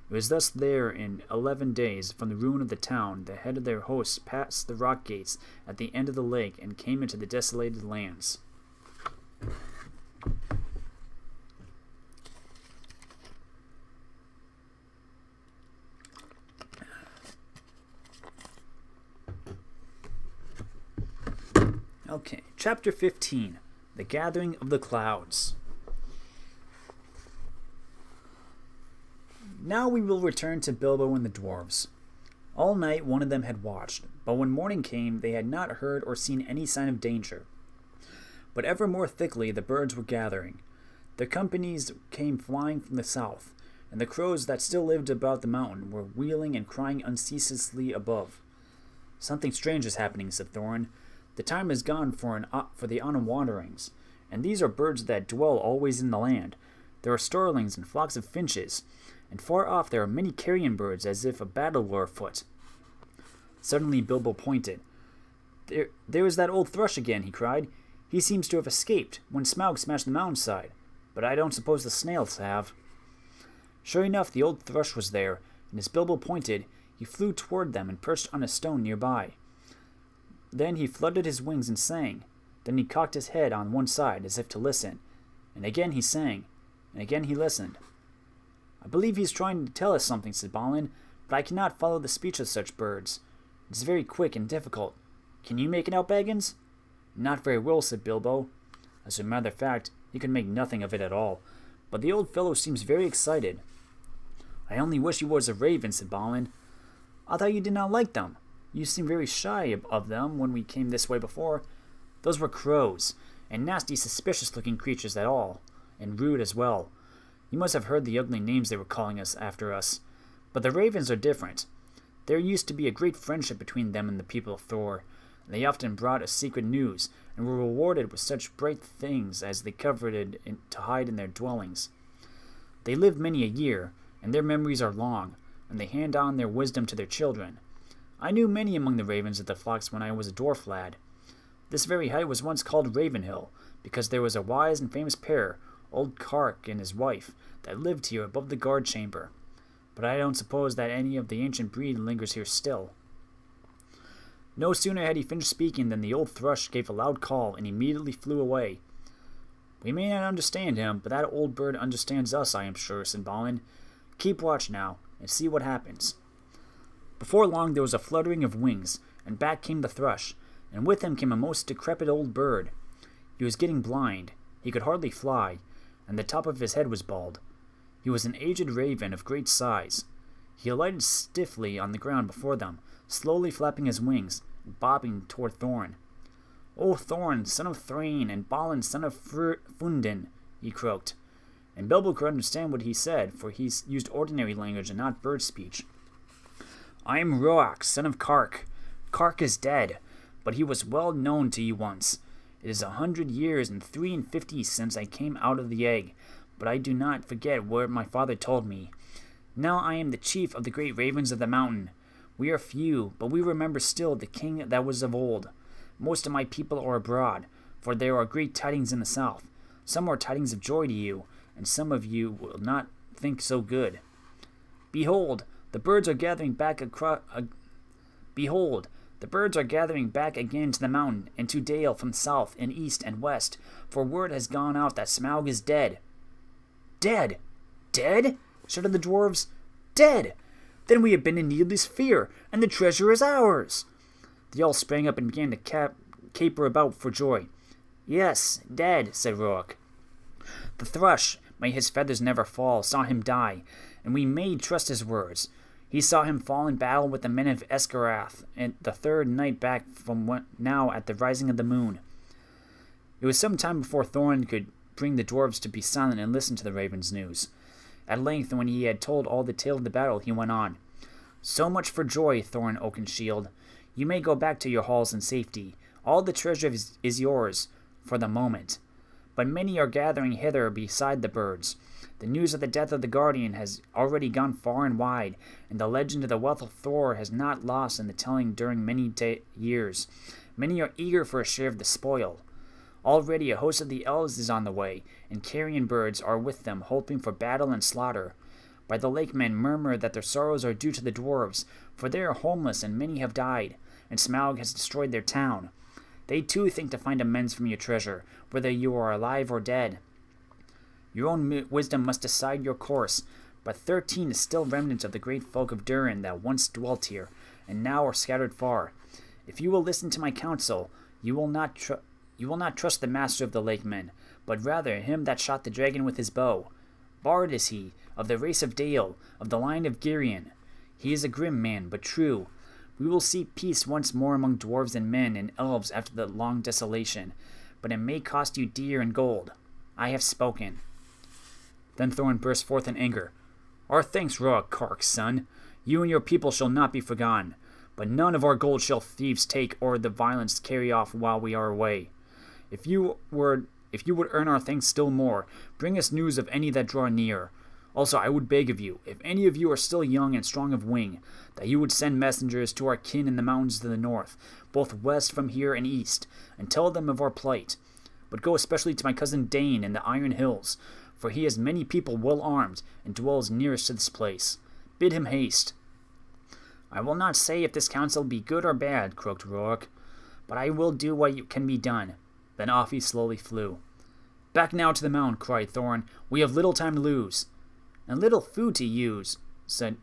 It was thus there in 11 days from the ruin of the town the head of their hosts passed the rock gates at the end of the lake and came into the desolated lands. Okay, Chapter 15, The Gathering of the Clouds. Now we will return to Bilbo and the dwarves. All night one of them had watched, but when morning came they had not heard or seen any sign of danger. But ever more thickly the birds were gathering. Their companies came flying from the south, and the crows that still lived about the mountain were wheeling and crying unceasingly above. "Something strange is happening," said Thorin. "The time is gone for the autumn wanderings, and these are birds that dwell always in the land. There are starlings and flocks of finches, and far off there are many carrion birds as if a battle were afoot." Suddenly Bilbo pointed. There is that old thrush again," he cried. "He seems to have escaped when Smaug smashed the mountainside, but I don't suppose the snails have." Sure enough, the old thrush was there, and as Bilbo pointed, he flew toward them and perched on a stone nearby. Then he fluttered his wings and sang. Then he cocked his head on one side as if to listen, and again he sang, and again he listened. "I believe he is trying to tell us something," said Balin, "but I cannot follow the speech of such birds. It is very quick and difficult. Can you make it out, Baggins?" "Not very well," said Bilbo. As a matter of fact, he could make nothing of it at all, but the old fellow seems very excited. "I only wish he was a raven," said Balin. "I thought you did not like them. You seemed very shy of them when we came this way before." "Those were crows, and nasty, suspicious-looking creatures at all, and rude as well. You must have heard the ugly names they were calling us after us. But the ravens are different. There used to be a great friendship between them and the people of Thor, and they often brought us secret news, and were rewarded with such bright things as they coveted to hide in their dwellings. They live many a year, and their memories are long, and they hand on their wisdom to their children. I knew many among the ravens of the flocks when I was a dwarf lad. This very height was once called Ravenhill, because there was a wise and famous pair, old Kark and his wife, that lived here above the guard chamber. But I don't suppose that any of the ancient breed lingers here still." No sooner had he finished speaking than the old thrush gave a loud call and immediately flew away. "We may not understand him, but that old bird understands us, I am sure," said Balin. "Keep watch now, and see what happens." Before long there was a fluttering of wings, and back came the thrush, and with him came a most decrepit old bird. He was getting blind, he could hardly fly, and the top of his head was bald. He was an aged raven of great size. He alighted stiffly on the ground before them, slowly flapping his wings, and bobbing toward Thorin. "O Thorin, son of Thrain, and Balin, son of Fundin," he croaked. And Bilbo could understand what he said, for he used ordinary language and not bird speech. "I am Roak, son of Kark. Kark is dead, but he was well known to you once. It is 100 years and 53 since I came out of the egg, but I do not forget what my father told me. Now I am the chief of the great ravens of the mountain. We are few, but we remember still the king that was of old. Most of my people are abroad, for there are great tidings in the south. Some are tidings of joy to you, and some of you will not think so good. Behold, the birds are gathering back Behold, the birds are gathering back again to the mountain and to dale from south and east and west, for word has gone out that Smaug is dead. Dead? Dead? Shouted the dwarves. Dead! Then we have been in needless fear, and the treasure is ours. They all sprang up and began to caper about for joy. Yes, dead, said Rourke. The thrush, may his feathers never fall, saw him die, and we may trust his words. He saw him fall in battle with the men of Esgarath, and the third night back from now at the rising of the moon. It was some time before Thorin could bring the dwarves to be silent and listen to the raven's news. At length, when he had told all the tale of the battle, he went on. So much for joy, Thorin Oakenshield. You may go back to your halls in safety. All the treasure is yours, for the moment. But many are gathering hither beside the birds. The news of the death of the Guardian has already gone far and wide, and the legend of the wealth of Thor has not lost in the telling during many years. Many are eager for a share of the spoil. Already a host of the elves is on the way, and carrion birds are with them, hoping for battle and slaughter. By the lake men murmur that their sorrows are due to the dwarves, for they are homeless and many have died, and Smaug has destroyed their town. They too think to find amends from your treasure, whether you are alive or dead. Your own wisdom must decide your course, but 13 is still remnants of the great folk of Durin that once dwelt here, and now are scattered far. If you will listen to my counsel, you will not trust the master of the lake men, but rather him that shot the dragon with his bow. Bard is he, of the race of Dale, of the line of Girion. He is a grim man, but true. We will see peace once more among dwarves and men and elves after the long desolation, but it may cost you dear in gold. I have spoken. Then Thorin burst forth in anger. Our thanks, Rourke, Kark's son. You and your people shall not be forgotten, but none of our gold shall thieves take or the violence carry off while we are away. If you would earn our thanks still more, bring us news of any that draw near. Also, I would beg of you, if any of you are still young and strong of wing, that you would send messengers to our kin in the mountains to the north, both west from here and east, and tell them of our plight. But go especially to my cousin Dane in the Iron Hills, for he has many people well armed, and dwells nearest to this place. Bid him haste. I will not say if this counsel be good or bad, croaked Rourke, but I will do what can be done. Then off he slowly flew. Back now to the mound, cried Thorin. We have little time to lose. And little food to use,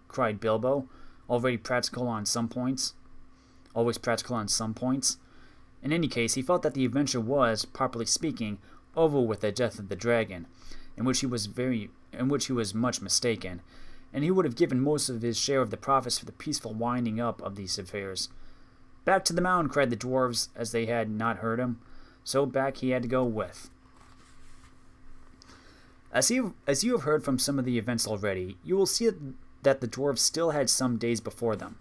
cried Bilbo, always practical on some points. In any case, he felt that the adventure was, properly speaking, over with the death of the dragon, in which he was much mistaken, and he would have given most of his share of the profits for the peaceful winding up of these affairs. Back to the mound, cried the dwarves, as they had not heard him. So back he had to go with. As you have heard from some of the events already, you will see that the dwarves still had some days before them.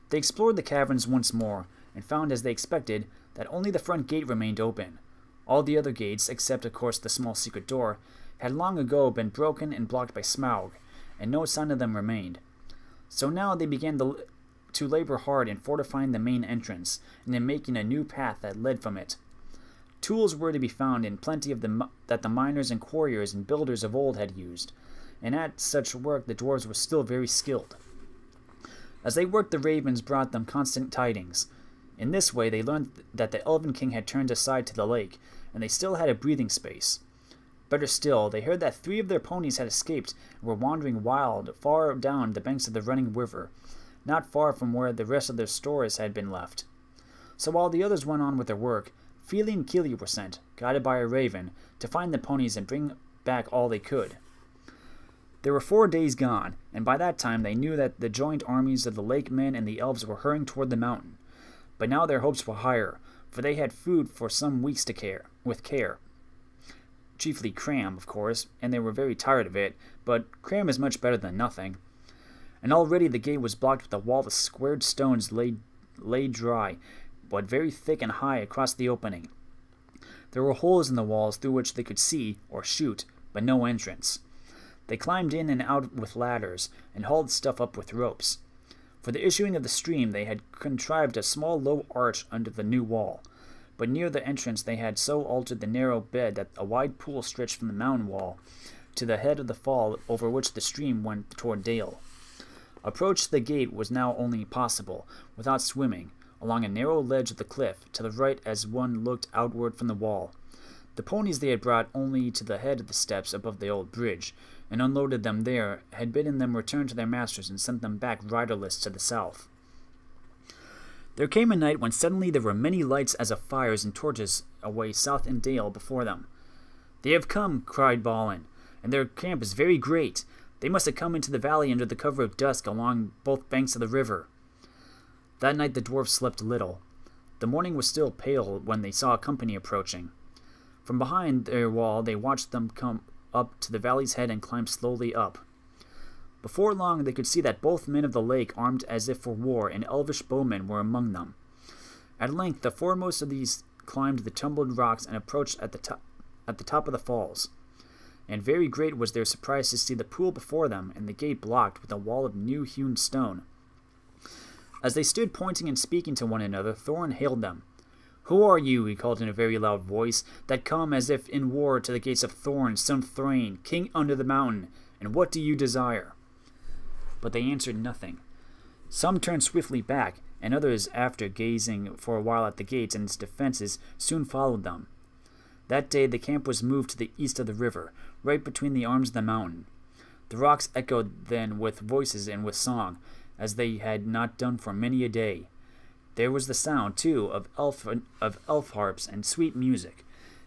They explored the caverns once more, and found, as they expected, that only the front gate remained open. All the other gates, except of course the small secret door, had long ago been broken and blocked by Smaug, and no sign of them remained. So now they began to labor hard in fortifying the main entrance, and in making a new path that led from it. Tools were to be found in plenty of that the miners and quarriers and builders of old had used, and at such work the dwarves were still very skilled. As they worked, the ravens brought them constant tidings. In this way they learned that the Elven King had turned aside to the lake, and they still had a breathing space. Better still, they heard that 3 of their ponies had escaped and were wandering wild far down the banks of the running river, not far from where the rest of their stores had been left. So while the others went on with their work, Feely and Keely were sent, guided by a raven, to find the ponies and bring back all they could. There were 4 days gone, and by that time they knew that the joint armies of the lake men and the elves were hurrying toward the mountain. But now their hopes were higher, for they had food for some weeks with care. Chiefly cram, of course, and they were very tired of it, but cram is much better than nothing. And already the gate was blocked with a wall of squared stones laid dry, but very thick and high across the opening. There were holes in the walls through which they could see or shoot, but no entrance. They climbed in and out with ladders, and hauled stuff up with ropes. For the issuing of the stream they had contrived a small low arch under the new wall, but near the entrance they had so altered the narrow bed that a wide pool stretched from the mountain wall to the head of the fall over which the stream went toward Dale. Approach to the gate was now only possible, without swimming, along a narrow ledge of the cliff, to the right as one looked outward from the wall. The ponies they had brought only to the head of the steps above the old bridge, and unloaded them there, had bidden them return to their masters and sent them back riderless to the south. There came a night when suddenly there were many lights as of fires and torches away south in Dale before them. "They have come," cried Balin, "and their camp is very great. They must have come into the valley under the cover of dusk along both banks of the river." That night the dwarfs slept little. The morning was still pale when they saw a company approaching. From behind their wall they watched them come up to the valley's head and climb slowly up. Before long they could see that both men of the lake, armed as if for war, and elvish bowmen were among them. At length the foremost of these climbed the tumbled rocks and approached at the top of the falls. And very great was their surprise to see the pool before them and the gate blocked with a wall of new-hewn stone. As they stood pointing and speaking to one another, Thorin hailed them. "Who are you," he called in a very loud voice, "that come as if in war to the gates of Thorin, son of Thrain, king under the mountain, and what do you desire?" But they answered nothing. Some turned swiftly back, and others, after gazing for a while at the gates and its defenses, soon followed them. That day the camp was moved to the east of the river, right between the arms of the mountain. The rocks echoed then with voices and with song, as they had not done for many a day. There was the sound, too, of elf harps and sweet music,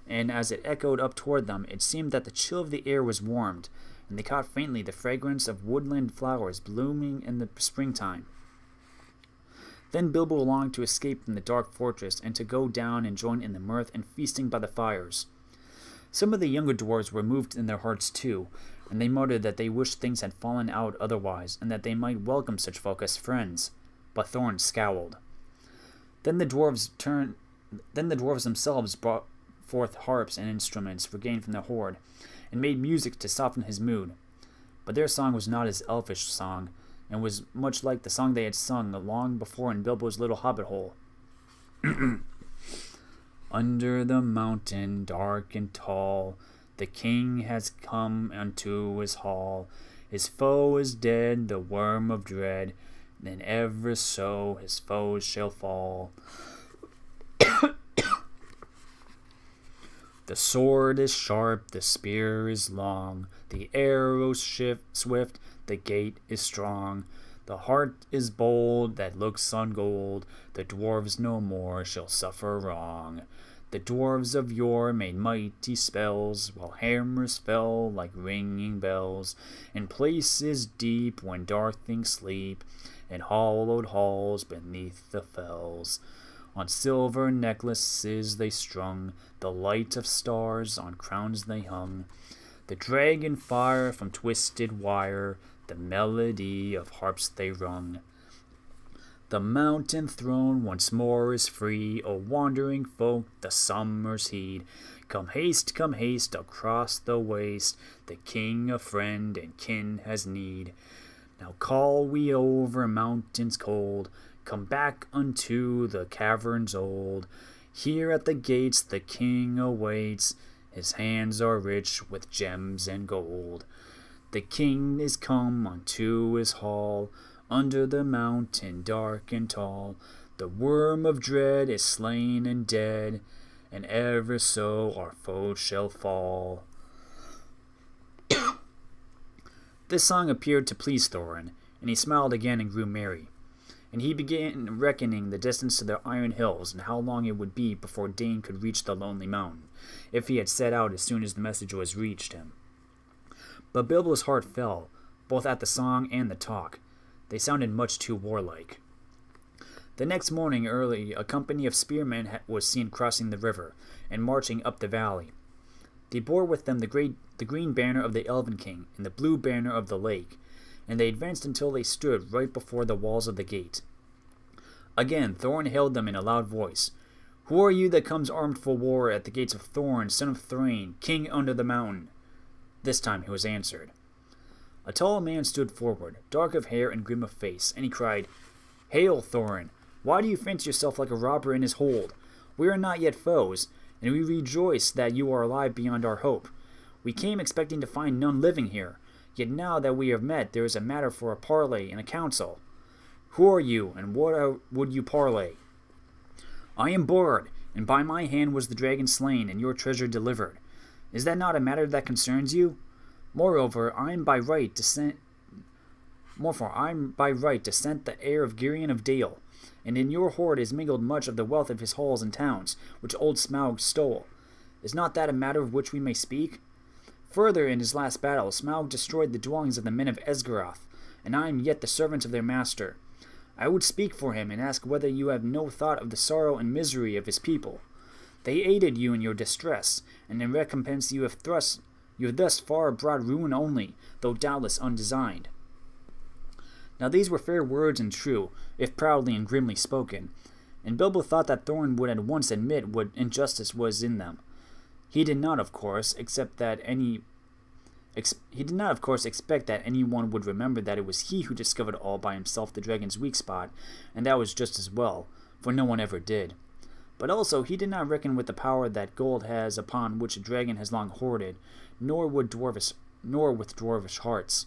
and as it echoed up toward them, it seemed that the chill of the air was warmed, and they caught faintly the fragrance of woodland flowers blooming in the springtime. Then Bilbo longed to escape from the dark fortress and to go down and join in the mirth and feasting by the fires. Some of the younger dwarves were moved in their hearts too, and they muttered that they wished things had fallen out otherwise, and that they might welcome such folk as friends. But Thorin scowled. Then the dwarves themselves brought forth harps and instruments regained from the hoard, and made music to soften his mood. But their song was not his elfish song, and was much like the song they had sung long before in Bilbo's little hobbit hole. Under the mountain dark and tall, the king has come unto his hall. His foe is dead, the worm of dread, then ever so his foes shall fall. The sword is sharp, the spear is long, the arrow swift, the gate is strong. The heart is bold that looks on gold, the dwarves no more shall suffer wrong. The dwarves of yore made mighty spells, while hammers fell like ringing bells, in places deep when dark things sleep, in hollowed halls beneath the fells. On silver necklaces they strung, the light of stars on crowns they hung. The dragon fire from twisted wire, the melody of harps they rung. The mountain throne once more is free, O wandering folk, the summer's heed. Come haste, across the waste, the king of friend and kin has need. Now call we over mountains cold, come back unto the caverns old. Here at the gates the king awaits, his hands are rich with gems and gold. The king is come unto his hall, under the mountain dark and tall. The worm of dread is slain and dead, and ever so our foes shall fall. This song appeared to please Thorin, and he smiled again and grew merry. And he began reckoning the distance to the Iron Hills, and how long it would be before Dane could reach the Lonely Mountain, if he had set out as soon as the message was reached him. But Bilbo's heart fell, both at the song and the talk. They sounded much too warlike. The next morning early, a company of spearmen was seen crossing the river, and marching up the valley. They bore with them the green banner of the Elven King, and the blue banner of the lake, and they advanced until they stood right before the walls of the gate. Again Thorin hailed them in a loud voice. "Who are you that comes armed for war at the gates of Thorin, son of Thrain, king under the mountain?" This time he was answered. A tall man stood forward, dark of hair and grim of face, and he cried, "Hail, Thorin! Why do you fancy yourself like a robber in his hold? We are not yet foes, and we rejoice that you are alive beyond our hope. We came expecting to find none living here, yet now that we have met, there is a matter for a parley and a council. Who are you, and what would you parley?" "I am Bard, and by my hand was the dragon slain, and your treasure delivered. Is that not a matter that concerns you? Moreover, I am by right descent the heir of Girion of Dale, and in your hoard is mingled much of the wealth of his halls and towns, which old Smaug stole. Is not that a matter of which we may speak? Further, in his last battle, Smaug destroyed the dwellings of the men of Esgaroth, and I am yet the servant of their master. I would speak for him and ask whether you have no thought of the sorrow and misery of his people. They aided you in your distress, and in recompense you have thus far brought ruin only, though doubtless undesigned." Now these were fair words and true, if proudly and grimly spoken, and Bilbo thought that Thorin would at once admit what injustice was in them. He did not, of course, expect that anyone would remember that it was he who discovered all by himself the dragon's weak spot, and that was just as well, for no one ever did. But also he did not reckon with the power that gold has upon which a dragon has long hoarded, nor with dwarvish hearts.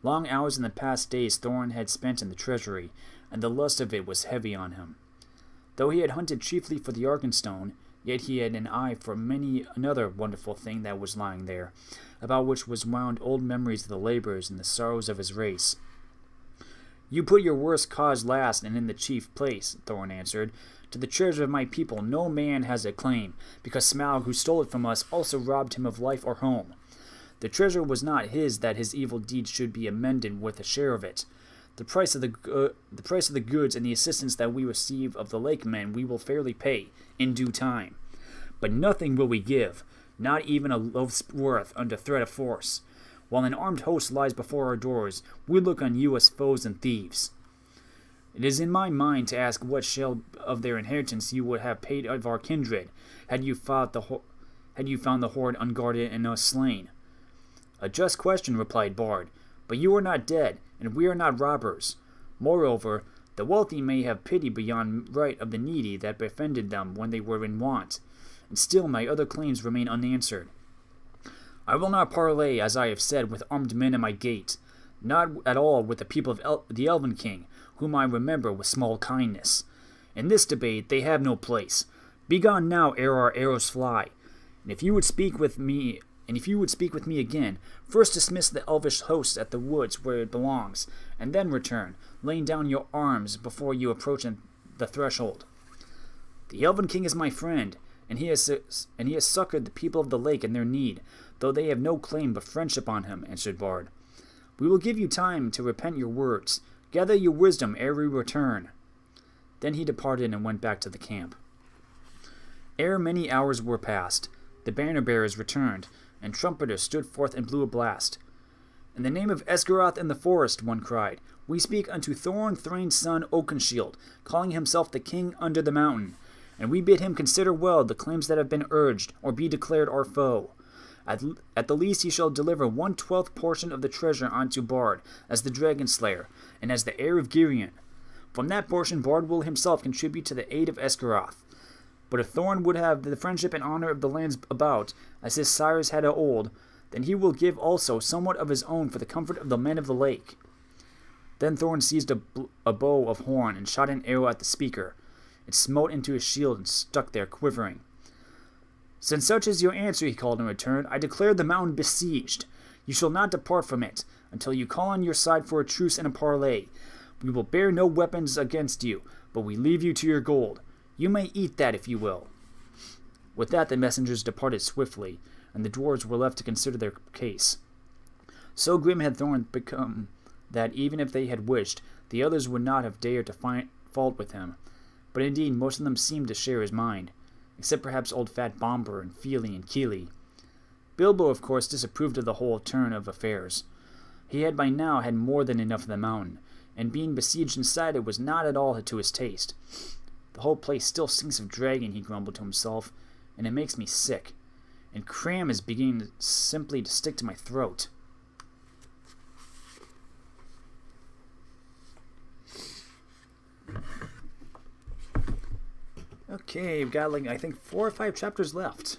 Long hours in the past days Thorin had spent in the treasury, and the lust of it was heavy on him. Though he had hunted chiefly for the Arkenstone, yet he had an eye for many another wonderful thing that was lying there, about which was wound old memories of the labors and the sorrows of his race. "You put your worst cause last and in the chief place," Thorin answered. "To the treasure of my people no man has a claim, because Smaug, who stole it from us, also robbed him of life or home. The treasure was not his that his evil deeds should be amended with a share of it. The price of the goods and the assistance that we receive of the lake men we will fairly pay, in due time. But nothing will we give, not even a loaf's worth, under threat of force. While an armed host lies before our doors, we look on you as foes and thieves. It is in my mind to ask what share of their inheritance you would have paid of our kindred, had you found the hoard unguarded and us slain." "A just question," replied Bard, "but you are not dead, and we are not robbers. Moreover, the wealthy may have pity beyond right of the needy that befriended them when they were in want, and still my other claims remain unanswered. I will not parley, as I have said, with armed men at my gate, not at all with the people of the Elven King, whom I remember with small kindness. In this debate they have no place. Begone now ere our arrows fly, and if you would speak with me again, first dismiss the elvish host at the woods where it belongs, and then return, laying down your arms before you approach the threshold. The Elven King is my friend, and he has succored the people of the lake in their need, though they have no claim but friendship on him," answered Bard. "We will give you time to repent your words. Gather your wisdom ere we return." Then he departed and went back to the camp. Ere many hours were past, the banner-bearers returned, and trumpeters stood forth and blew a blast. "In the name of Esgaroth and the forest," one cried, "we speak unto Thorin Thrain's son Oakenshield, calling himself the king under the mountain, and we bid him consider well the claims that have been urged, or be declared our foe. At the least he shall deliver 1/12 portion of the treasure unto Bard, as the dragon slayer, and as the heir of Girion. From that portion Bard will himself contribute to the aid of Esgaroth. But if Thorin would have the friendship and honor of the lands about, as his sires had of old, then he will give also somewhat of his own for the comfort of the men of the lake." Then Thorin seized a bow of horn and shot an arrow at the speaker. It smote into his shield and stuck there quivering. "Since such is your answer," he called in return, "I declare the mountain besieged. You shall not depart from it, until you call on your side for a truce and a parley. We will bear no weapons against you, but we leave you to your gold. You may eat that if you will." With that the messengers departed swiftly, and the dwarves were left to consider their case. So grim had Thorin become that even if they had wished, the others would not have dared to find fault with him. But indeed most of them seemed to share his mind, except perhaps old Fat Bomber and Feely and Keely. Bilbo, of course, disapproved of the whole turn of affairs. He had by now had more than enough of the mountain, and being besieged inside it was not at all to his taste. "The whole place still stinks of dragon," he grumbled to himself, "and it makes me sick. And cram is beginning simply to stick to my throat." Okay, we've got I think 4 or 5 chapters left.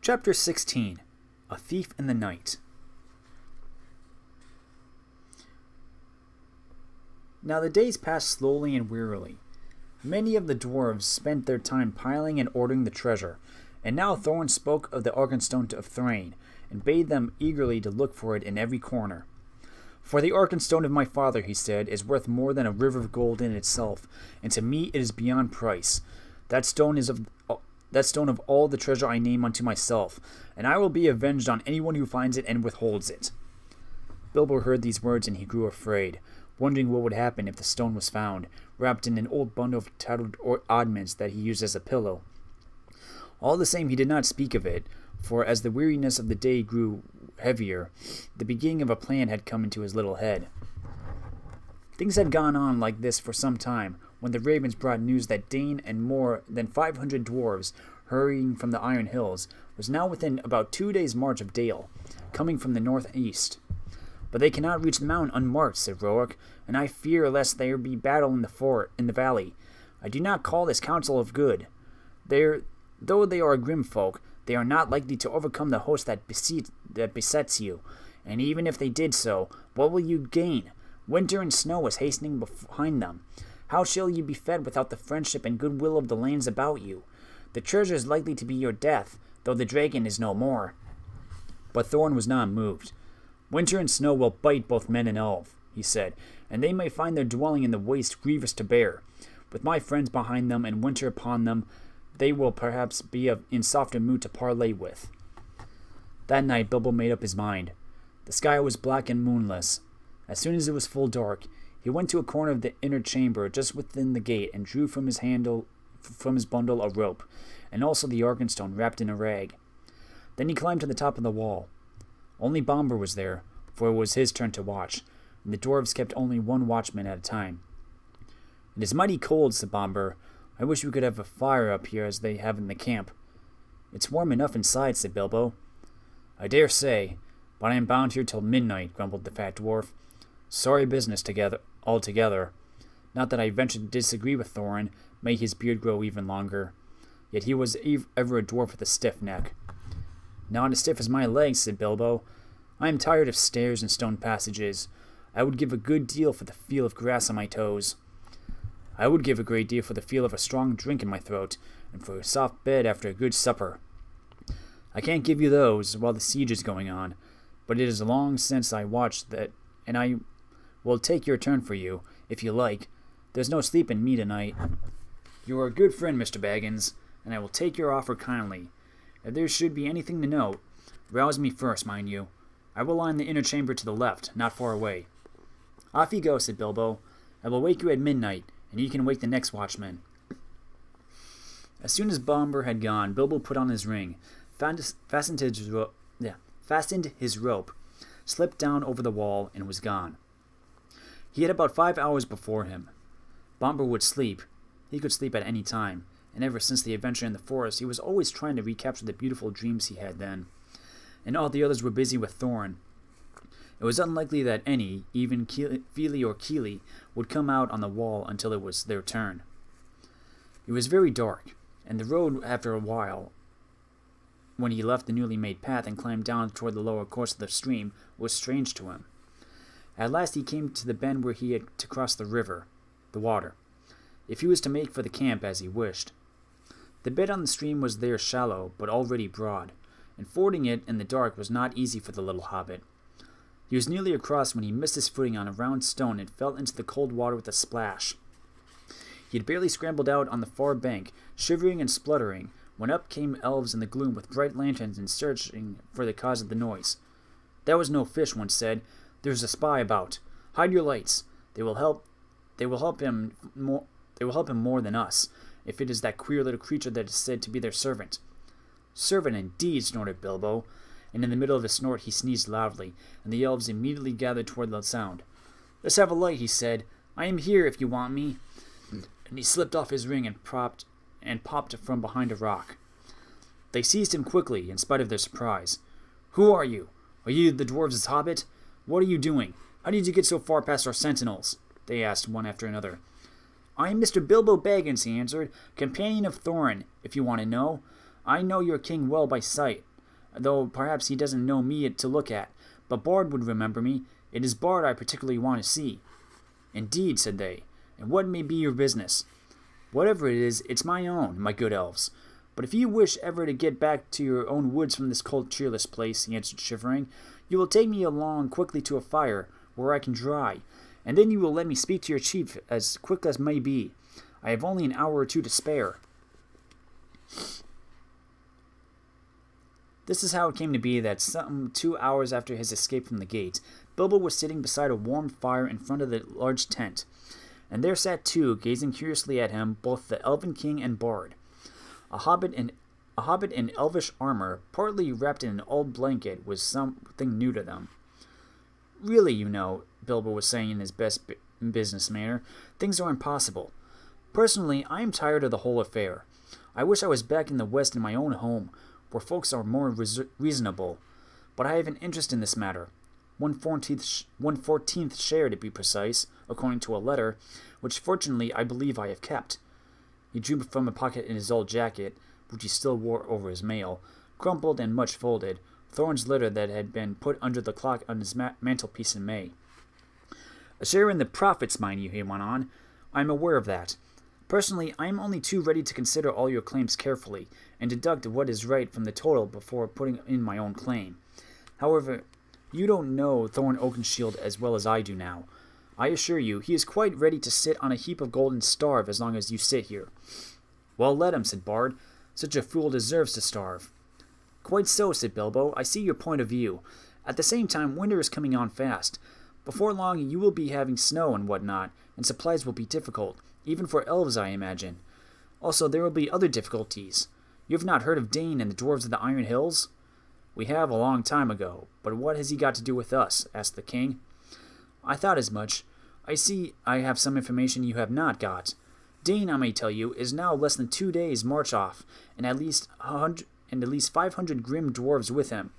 Chapter 16. A Thief in the Night. Now the days passed slowly and wearily. Many of the dwarves spent their time piling and ordering the treasure, and now Thorin spoke of the Arkenstone of Thrain, and bade them eagerly to look for it in every corner. For the Arkenstone of my father, he said, is worth more than a river of gold in itself, and to me it is beyond price. That stone of all the treasure I name unto myself, and I will be avenged on anyone who finds it and withholds it. Bilbo heard these words, and he grew afraid, wondering what would happen if the stone was found, wrapped in an old bundle of tattered oddments that he used as a pillow. All the same, he did not speak of it, for as the weariness of the day grew heavier, the beginning of a plan had come into his little head. Things had gone on like this for some time, when the ravens brought news that Dane and more than 500 dwarves, hurrying from the Iron Hills, was now within about 2 days' march of Dale, coming from the northeast. But they cannot reach the mountain unmarked, said Roark, and I fear lest there be battle in the valley. I do not call this counsel of good. Though they are grim folk, they are not likely to overcome the host that besets you. And even if they did so, what will you gain? Winter and snow is hastening behind them. How shall you be fed without the friendship and goodwill of the lands about you? The treasure is likely to be your death, though the dragon is no more. But Thorin was not moved. Winter and snow will bite both men and elf, he said, and they may find their dwelling in the waste grievous to bear. With my friends behind them and winter upon them, they will perhaps be in softer mood to parley with. That night Bilbo made up his mind. The sky was black and moonless. As soon as it was full dark, he went to a corner of the inner chamber just within the gate and drew from his bundle a rope, and also the Arkenstone wrapped in a rag. Then he climbed to the top of the wall. Only Bomber was there, for it was his turn to watch, and the dwarves kept only one watchman at a time. "It is mighty cold," said Bomber. "I wish we could have a fire up here as they have in the camp." "It's warm enough inside," said Bilbo. "I dare say, but I am bound here till midnight," grumbled the fat dwarf. "Sorry business altogether. Not that I venture to disagree with Thorin, may his beard grow even longer. Yet he was ever a dwarf with a stiff neck." "Not as stiff as my legs," said Bilbo. "I am tired of stairs and stone passages. I would give a good deal for the feel of grass on my toes." "I would give a great deal for the feel of a strong drink in my throat, and for a soft bed after a good supper. I can't give you those while the siege is going on, but it is long since I watched that, and I will take your turn for you, if you like. There's no sleep in me tonight. You are a good friend, Mr. Baggins, and I will take your offer kindly. If there should be anything to note, rouse me first, mind you. I will lie in the inner chamber to the left, not far away." "Off you go," said Bilbo. "I will wake you at midnight, and you can wake the next watchman." As soon as Bomber had gone, Bilbo put on his ring, fastened his rope, slipped down over the wall, and was gone. He had about 5 hours before him. Bomber would sleep. He could sleep at any time, and ever since the adventure in the forest, he was always trying to recapture the beautiful dreams he had then. And all the others were busy with Thorin. It was unlikely that any, even Fili or Kili, would come out on the wall until it was their turn. It was very dark, and the road, after a while, when he left the newly made path and climbed down toward the lower course of the stream, was strange to him. At last he came to the bend where he had to cross the water, if he was to make for the camp as he wished. The bed on the stream was there shallow, but already broad, and fording it in the dark was not easy for the little hobbit. He was nearly across when he missed his footing on a round stone and fell into the cold water with a splash. He had barely scrambled out on the far bank, shivering and spluttering, when up came elves in the gloom with bright lanterns and searching for the cause of the noise. "That was no fish," one said. "There's a spy about. Hide your lights. They will help him more than us, if it is that queer little creature that is said to be their servant." "Servant indeed," snorted Bilbo, and in the middle of his snort he sneezed loudly, and the elves immediately gathered toward the sound. "Let's have a light," he said. "I am here if you want me." And he slipped off his ring and popped from behind a rock. They seized him quickly, in spite of their surprise. Who are you? Are you the dwarves' Hobbit? What are you doing? How did you get so far past our sentinels? They asked one after another. I am Mr. Bilbo Baggins, he answered, companion of Thorin, if you want to know. I know your king well by sight, though perhaps he doesn't know me to look at, but Bard would remember me. It is Bard I particularly want to see. Indeed, said they, and what may be your business? Whatever it is, it's my own, my good elves. But if you wish ever to get back to your own woods from this cold, cheerless place, he answered, shivering, you will take me along quickly to a fire, where I can dry, and then you will let me speak to your chief as quick as may be. I have only an hour or two to spare. This is how it came to be that some 2 hours after his escape from the gates, Bilbo was sitting beside a warm fire in front of the large tent, and there sat two, gazing curiously at him, both the Elven King and Bard. A hobbit in elvish armor, partly wrapped in an old blanket, was something new to them. Really, you know, Bilbo was saying in his best business manner, things are impossible. Personally, I am tired of the whole affair. I wish I was back in the West in my own home, where folks are more reasonable. But I have an interest in this matter. 1/14th share, to be precise, according to a letter, which fortunately I believe I have kept. He drew from a pocket in his old jacket, which he still wore over his mail, crumpled and much folded, Thorin's letter that had been put under the clock on his mantelpiece in May. A share in the profits, mind you, he went on. I am aware of that. Personally, I am only too ready to consider all your claims carefully, and deduct what is right from the total before putting in my own claim. However, you don't know Thorin Oakenshield as well as I do now. I assure you, he is quite ready to sit on a heap of gold and starve as long as you sit here. Well, let him, said Bard. Such a fool deserves to starve. Quite so, said Bilbo. I see your point of view. At the same time, winter is coming on fast. Before long, you will be having snow and whatnot, and supplies will be difficult, even for elves, I imagine. Also, there will be other difficulties. You have not heard of Dane and the dwarves of the Iron Hills? We have a long time ago, but what has he got to do with us? Asked the king. I thought as much. I see I have some information you have not got. Dane, I may tell you, is now less than 2 days' march off, and at least 500 grim dwarves with him.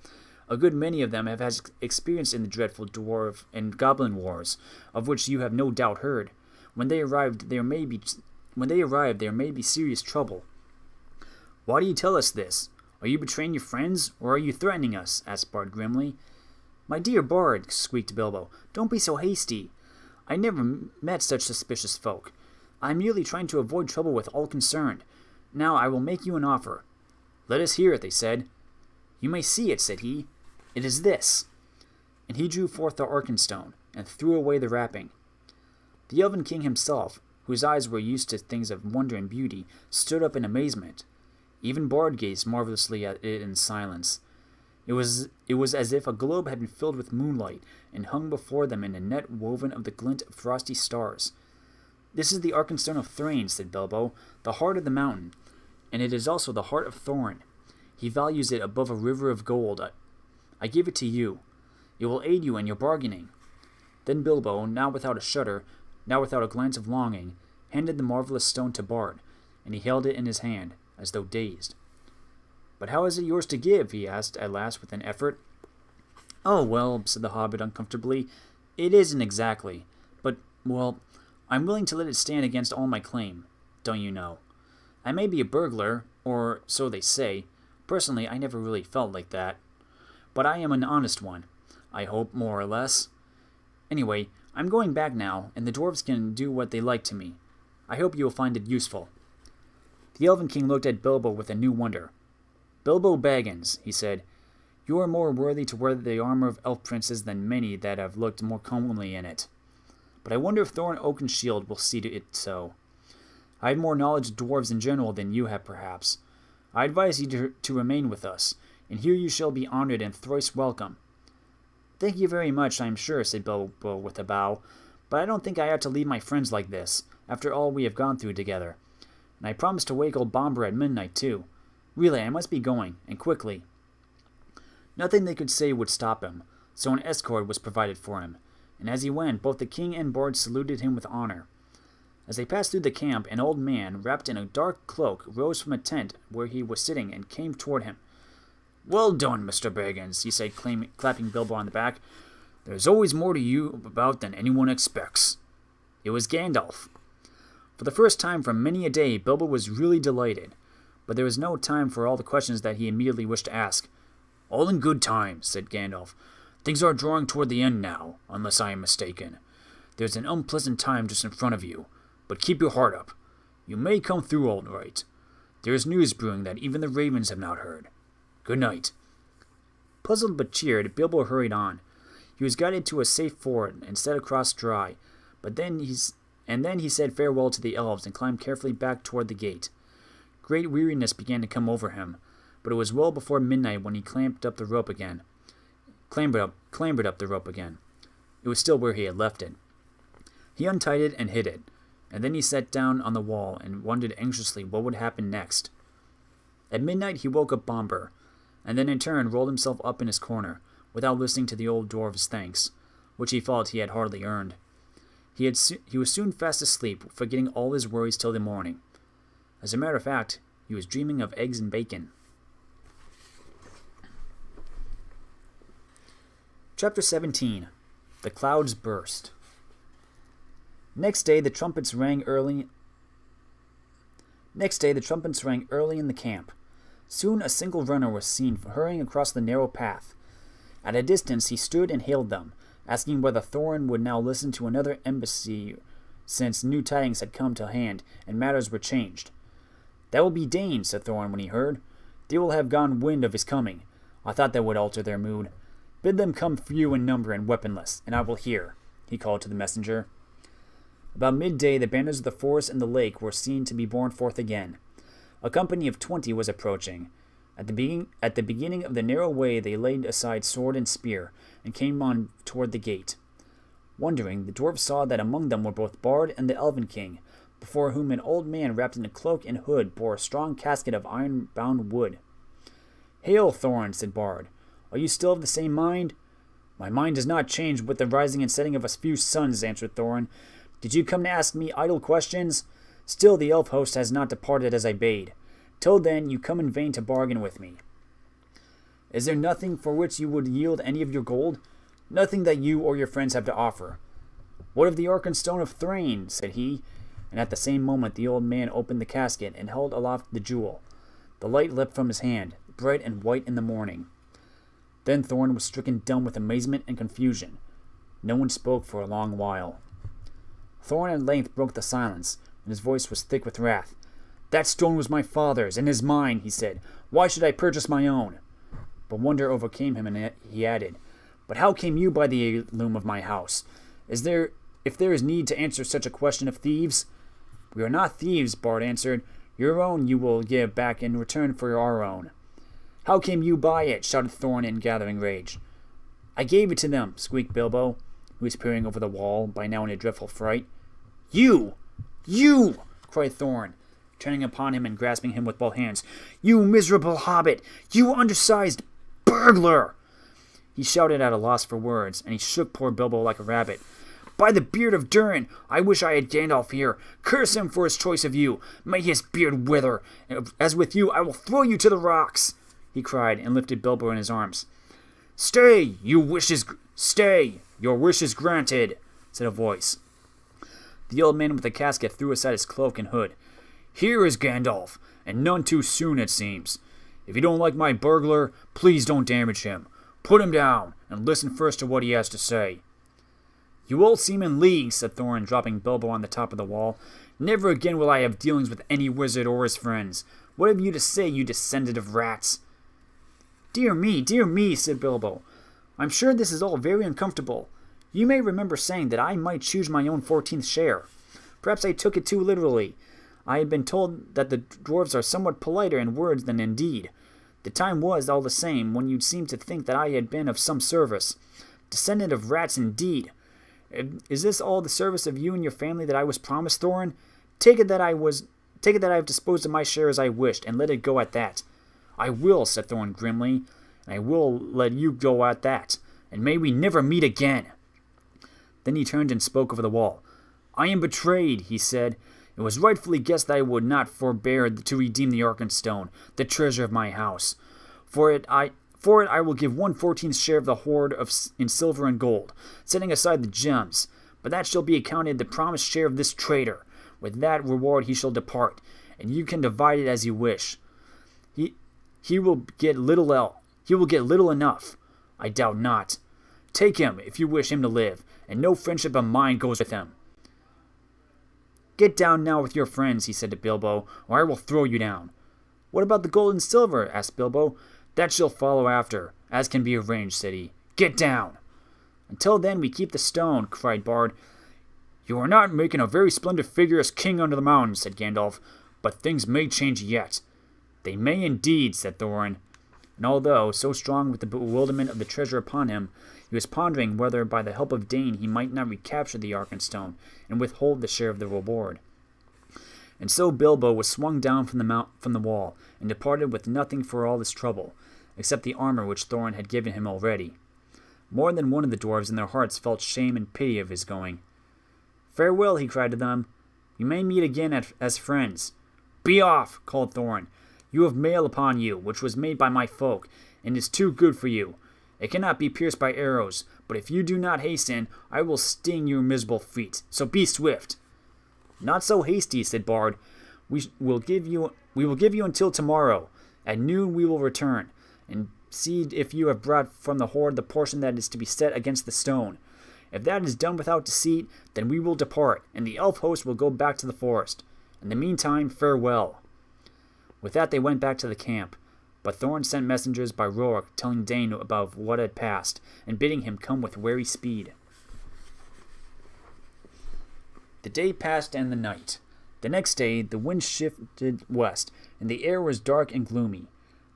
A good many of them have had experience in the dreadful dwarf and goblin wars, of which you have no doubt heard. When they arrive, there may be serious trouble. Why do you tell us this? Are you betraying your friends, or are you threatening us? Asked Bard grimly. My dear Bard, squeaked Bilbo, don't be so hasty. I never met such suspicious folk. I am merely trying to avoid trouble with all concerned. Now I will make you an offer. Let us hear it, they said. You may see it, said he. It is this. And he drew forth the Arkenstone, and threw away the wrapping. The Elven King himself, whose eyes were used to things of wonder and beauty, stood up in amazement. Even Bard gazed marvelously at it in silence. It was as if a globe had been filled with moonlight, and hung before them in a net woven of the glint of frosty stars. This is the Arkenstone of Thrain, said Bilbo, the heart of the mountain, and it is also the heart of Thorin. He values it above a river of gold. I give it to you. It will aid you in your bargaining. Then Bilbo, now without a shudder, now without a glance of longing, handed the marvelous stone to Bard, and he held it in his hand, as though dazed. But how is it yours to give? He asked at last with an effort. Oh, well, said the hobbit uncomfortably, it isn't exactly. But, well, I'm willing to let it stand against all my claim, don't you know. I may be a burglar, or so they say. Personally, I never really felt like that. But I am an honest one, I hope, more or less. Anyway, I'm going back now, and the dwarves can do what they like to me. I hope you will find it useful. The Elven King looked at Bilbo with a new wonder. Bilbo Baggins, he said, you are more worthy to wear the armor of elf princes than many that have looked more comely in it. But I wonder if Thorin Oakenshield will see to it so. I have more knowledge of dwarves in general than you have, perhaps. I advise you to remain with us, and here you shall be honored and thrice welcome. Thank you very much, I am sure, said Bilbo with a bow, but I don't think I ought to leave my friends like this, after all we have gone through together. And I promised to wake old Bombur at midnight, too. Really, I must be going, and quickly. Nothing they could say would stop him, so an escort was provided for him, and as he went, both the king and Bard saluted him with honor. As they passed through the camp, an old man, wrapped in a dark cloak, rose from a tent where he was sitting and came toward him. Well done, Mr. Baggins, he said, clapping Bilbo on the back. There's always more to you about than anyone expects. It was Gandalf. For the first time for many a day, Bilbo was really delighted, but there was no time for all the questions that he immediately wished to ask. All in good time, said Gandalf. Things are drawing toward the end now, unless I am mistaken. There's an unpleasant time just in front of you, but keep your heart up. You may come through all right. There is news brewing that even the ravens have not heard. Good night. Puzzled but cheered, Bilbo hurried on. He was guided to a safe ford and set across dry, but then he said farewell to the elves and climbed carefully back toward the gate. Great weariness began to come over him, but it was well before midnight when he clambered up the rope again. It was still where he had left it. He untied it and hid it, and then he sat down on the wall and wondered anxiously what would happen next. At midnight he woke up Bombur, and then in turn rolled himself up in his corner, without listening to the old dwarf's thanks, which he felt he had hardly earned. He was soon fast asleep, forgetting all his worries till the morning. As a matter of fact, he was dreaming of eggs and bacon. Chapter 17. The Clouds Burst. Next day the trumpets rang early in the camp. Soon a single runner was seen hurrying across the narrow path. At a distance he stood and hailed them, asking whether Thorin would now listen to another embassy, since new tidings had come to hand and matters were changed. That will be Danes, said Thorin when he heard. They will have gone wind of his coming. I thought that would alter their mood. Bid them come few in number and weaponless, and I will hear, he called to the messenger. About midday the banners of the forest and the lake were seen to be borne forth again. A company of 20 was approaching. At the beginning of the narrow way they laid aside sword and spear, and came on toward the gate. Wondering, the dwarves saw that among them were both Bard and the Elven King, before whom an old man wrapped in a cloak and hood bore a strong casket of iron-bound wood. Hail, Thorin, said Bard. Are you still of the same mind? My mind has not changed with the rising and setting of a few suns, answered Thorin. Did you come to ask me idle questions? Still the elf host has not departed as I bade. Till then, you come in vain to bargain with me. Is there nothing for which you would yield any of your gold? Nothing that you or your friends have to offer. What of the Arkenstone of Thrain? Said he, and at the same moment the old man opened the casket and held aloft the jewel. The light leapt from his hand, bright and white in the morning. Then Thorin was stricken dumb with amazement and confusion. No one spoke for a long while. Thorin at length broke the silence, and his voice was thick with wrath. That stone was my father's, and is mine, he said. Why should I purchase my own? But wonder overcame him, and he added, But how came you by the heirloom of my house? If there is need to answer such a question of thieves? We are not thieves, Bard answered. Your own you will give back in return for our own. How came you by it? Shouted Thorin in gathering rage. I gave it to them, squeaked Bilbo, who was peering over the wall, by now in a dreadful fright. You! Cried Thorin, turning upon him and grasping him with both hands. You miserable hobbit! You undersized burglar! He shouted at a loss for words, and he shook poor Bilbo like a rabbit. By the beard of Durin, I wish I had Gandalf here. Curse him for his choice of you. May his beard wither. As with you, I will throw you to the rocks, he cried, and lifted Bilbo in his arms. Stay! Your wish is granted, said a voice. The old man with the casket threw aside his cloak and hood. Here is Gandalf, and none too soon, it seems. If you don't like my burglar, please don't damage him. Put him down, and listen first to what he has to say. You all seem in league, said Thorin, dropping Bilbo on the top of the wall. Never again will I have dealings with any wizard or his friends. What have you to say, you descendant of rats? Dear me, said Bilbo. I'm sure this is all very uncomfortable. You may remember saying that I might choose my own 14th share. Perhaps I took it too literally. I had been told that the dwarves are somewhat politer in words than in deed. The time was, all the same, when you'd seem to think that I had been of some service. Descendant of rats, indeed. Is this all the service of you and your family that I was promised, Thorin? Take it that I have disposed of my share as I wished, and let it go at that. I will, said Thorin grimly, and I will let you go at that, and may we never meet again. Then he turned and spoke over the wall. I am betrayed, he said. It was rightfully guessed that I would not forbear to redeem the Arkenstone, the treasure of my house. For it I will give 1/14th share of the hoard in silver and gold, setting aside the gems. But that shall be accounted the promised share of this traitor. With that reward he shall depart, and you can divide it as you wish. He will get little enough. I doubt not. Take him, if you wish him to live, and no friendship of mine goes with him. Get down now with your friends, he said to Bilbo, or I will throw you down. What about the gold and silver? Asked Bilbo. That shall follow after, as can be arranged, said he. Get down. Until then we keep the stone, cried Bard. You are not making a very splendid figure as king under the mountains, said Gandalf, but things may change yet. They may indeed, said Thorin. And although, so strong with the bewilderment of the treasure upon him, he was pondering whether by the help of Dane he might not recapture the Arkenstone and withhold the share of the reward. And so Bilbo was swung down from the wall, and departed with nothing for all this trouble, except the armor which Thorin had given him already. More than one of the dwarves in their hearts felt shame and pity of his going. Farewell, he cried to them. We may meet again as friends. Be off, called Thorin. You have mail upon you, which was made by my folk, and is too good for you. It cannot be pierced by arrows, but if you do not hasten, I will sting your miserable feet. So be swift. Not so hasty, said Bard. We will give you until tomorrow. At noon we will return, and see if you have brought from the hoard the portion that is to be set against the stone. If that is done without deceit, then we will depart, and the elf host will go back to the forest. In the meantime, farewell. With that they went back to the camp, but Thorin sent messengers by Rourke telling Dane about what had passed, and bidding him come with wary speed. The day passed and the night. The next day the wind shifted west, and the air was dark and gloomy.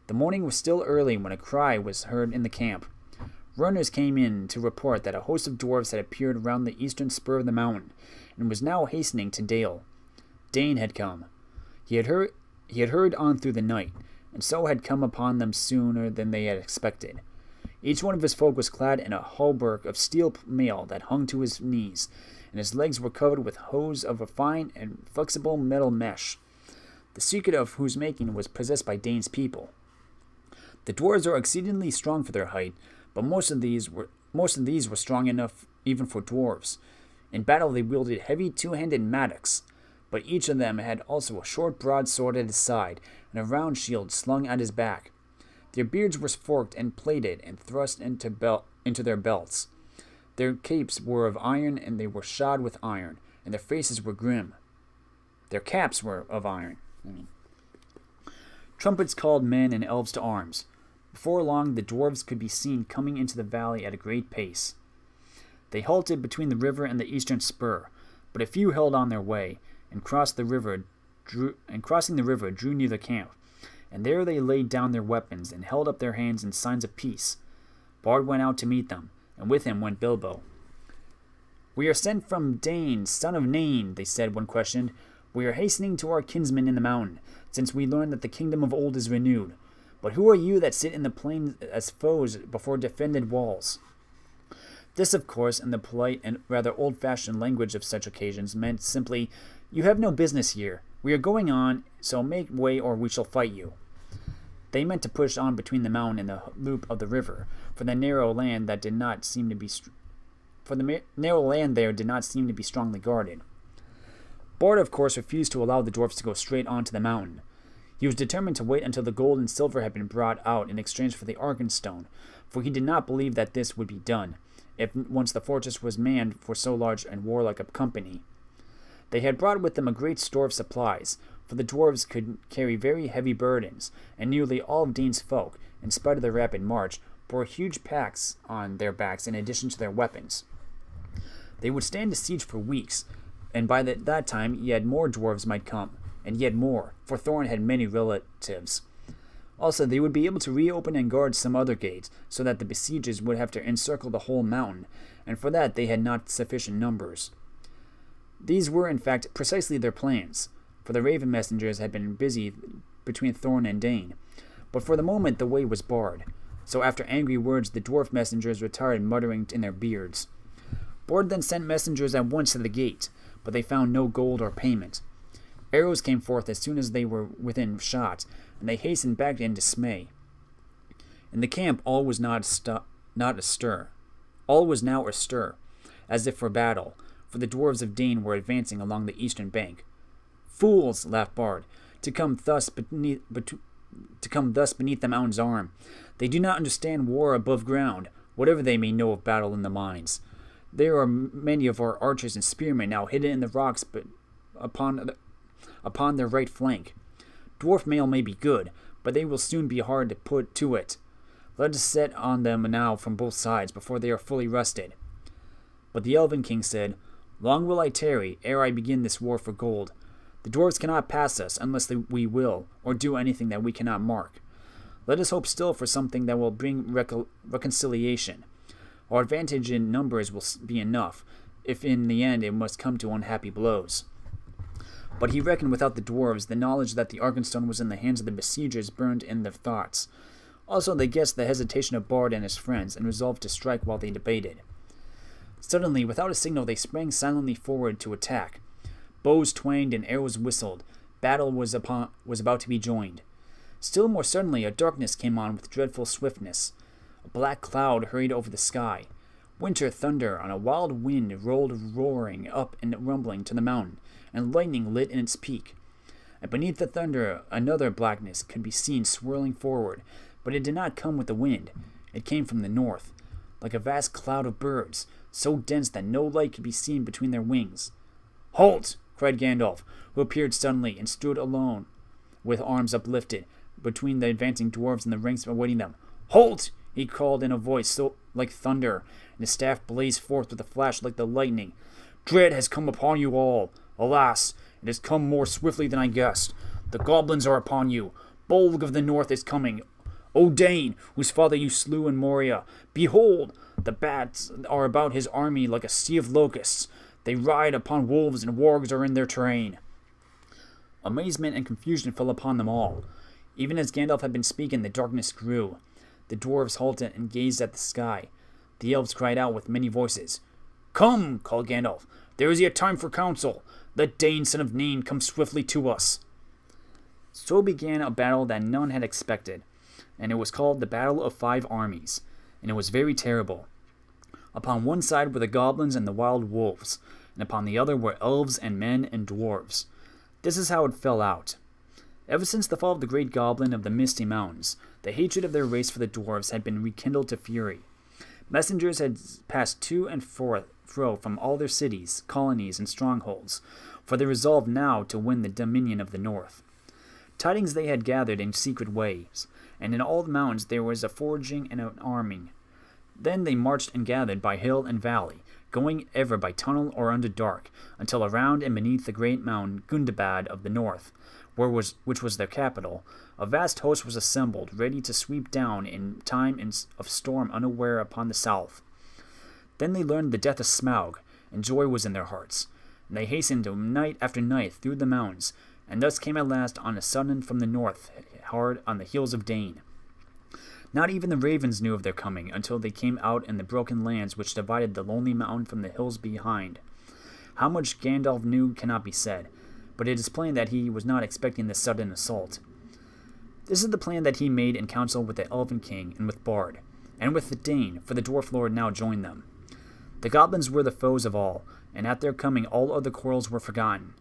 The morning was still early when a cry was heard in the camp. Runners came in to report that a host of dwarves had appeared around the eastern spur of the mountain, and was now hastening to Dale. Dane had come. He had hurried on through the night, and so had come upon them sooner than they had expected. Each one of his folk was clad in a hauberk of steel mail that hung to his knees, and his legs were covered with hose of a fine and flexible metal mesh, the secret of whose making was possessed by Dane's people. The dwarves are exceedingly strong for their height, but most of these were strong enough even for dwarves. In battle they wielded heavy two-handed mattocks, but each of them had also a short broadsword at his side and a round shield slung at his back. Their beards were forked and plaited and thrust into their belts. Their capes were of iron, and they were shod with iron, and their faces were grim. Their caps were of iron. Trumpets called men and elves to arms. Before long the dwarves could be seen coming into the valley at a great pace. They halted between the river and the eastern spur, but a few held on their way, and crossing the river drew near the camp, and there they laid down their weapons and held up their hands in signs of peace. Bard went out to meet them, and with him went Bilbo. We are sent from Dane, son of Nain, they said when questioned. We are hastening to our kinsmen in the mountain, since we learn that the kingdom of old is renewed. But who are you that sit in the plain as foes before defended walls? This, of course, in the polite and rather old-fashioned language of such occasions, meant simply, you have no business here. We are going on, so make way or we shall fight you. They meant to push on between the mountain and the loop of the river, for the narrow land there did not seem to be strongly guarded. Bard, of course, refused to allow the dwarfs to go straight on to the mountain. He was determined to wait until the gold and silver had been brought out in exchange for the Arkenstone, for he did not believe that this would be done, if once the fortress was manned for so large and warlike a company. They had brought with them a great store of supplies, for the dwarves could carry very heavy burdens, and nearly all of Dane's folk, in spite of their rapid march, bore huge packs on their backs in addition to their weapons. They would stand a siege for weeks, and by that time yet more dwarves might come, and yet more, for Thorin had many relatives. Also, they would be able to reopen and guard some other gates, so that the besiegers would have to encircle the whole mountain, and for that they had not sufficient numbers. These were, in fact, precisely their plans, for the raven messengers had been busy between Thorin and Dane, but for the moment the way was barred, so after angry words the dwarf messengers retired muttering in their beards. Bard then sent messengers at once to the gate, but they found no gold or payment. Arrows came forth as soon as they were within shot, and they hastened back in dismay. In the camp all was not astir. All was now astir, as if for battle, for the dwarves of Dane were advancing along the eastern bank. "Fools!" laughed Bard, to come thus beneath the mountain's arm. "They do not understand war above ground, whatever they may know of battle in the mines. There are many of our archers and spearmen now hidden in the rocks but upon their right flank. Dwarf mail may be good, but they will soon be hard to put to it. Let us set on them now from both sides before they are fully rested." But the Elven King said, "Long will I tarry ere I begin this war for gold. The dwarves cannot pass us unless we will, or do anything that we cannot mark. Let us hope still for something that will bring reconciliation. Our advantage in numbers will be enough, if in the end it must come to unhappy blows." But he reckoned without the dwarves the knowledge that the Arkenstone was in the hands of the besiegers burned in their thoughts. Also they guessed the hesitation of Bard and his friends, and resolved to strike while they debated. Suddenly, without a signal, they sprang silently forward to attack. Bows twanged and arrows whistled. Battle was about to be joined. Still more suddenly, a darkness came on with dreadful swiftness. A black cloud hurried over the sky. Winter thunder on a wild wind rolled roaring up and rumbling to the mountain, and lightning lit in its peak. And beneath the thunder another blackness could be seen swirling forward, but it did not come with the wind. It came from the north, like a vast cloud of birds, so dense that no light could be seen between their wings. "Halt!" cried Gandalf, who appeared suddenly and stood alone, with arms uplifted, between the advancing dwarves and the ranks awaiting them. "Halt!" he called in a voice so like thunder, and his staff blazed forth with a flash like the lightning. "Dread has come upon you all. Alas, it has come more swiftly than I guessed. The goblins are upon you. Bolg of the North is coming. O Dane, whose father you slew in Moria, behold, the bats are about his army like a sea of locusts. They ride upon wolves, and wargs are in their train." Amazement and confusion fell upon them all. Even as Gandalf had been speaking, the darkness grew. The dwarves halted and gazed at the sky. The elves cried out with many voices. "Come," called Gandalf, "there is yet time for counsel. Let Dane, son of Nain, come swiftly to us." So began a battle that none had expected, and it was called the Battle of Five Armies, and it was very terrible. Upon one side were the goblins and the wild wolves, and upon the other were elves and men and dwarves. This is how it fell out. Ever since the fall of the great goblin of the Misty Mountains, the hatred of their race for the dwarves had been rekindled to fury. Messengers had passed to and fro from all their cities, colonies, and strongholds, for they resolved now to win the dominion of the north. Tidings they had gathered in secret ways, and in all the mountains there was a foraging and an arming. Then they marched and gathered by hill and valley, going ever by tunnel or under dark, until around and beneath the great mountain Gundabad of the north, which was their capital, a vast host was assembled, ready to sweep down in time of storm unaware upon the south. Then they learned the death of Smaug, and joy was in their hearts, and they hastened night after night through the mountains, and thus came at last on a sudden from the north, hard on the heels of Dane. Not even the ravens knew of their coming until they came out in the broken lands which divided the lonely mountain from the hills behind. How much Gandalf knew cannot be said, but it is plain that he was not expecting this sudden assault. This is the plan that he made in council with the Elven King and with Bard, and with the Dane, for the Dwarf Lord now joined them. The goblins were the foes of all, and at their coming all other quarrels were forgotten.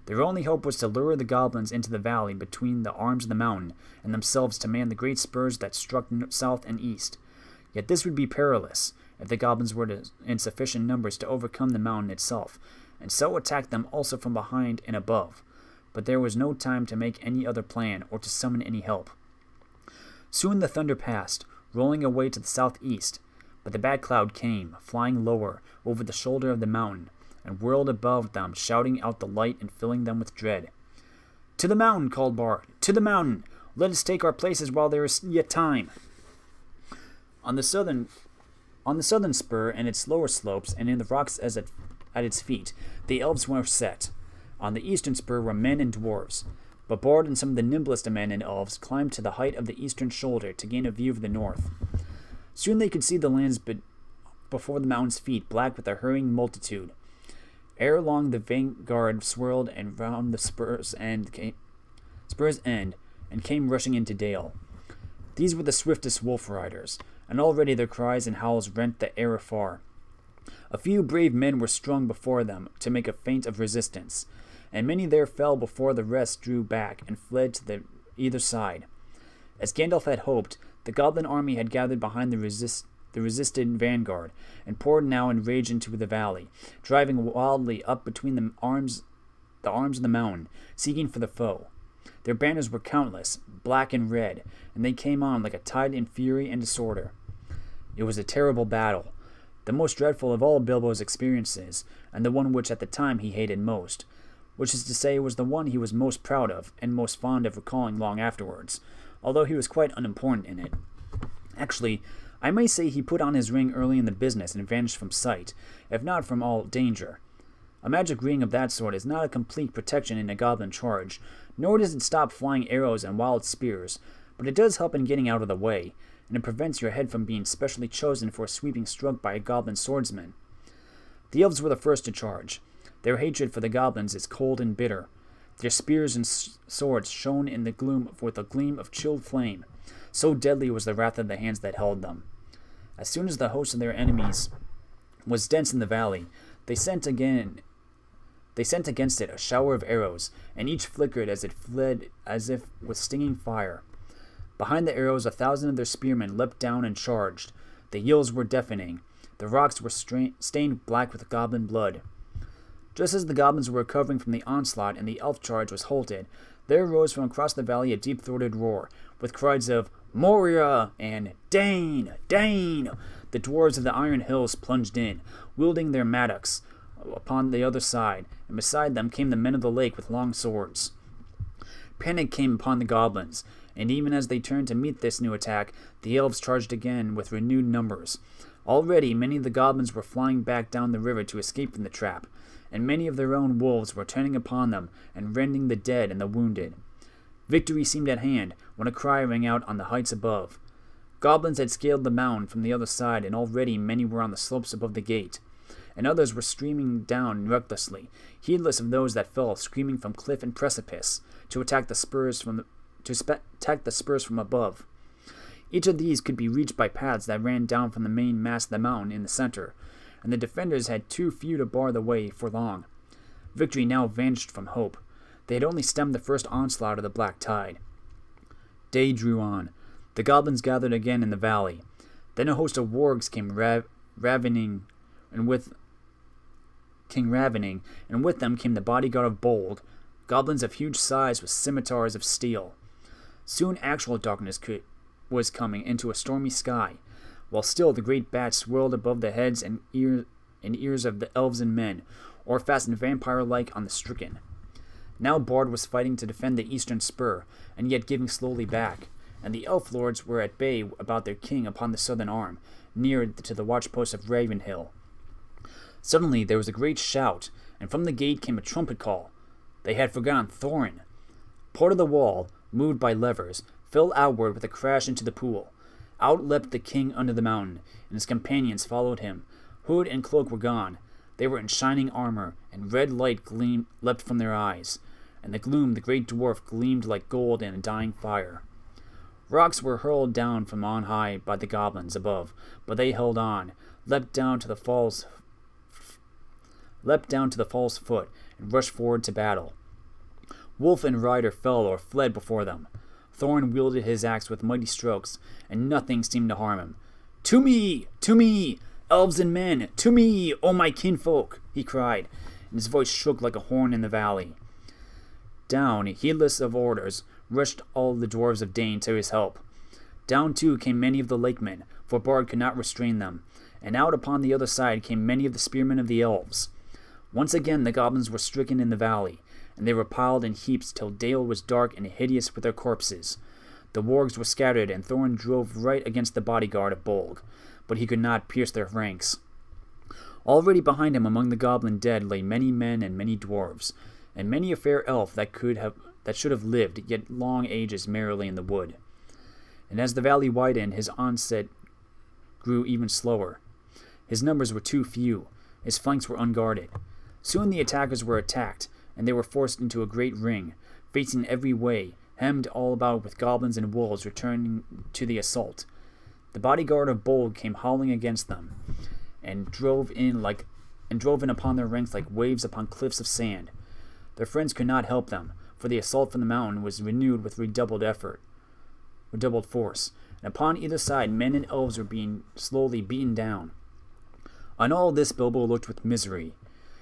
Their only hope was to lure the goblins into the valley between the arms of the mountain, and themselves to man the great spurs that struck south and east. Yet this would be perilous, if the goblins were in sufficient numbers to overcome the mountain itself, and so attack them also from behind and above. But there was no time to make any other plan, or to summon any help. Soon the thunder passed, rolling away to the southeast, but the bad cloud came, flying lower, over the shoulder of the mountain, and whirled above them, shouting out the light and filling them with dread. "To the mountain," called Bard. "To the mountain! Let us take our places while there is yet time." On the southern spur and its lower slopes, and in the rocks at its feet, the elves were set. On the eastern spur were men and dwarves, but Bard and some of the nimblest men and elves climbed to the height of the eastern shoulder to gain a view of the north. Soon they could see the lands before the mountain's feet, black with a hurrying multitude. Ere long the vanguard swirled and round the spur's end and came rushing into Dale. These were the swiftest wolf riders, and already their cries and howls rent the air afar. A few brave men were strung before them to make a feint of resistance, and many there fell before the rest drew back and fled to either side. As Gandalf had hoped, the goblin army had gathered behind the resisted vanguard, and poured now in rage into the valley, driving wildly up between the arms of the mountain, seeking for the foe. Their banners were countless, black and red, and they came on like a tide in fury and disorder. It was a terrible battle, the most dreadful of all Bilbo's experiences, and the one which at the time he hated most, which is to say was the one he was most proud of and most fond of recalling long afterwards, although he was quite unimportant in it. Actually, I may say he put on his ring early in the business and vanished from sight, if not from all danger. A magic ring of that sort is not a complete protection in a goblin charge, nor does it stop flying arrows and wild spears, but it does help in getting out of the way, and it prevents your head from being specially chosen for a sweeping stroke by a goblin swordsman. The elves were the first to charge. Their hatred for the goblins is cold and bitter. Their spears and swords shone in the gloom with a gleam of chilled flame. So deadly was the wrath of the hands that held them. As soon as the host of their enemies was dense in the valley, they sent against it a shower of arrows, and each flickered as it fled as if with stinging fire. Behind the arrows 1,000 of their spearmen leapt down and charged. The yells were deafening. The rocks were stained black with goblin blood. Just as the goblins were recovering from the onslaught and the elf charge was halted, there rose from across the valley a deep-throated roar, with cries of "Moria!" and "Dane! Dane!" The dwarves of the Iron Hills plunged in, wielding their mattocks upon the other side, and beside them came the men of the lake with long swords. Panic came upon the goblins, and even as they turned to meet this new attack, the elves charged again with renewed numbers. Already many of the goblins were flying back down the river to escape from the trap, and many of their own wolves were turning upon them and rending the dead and the wounded. Victory seemed at hand when a cry rang out on the heights above. Goblins had scaled the mountain from the other side, and already many were on the slopes above the gate, and others were streaming down recklessly, heedless of those that fell, screaming from cliff and precipice, to attack the spurs from above. Each of these could be reached by paths that ran down from the main mass of the mountain in the center, and the defenders had too few to bar the way for long. Victory now vanished from hope. They had only stemmed the first onslaught of the black tide. Day drew on. The goblins gathered again in the valley. Then a host of wargs came ravening, and with them came the bodyguard of Bolg, goblins of huge size with scimitars of steel. Soon actual darkness was coming into a stormy sky, while still the great bats swirled above the heads and ears of the elves and men, or fastened vampire-like on the stricken. Now Bard was fighting to defend the eastern spur, and yet giving slowly back, and the elf lords were at bay about their king upon the southern arm, near to the watchpost of Ravenhill. Suddenly there was a great shout, and from the gate came a trumpet call. They had forgotten Thorin. Part of the wall, moved by levers, fell outward with a crash into the pool. Out leapt the king under the mountain, and his companions followed him. Hood and cloak were gone. They were in shining armor, and red light leapt from their eyes. In the gloom the great dwarf gleamed like gold in a dying fire. Rocks were hurled down from on high by the goblins above, but they held on, leapt down to the fall's foot, and rushed forward to battle. Wolf and rider fell or fled before them. Thorin wielded his axe with mighty strokes, and nothing seemed to harm him. "To me! To me! Elves and men! To me, O my kinfolk!" he cried, and his voice shook like a horn in the valley. Down, heedless of orders, rushed all the dwarves of Dane to his help. Down too came many of the lakemen, for Bard could not restrain them, and out upon the other side came many of the spearmen of the elves. Once again the goblins were stricken in the valley, and they were piled in heaps till dale was dark and hideous with their corpses. The wargs were scattered, and Thorin drove right against the bodyguard of Bolg, but he could not pierce their ranks. Already behind him among the goblin dead lay many men and many dwarves, and many a fair elf that should have lived yet long ages merrily in the wood. And as the valley widened, his onset grew even slower. His numbers were too few. His flanks were unguarded. Soon the attackers were attacked, and they were forced into a great ring, facing every way, hemmed all about with goblins and wolves returning to the assault. The bodyguard of Bold came howling against them, and drove in upon their ranks like waves upon cliffs of sand. Their friends could not help them, for the assault from the mountain was renewed with redoubled force, and upon either side men and elves were being slowly beaten down. On all this Bilbo looked with misery.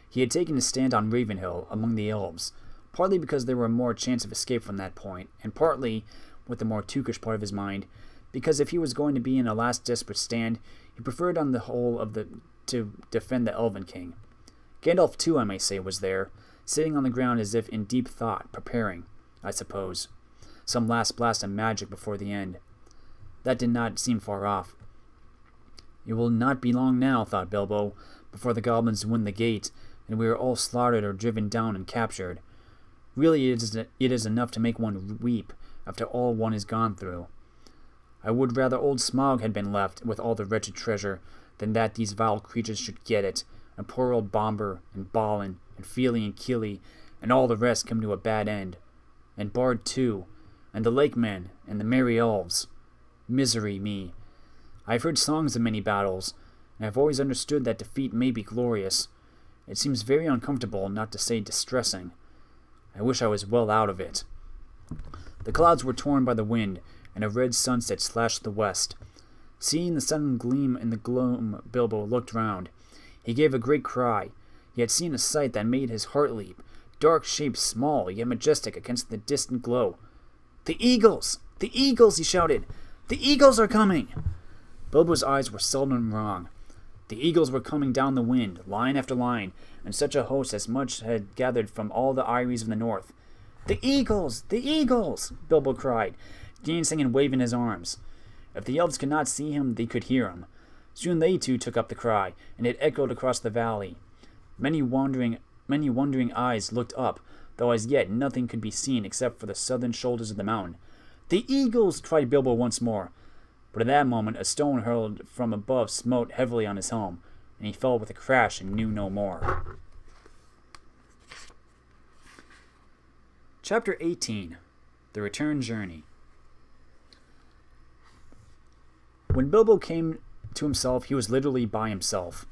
He had taken his stand on Ravenhill among the elves, partly because there were more chance of escape from that point, and partly, with the more Tookish part of his mind, because if he was going to be in a last desperate stand, he preferred on the whole to defend the Elven King. Gandalf, too, I may say, was there, sitting on the ground as if in deep thought, preparing, I suppose, some last blast of magic before the end. That did not seem far off. It will not be long now, thought Bilbo, before the goblins win the gate, and we are all slaughtered or driven down and captured. Really, it is enough to make one weep after all one has gone through. I would rather old Smaug had been left with all the wretched treasure than that these vile creatures should get it, and poor old Bombur and Balin and Fili and Kili and all the rest come to a bad end. And Bard too, and the Lake Men and the merry elves. Misery me. I have heard songs of many battles, and I have always understood that defeat may be glorious. It seems very uncomfortable, not to say distressing. I wish I was well out of it. The clouds were torn by the wind, and a red sunset slashed the west. Seeing the sudden gleam in the gloom, Bilbo looked round. He gave a great cry. He had seen a sight that made his heart leap, dark shapes small yet majestic against the distant glow. "The eagles! The eagles!" he shouted. "The eagles are coming!" Bilbo's eyes were seldom wrong. The eagles were coming down the wind, line after line, and such a host as much had gathered from all the eyries of the north. "The eagles! The eagles!" Bilbo cried, dancing and waving his arms. If the elves could not see him, they could hear him. Soon they too took up the cry, and it echoed across the valley. Many wondering eyes looked up, though as yet nothing could be seen except for the southern shoulders of the mountain. "The eagles!" cried Bilbo once more. But at that moment a stone hurled from above smote heavily on his helm, and he fell with a crash and knew no more. Chapter 18. The Return Journey. When Bilbo came to himself, he was literally by himself.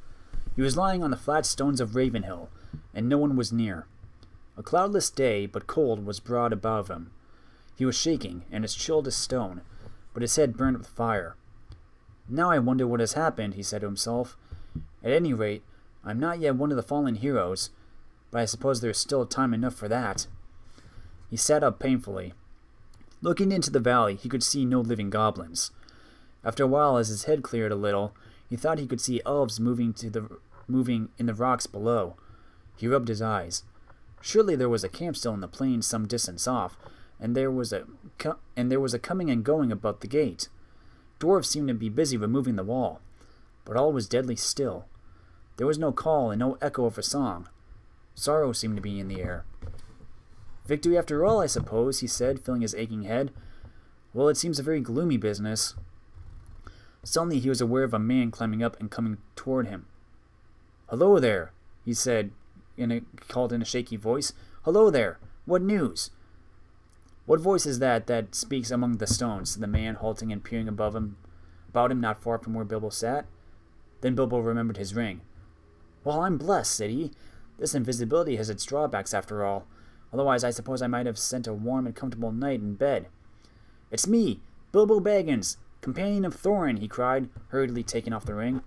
He was lying on the flat stones of Ravenhill, and no one was near. A cloudless day, but cold, was broad above him. He was shaking, and as chilled as stone, but his head burned with fire. "Now I wonder what has happened," he said to himself. "At any rate, I am not yet one of the fallen heroes, but I suppose there is still time enough for that." He sat up painfully. Looking into the valley, he could see no living goblins. After a while, as his head cleared a little, he thought he could see elves moving in the rocks below. He rubbed his eyes. Surely there was a camp still in the plain some distance off, and there was a coming and going about the gate. Dwarves seemed to be busy removing the wall, but all was deadly still. There was no call and no echo of a song. Sorrow seemed to be in the air. "Victory after all, I suppose," he said, filling his aching head. "Well, it seems a very gloomy business." Suddenly he was aware of a man climbing up and coming toward him. "Hello there," he said, called in a shaky voice. "Hello there. What news?" "What voice is that speaks among the stones?" said the man, halting and peering about him not far from where Bilbo sat. Then Bilbo remembered his ring. "Well, I'm blessed," said he. "This invisibility has its drawbacks after all. Otherwise, I suppose I might have spent a warm and comfortable night in bed." "It's me, Bilbo Baggins, companion of Thorin," he cried, hurriedly taking off the ring.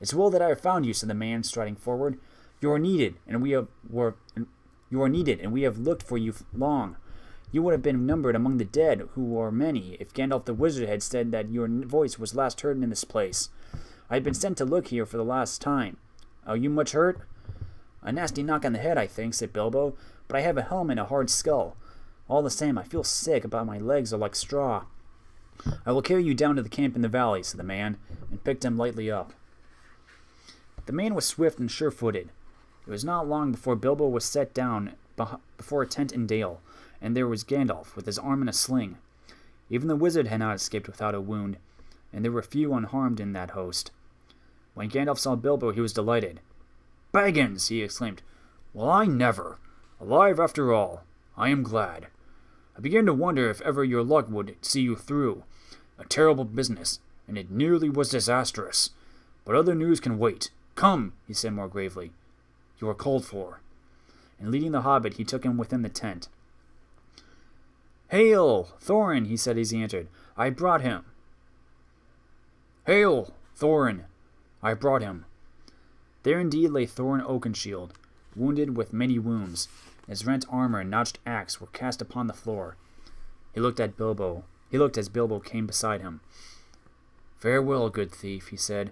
"It's well that I have found you," said the man, striding forward. You are needed, and we have looked for you long. You would have been numbered among the dead, who are many, if Gandalf the Wizard had said that your voice was last heard in this place. I have been sent to look here for the last time. Are you much hurt?" "A nasty knock on the head, I think," said Bilbo, "but I have a helm and a hard skull. All the same, I feel sick, but my legs are like straw." "I will carry you down to the camp in the valley," said the man, and picked him lightly up. The man was swift and sure-footed. It was not long before Bilbo was set down before a tent in Dale, and there was Gandalf, with his arm in a sling. Even the wizard had not escaped without a wound, and there were few unharmed in that host. When Gandalf saw Bilbo, he was delighted. "Baggins!" he exclaimed. "Well, I never! Alive after all! I am glad. I began to wonder if ever your luck would see you through. A terrible business, and it nearly was disastrous. But other news can wait. Come, he said more gravely. You are called for. And leading the hobbit, he took him within the tent. Hail, Thorin, he said as he entered. I brought him. Hail, Thorin, I brought him. There indeed lay Thorin Oakenshield, wounded with many wounds. His rent armor and notched axe were cast upon the floor. He looked as Bilbo came beside him. Farewell, good thief, he said.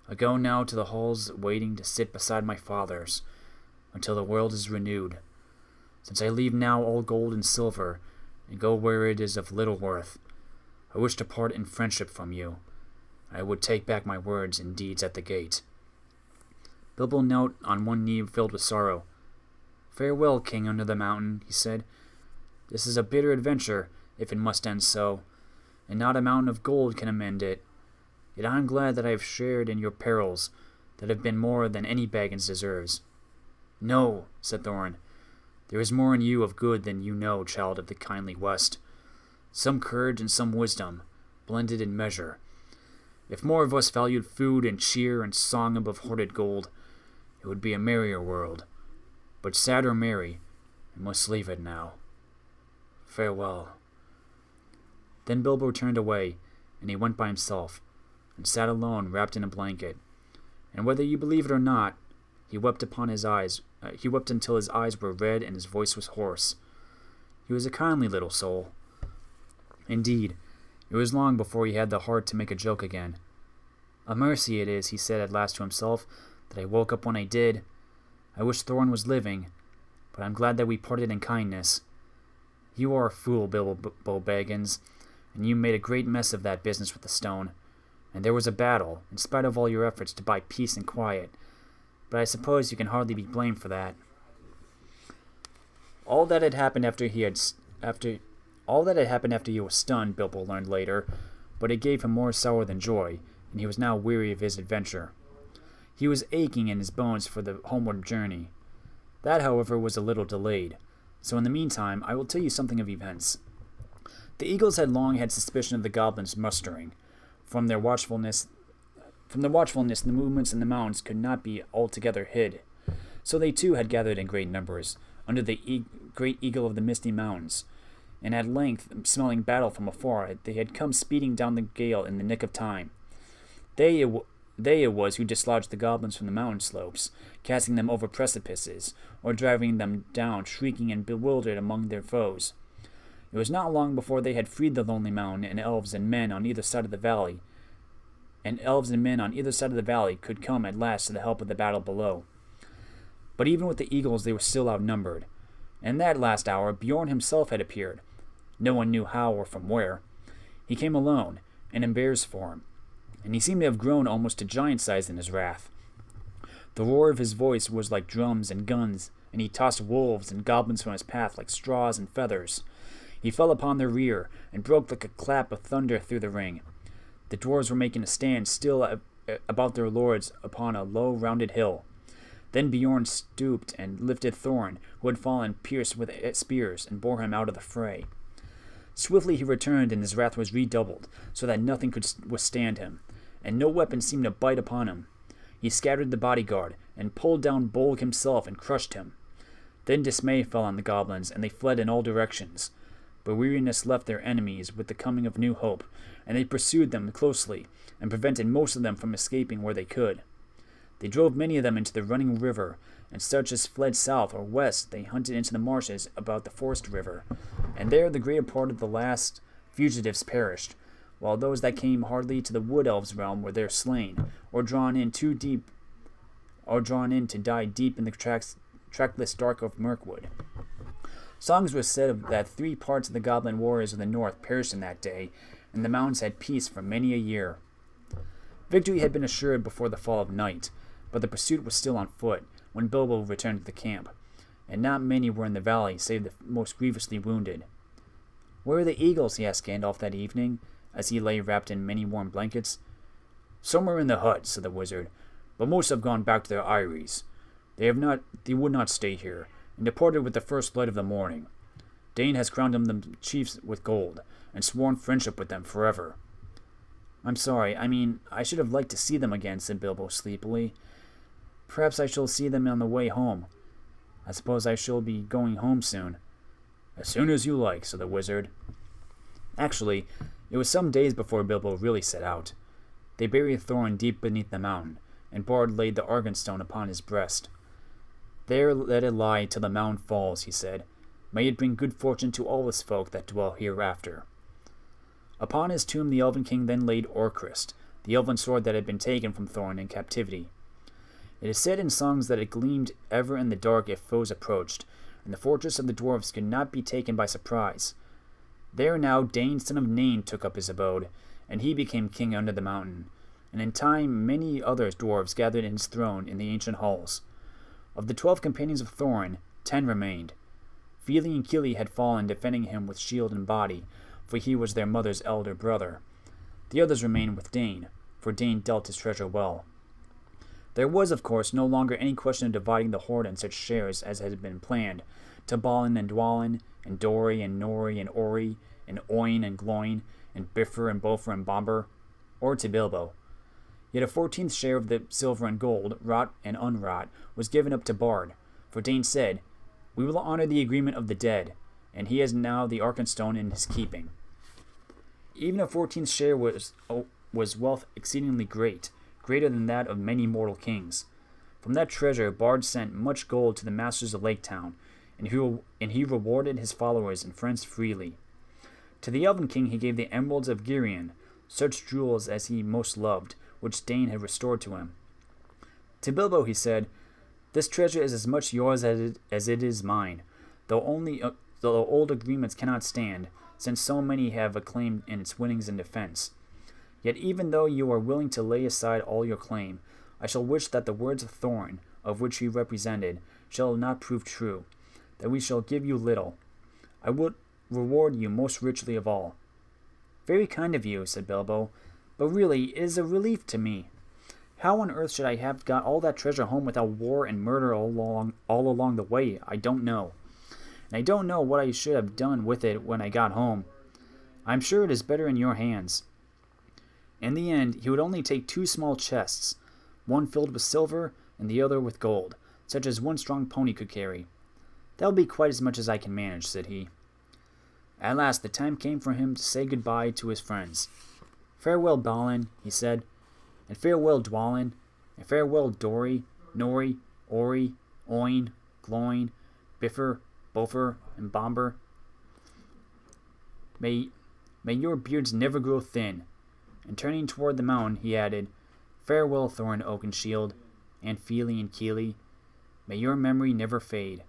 I go now to the halls waiting to sit beside my fathers, until the world is renewed. Since I leave now all gold and silver, and go where it is of little worth, I wish to part in friendship from you. I would take back my words and deeds at the gate. Bilbo knelt on one knee filled with sorrow. Farewell, King under the mountain, he said. This is a bitter adventure, if it must end so, and not a mountain of gold can amend it. Yet I am glad that I have shared in your perils, that have been more than any Baggins deserves. No, said Thorin, there is more in you of good than you know, child of the kindly West. Some courage and some wisdom, blended in measure. If more of us valued food and cheer and song above hoarded gold, it would be a merrier world. But sad or merry, I must leave it now. Farewell. Then Bilbo turned away, and he went by himself, and sat alone, wrapped in a blanket. And whether you believe it or not, he wept upon his eyes. He wept until his eyes were red and his voice was hoarse. He was a kindly little soul. Indeed, it was long before he had the heart to make a joke again. A mercy it is, he said at last to himself, that I woke up when I did. I wish Thorin was living, but I'm glad that we parted in kindness. You are a fool, Bilbo Baggins, and you made a great mess of that business with the stone. And there was a battle, in spite of all your efforts to buy peace and quiet. But I suppose you can hardly be blamed for that. All that had happened after he was stunned, Bilbo learned later, but it gave him more sorrow than joy, and he was now weary of his adventure. He was aching in his bones for the homeward journey. That, however, was a little delayed, so in the meantime I will tell you something of events. The eagles had long had suspicion of the goblins mustering. From their watchfulness, the movements in the mountains could not be altogether hid. So they too had gathered in great numbers, under the great eagle of the misty mountains, and at length, smelling battle from afar, they had come speeding down the gale in the nick of time. They it was who dislodged the goblins from the mountain slopes, casting them over precipices, or driving them down, shrieking and bewildered among their foes. It was not long before they had freed the lonely mountain, and elves and men on either side of the valley could come at last to the help of the battle below. But even with the eagles they were still outnumbered. In that last hour Bjorn himself had appeared. No one knew how or from where. He came alone, and in bear's form, and he seemed to have grown almost to giant size in his wrath. The roar of his voice was like drums and guns, and he tossed wolves and goblins from his path like straws and feathers. He fell upon their rear, and broke like a clap of thunder through the ring. The dwarves were making a stand still about their lords upon a low, rounded hill. Then Bjorn stooped and lifted Thorin, who had fallen pierced with spears, and bore him out of the fray. Swiftly he returned, and his wrath was redoubled, so that nothing could withstand him, and no weapon seemed to bite upon him. He scattered the bodyguard, and pulled down Bolg himself, and crushed him. Then dismay fell on the goblins, and they fled in all directions. But weariness left their enemies with the coming of new hope, and they pursued them closely, and prevented most of them from escaping where they could. They drove many of them into the running river, and such as fled south or west they hunted into the marshes about the forest river, and there the greater part of the last fugitives perished, while those that came hardly to the wood elves' realm were there slain, or drawn in to die deep in the trackless dark of Mirkwood. Songs were said that 3 parts of the goblin warriors of the north perished in that day, and the mountains had peace for many a year. Victory had been assured before the fall of night, but the pursuit was still on foot when Bilbo returned to the camp, and not many were in the valley save the most grievously wounded. "Where are the eagles?" he asked Gandalf that evening, as he lay wrapped in many warm blankets. "Some are in the hut," said the wizard, "but most have gone back to their eyries. They would not stay here, and departed with the first light of the morning. Dane has crowned them the chiefs with gold, and sworn friendship with them forever. I'm sorry, I should have liked to see them again, said Bilbo sleepily. Perhaps I shall see them on the way home. I suppose I shall be going home soon. As soon as you like, said the wizard. Actually, it was some days before Bilbo really set out. They buried Thorin deep beneath the mountain, and Bard laid the Argynstone upon his breast. There let it lie till the mountain falls, he said. May it bring good fortune to all his folk that dwell hereafter. Upon his tomb the Elven King then laid Orcrist, the elven sword that had been taken from Thorin in captivity. It is said in songs that it gleamed ever in the dark if foes approached, and the fortress of the dwarves could not be taken by surprise. There now Dane, son of Nain, took up his abode, and he became king under the mountain, and in time many other dwarves gathered in his throne in the ancient halls. Of the 12 companions of Thorin, 10 remained. Fili and Kili had fallen defending him with shield and body, for he was their mother's elder brother. The others remained with Dane, for Dane dealt his treasure well. There was, of course, no longer any question of dividing the hoard in such shares as had been planned, to Balin and Dwalin, and Dori and Nori and Ori, and Oin and Gloin, and Bifur and Bofer and Bombur, or to Bilbo. Yet a 14th share of the silver and gold, wrought and unwrought, was given up to Bard, for Dane said, We will honor the agreement of the dead, and he has now the Argynstone in his keeping. Even a 14th share was wealth exceedingly great, greater than that of many mortal kings. From that treasure Bard sent much gold to the masters of Lake Town, and he rewarded his followers and friends freely. To the Elven King he gave the emeralds of Girion, such jewels as he most loved, which Dane had restored to him. To Bilbo he said, This treasure is as much yours as it is mine, though old agreements cannot stand, since so many have a claim in its winnings and defense. Yet even though you are willing to lay aside all your claim, I shall wish that the words of Thorin, of which he represented, shall not prove true, that we shall give you little. I would reward you most richly of all. Very kind of you, said Bilbo, but really it is a relief to me. How on earth should I have got all that treasure home without war and murder all along the way? I don't know. And I don't know what I should have done with it when I got home. I am sure it is better in your hands. In the end, he would only take 2 small chests, one filled with silver and the other with gold, such as one strong pony could carry. That will be quite as much as I can manage, said he. At last the time came for him to say goodbye to his friends. Farewell, Balin, he said, and farewell, Dwalin, and farewell, Dori, Nori, Ori, Oin, Gloin, Bifur, Bofer, and Bombur. May your beards never grow thin. And turning toward the mountain, he added, Farewell, Thorin Oakenshield, and Fili and Kili. May your memory never fade.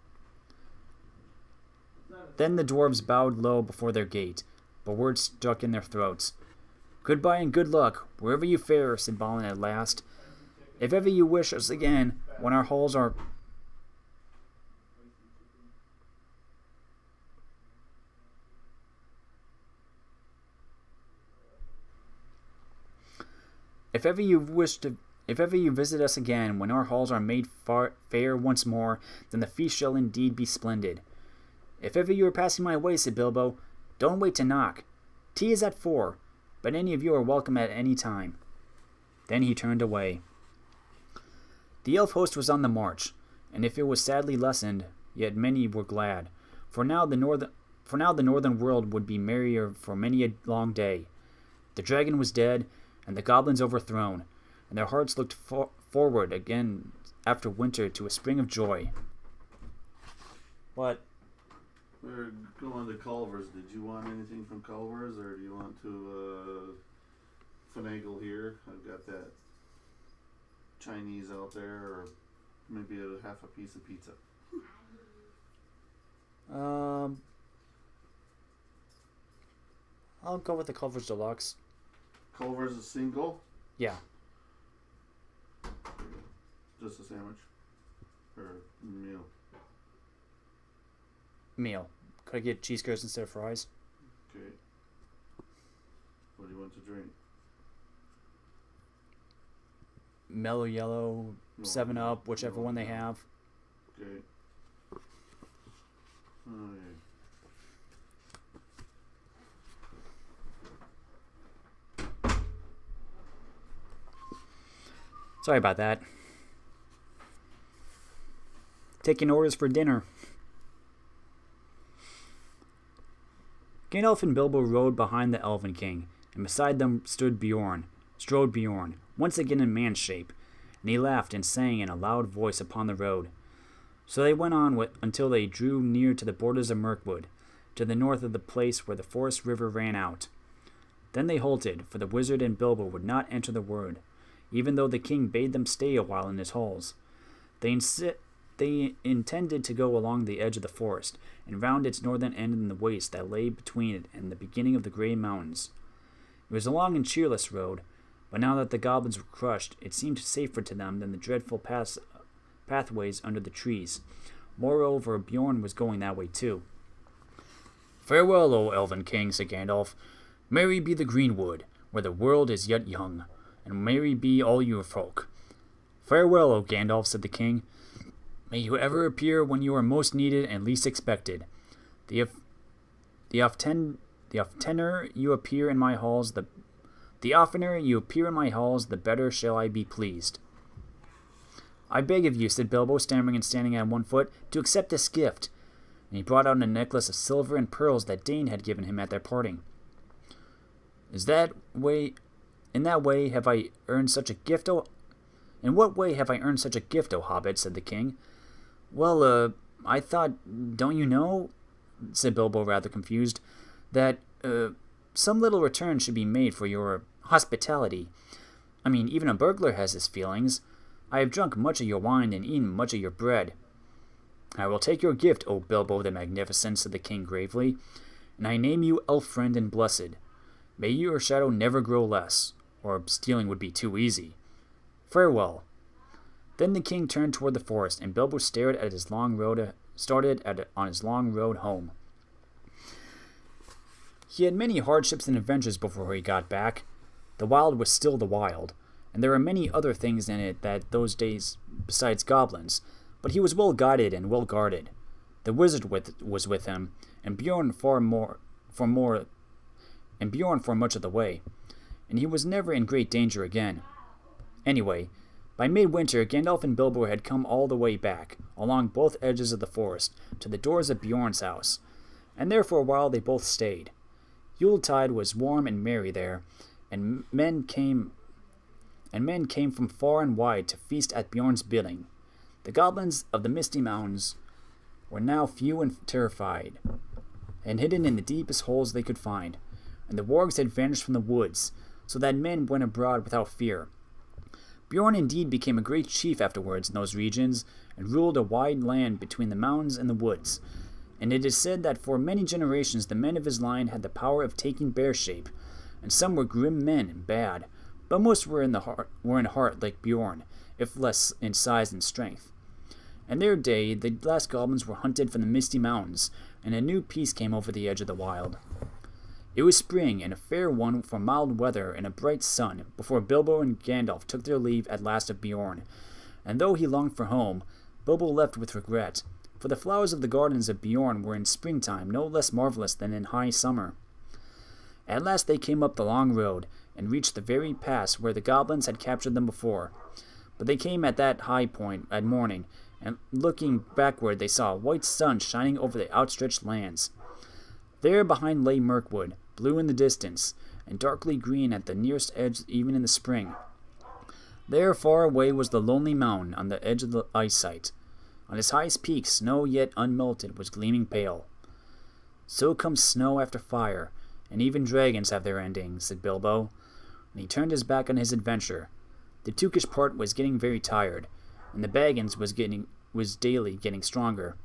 Then the dwarves bowed low before their gate, but words stuck in their throats. Goodbye and good luck, wherever you fare, said Balin at last. If ever you wish us again, when our halls are... If ever you visit us again, when our halls are made fair once more, then the feast shall indeed be splendid. If ever you are passing my way, said Bilbo, don't wait to knock. Tea is at 4, but any of you are welcome at any time. Then he turned away. The elf host was on the march, and if it was sadly lessened, yet many were glad, for now the northern world would be merrier for many a long day. The dragon was dead, and the goblins overthrown, and their hearts looked forward again after winter to a spring of joy. What? We're going to Culver's. Did you want anything from Culver's, or do you want to finagle here? I've got that Chinese out there, or maybe half a piece of pizza. I'll go with the Culver's Deluxe. Culver's a single? Yeah. Just a sandwich? Or meal? Meal. Could I get cheese curds instead of fries? Okay. What do you want to drink? Mellow Yellow, 7-Up, whichever one they have. Okay. Okay. Sorry about that. Taking orders for dinner. Gandalf and Bilbo rode behind the Elven King, and beside them strode Bjorn, once again in man shape, and he laughed and sang in a loud voice upon the road. So they went on until they drew near to the borders of Mirkwood, to the north of the place where the forest river ran out. Then they halted, for the wizard and Bilbo would not enter the wood, even though the king bade them stay a while in his halls. They intended to go along the edge of the forest, and round its northern end in the waste that lay between it and the beginning of the Grey Mountains. It was a long and cheerless road, but now that the goblins were crushed, it seemed safer to them than the dreadful pathways under the trees. Moreover, Bjorn was going that way too. "Farewell, O Elven King," said Gandalf. "Merry be the greenwood, where the world is yet young, and merry be all your folk." "Farewell, O Gandalf," said the king. "May you ever appear when you are most needed and least expected. The oftener you appear in my halls, the better shall I be pleased." "I beg of you," said Bilbo, stammering and standing on one foot, "to accept this gift." And he brought out a necklace of silver and pearls that Dane had given him at their parting. In that way have I earned such a gift, O Hobbit?" said the king. "Well, I thought, don't you know," said Bilbo, rather confused, "that, some little return should be made for your hospitality. I mean, even a burglar has his feelings. I have drunk much of your wine and eaten much of your bread." "I will take your gift, O Bilbo the Magnificent," said the king gravely, "and I name you elf-friend and blessed. May your shadow never grow less, or stealing would be too easy. Farewell." Then the king turned toward the forest, and Bilbo started on his long road home. He had many hardships and adventures before he got back. The wild was still the wild, and there were many other things in it those days besides goblins, but he was well guided and well guarded. The wizard was with him, and Bjorn for much of the way, and he was never in great danger again. Anyway, by midwinter, Gandalf and Bilbo had come all the way back, along both edges of the forest, to the doors of Bjorn's house, and there for a while they both stayed. Yuletide was warm and merry there, and men came from far and wide to feast at Bjorn's bidding. The goblins of the Misty Mountains were now few and terrified, and hidden in the deepest holes they could find, and the wargs had vanished from the woods, so that men went abroad without fear. Bjorn indeed became a great chief afterwards in those regions, and ruled a wide land between the mountains and the woods, and it is said that for many generations the men of his line had the power of taking bear shape, and some were grim men and bad, but most were in heart like Bjorn, if less in size and strength. In their day, the last goblins were hunted from the Misty Mountains, and a new peace came over the edge of the wild. It was spring, and a fair one for mild weather and a bright sun, before Bilbo and Gandalf took their leave at last of Bjorn, and though he longed for home, Bilbo left with regret, for the flowers of the gardens of Bjorn were in springtime no less marvelous than in high summer. At last they came up the long road, and reached the very pass where the goblins had captured them before. But they came at that high point at morning, and looking backward they saw a white sun shining over the outstretched lands. There behind lay Mirkwood, blue in the distance, and darkly green at the nearest edge even in the spring. There far away was the lonely mountain on the edge of the eyesight. On its highest peak snow yet unmelted was gleaming pale. "So comes snow after fire, and even dragons have their ending," said Bilbo, and he turned his back on his adventure. The Tookish part was getting very tired, and the Baggins was daily getting stronger.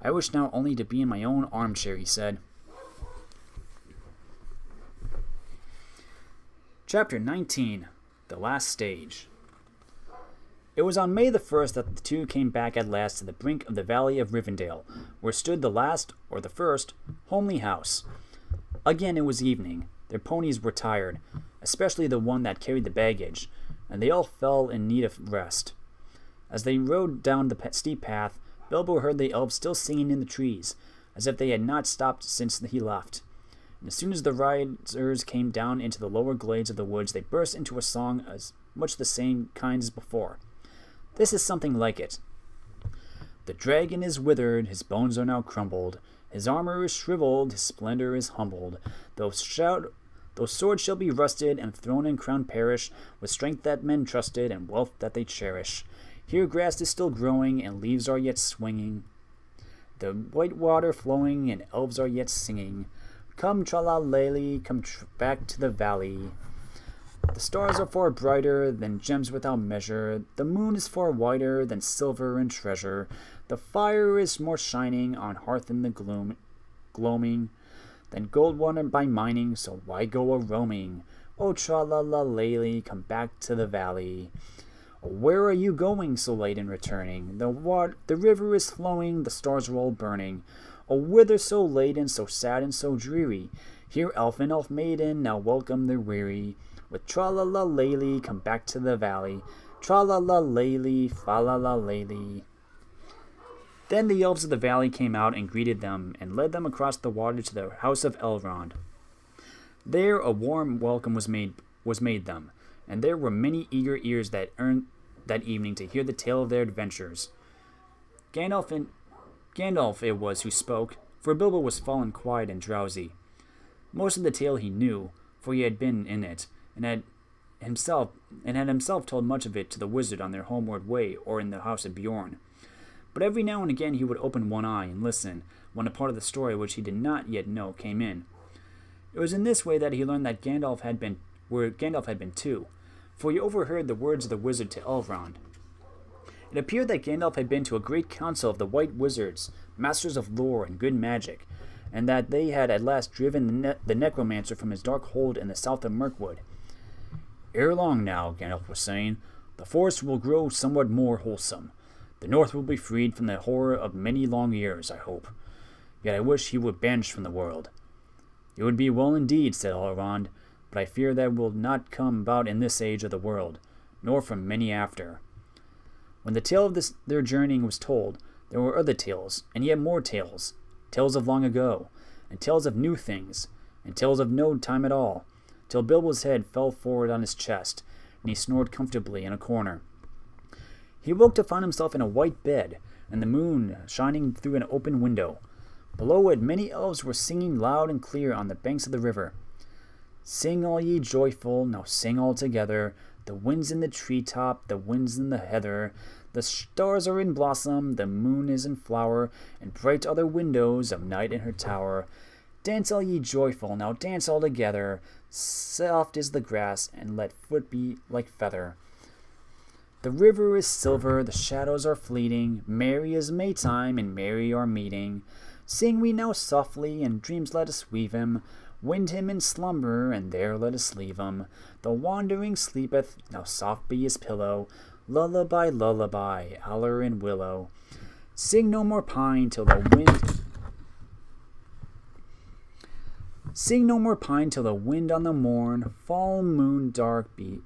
"I wish now only to be in my own armchair," he said. Chapter 19. The Last Stage. It was on May the 1st that the two came back at last to the brink of the valley of Rivendell, where stood the last, or the first, homely house. Again it was evening. Their ponies were tired, especially the one that carried the baggage, and they all fell in need of rest. As they rode down the steep path, Bilbo heard the elves still singing in the trees, as if they had not stopped since he left. And as soon as the riders came down into the lower glades of the woods, they burst into a song as much the same kind as before. This is something like it. The dragon is withered, his bones are now crumbled, his armor is shriveled, his splendor is humbled. Though swords shall be rusted, and throne and crown perish, with strength that men trusted, and wealth that they cherish. Here grass is still growing, and leaves are yet swinging, the white water flowing, and elves are yet singing. Come, tra-la-lay-lee, come back to the valley. The stars are far brighter than gems without measure. The moon is far whiter than silver and treasure. The fire is more shining on hearth in the gloaming than gold won by mining, so why go a-roaming? Oh, tra-la-la-lay-lee, come back to the valley. Oh, where are you going so late in returning? The river is flowing, the stars are all burning. Oh, whither so late and so sad and so dreary? Here elf and elf maiden now welcome their weary. With tra-la-la-lay-lee, come back to the valley. Tra-la-la-lay-lee, fa-la-la-lay-lee. Then the elves of the valley came out and greeted them, and led them across the water to the house of Elrond. There a warm welcome was made them, and there were many eager ears that evening to hear the tale of their adventures. Gandalf it was who spoke, for Bilbo was fallen quiet and drowsy. Most of the tale he knew, for he had been in it, and had himself told much of it to the wizard on their homeward way or in the house of Bjorn. But every now and again he would open one eye and listen when a part of the story which he did not yet know came in. It was in this way that he learned that Gandalf had been where Gandalf had been too, for he overheard the words of the wizard to Elrond. It appeared that Gandalf had been to a great council of the White Wizards, masters of lore and good magic, and that they had at last driven the necromancer from his dark hold in the south of Mirkwood. Ere long now, Gandalf was saying, the forest will grow somewhat more wholesome. The north will be freed from the horror of many long years, I hope. Yet I wish he were banished from the world. It would be well indeed, said Elrond, but I fear that will not come about in this age of the world, nor from many after. When the tale of their journeying was told, there were other tales, and yet more tales, tales of long ago, and tales of new things, and tales of no time at all, till Bilbo's head fell forward on his chest, and he snored comfortably in a corner. He woke to find himself in a white bed, and the moon shining through an open window. Below it many elves were singing loud and clear on the banks of the river. Sing all ye joyful, now sing all together, the wind's in the treetop, the wind's in the heather, the stars are in blossom, the moon is in flower, and bright are the windows of night in her tower. Dance all ye joyful, now dance all together, soft is the grass, and let foot be like feather. The river is silver, the shadows are fleeting, merry is Maytime, and merry our meeting. Sing we now softly, and dreams let us weave him, wind him in slumber, and there let us leave him. The wandering sleepeth, now soft be his pillow, lullaby, lullaby, aller and willow. Sing no more pine till the wind... Sing no more pine till the wind on the morn, fall moon dark be...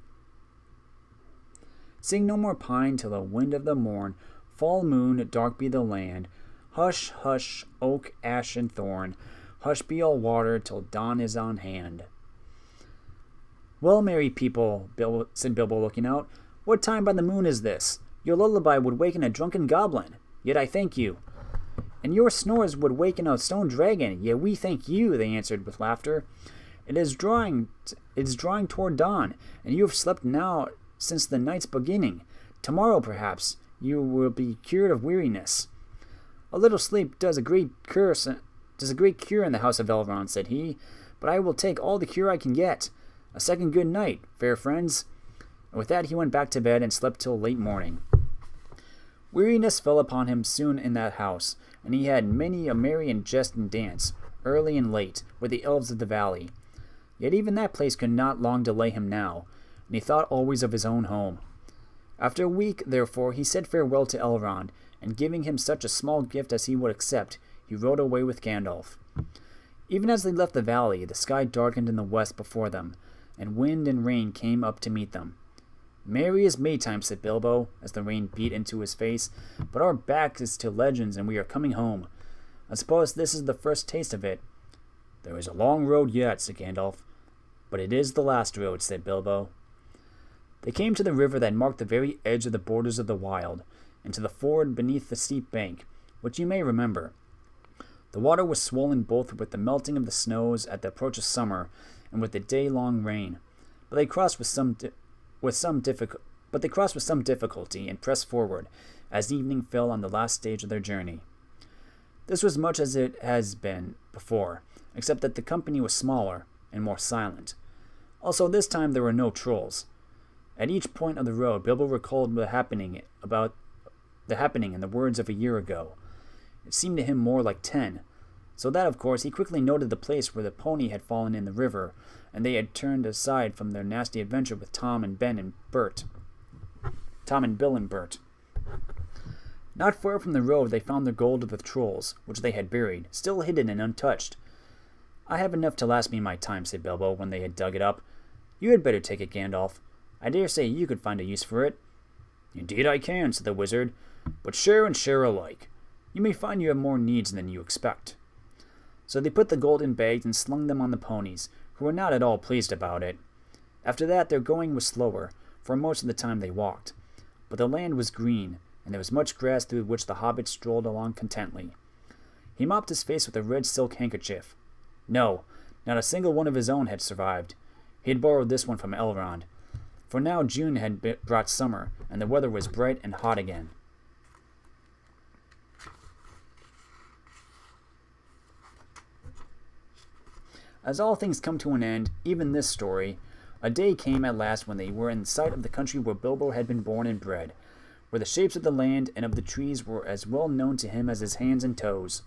Sing no more pine till the wind of the morn, fall moon dark be the land. Hush, hush, oak, ash, and thorn, hush be all water till dawn is on hand. Well, merry people, said Bilbo, looking out, what time by the moon is this? Your lullaby would waken a drunken goblin, yet I thank you. And your snores would waken a stone dragon, yet we thank you, they answered with laughter. It is drawing toward dawn, and you have slept now since the night's beginning. Tomorrow, perhaps, you will be cured of weariness. A little sleep does a great cure in the house of Elrond, said he, but I will take all the cure I can get. A second good night, fair friends. And with that he went back to bed and slept till late morning. Weariness fell upon him soon in that house, and he had many a merry and jest and dance, early and late, with the elves of the valley. Yet even that place could not long delay him now, and he thought always of his own home. After a week, therefore, he said farewell to Elrond, and giving him such a small gift as he would accept, he rode away with Gandalf. Even as they left the valley, the sky darkened in the west before them, and wind and rain came up to meet them. Merry is Maytime, said Bilbo, as the rain beat into his face, but our back is to legends and we are coming home. I suppose this is the first taste of it. "There is a long road yet," said Gandalf. "But it is the last road," said Bilbo. They came to the river that marked the very edge of the borders of the wild, and to the ford beneath the steep bank, which you may remember. The water was swollen both with the melting of the snows at the approach of summer and with the day-long rain, but they crossed with some difficulty and pressed forward as evening fell on the last stage of their journey. This was much as it has been before, except that the company was smaller and more silent. Also, this time there were no trolls. At each point of the road, Bilbo recalled the happening in the words of a year ago. It seemed to him more like 10, so that, of course, he quickly noted the place where the pony had fallen in the river, and they had turned aside from their nasty adventure with Tom and Bill and Bert. Not far from the road they found the gold of the trolls, which they had buried, still hidden and untouched. "I have enough to last me my time," said Bilbo, when they had dug it up. "You had better take it, Gandalf. I dare say you could find a use for it." "Indeed I can," said the wizard, "but share and share alike. You may find you have more needs than you expect." So they put the gold in bags and slung them on the ponies, who were not at all pleased about it. After that their going was slower, for most of the time they walked. But the land was green, and there was much grass through which the Hobbit strolled along contently. He mopped his face with a red silk handkerchief. No, not a single one of his own had survived. He had borrowed this one from Elrond, for now June had brought summer, and the weather was bright and hot again. As all things come to an end, even this story, a day came at last when they were in sight of the country where Bilbo had been born and bred, where the shapes of the land and of the trees were as well known to him as his hands and toes.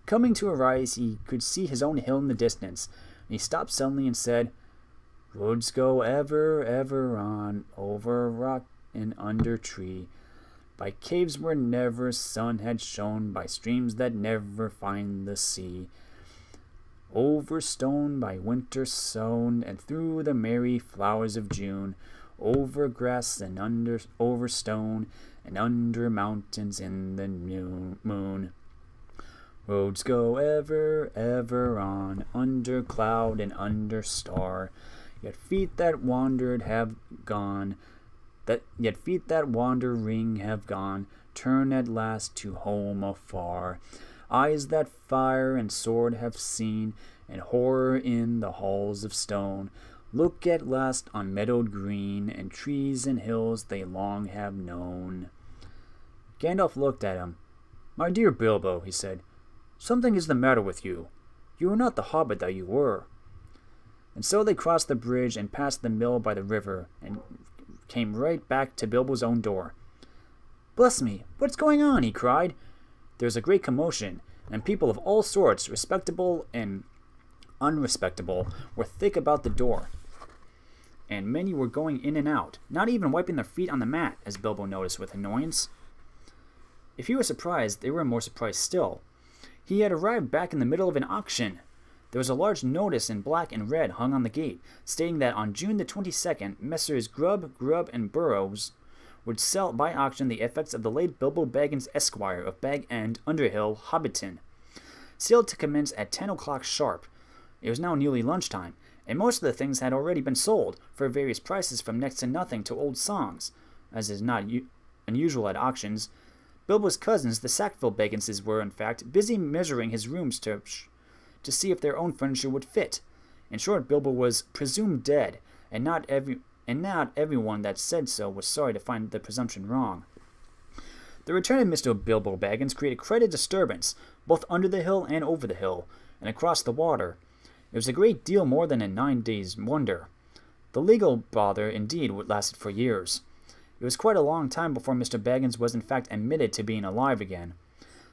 Coming to a rise, he could see his own hill in the distance, and he stopped suddenly and said, "Roads go ever, ever on, over rock and under tree, by caves where never sun had shone, by streams that never find the sea, over stone by winter sown, and through the merry flowers of June, over grass and over stone, and under mountains in the moon. Roads go ever, ever on, under cloud and under star, yet feet that wandered have gone, yet feet that wandering have gone, turn at last to home afar. Eyes that fire and sword have seen, and horror in the halls of stone, look at last on meadowed green, and trees and hills they long have known." Gandalf looked at him. "My dear Bilbo," he said, "something is the matter with you. You are not the hobbit that you were." And so they crossed the bridge and passed the mill by the river, and came right back to Bilbo's own door. "Bless me, what's going on?" he cried. There was a great commotion, and people of all sorts, respectable and unrespectable, were thick about the door, and many were going in and out, not even wiping their feet on the mat, as Bilbo noticed with annoyance. If he was surprised, they were more surprised still. He had arrived back in the middle of an auction. There was a large notice in black and red hung on the gate, stating that on June the 22nd, Messrs. Grubb, and Burrows would sell by auction the effects of the late Bilbo Baggins, Esquire, of Bag End, Underhill, Hobbiton. Sale to commence at 10 o'clock sharp. It was now nearly lunchtime, and most of the things had already been sold, for various prices from next to nothing to old songs, as is not unusual at auctions. Bilbo's cousins, the Sackville Bagginses, were, in fact, busy measuring his rooms to see if their own furniture would fit. In short, Bilbo was presumed dead, and not everyone that said so was sorry to find the presumption wrong. The return of Mr. Bilbo Baggins created quite a disturbance, both under the hill and over the hill, and across the water. It was a great deal more than a 9 days' wonder. The legal bother, indeed, lasted for years. It was quite a long time before Mr. Baggins was in fact admitted to being alive again.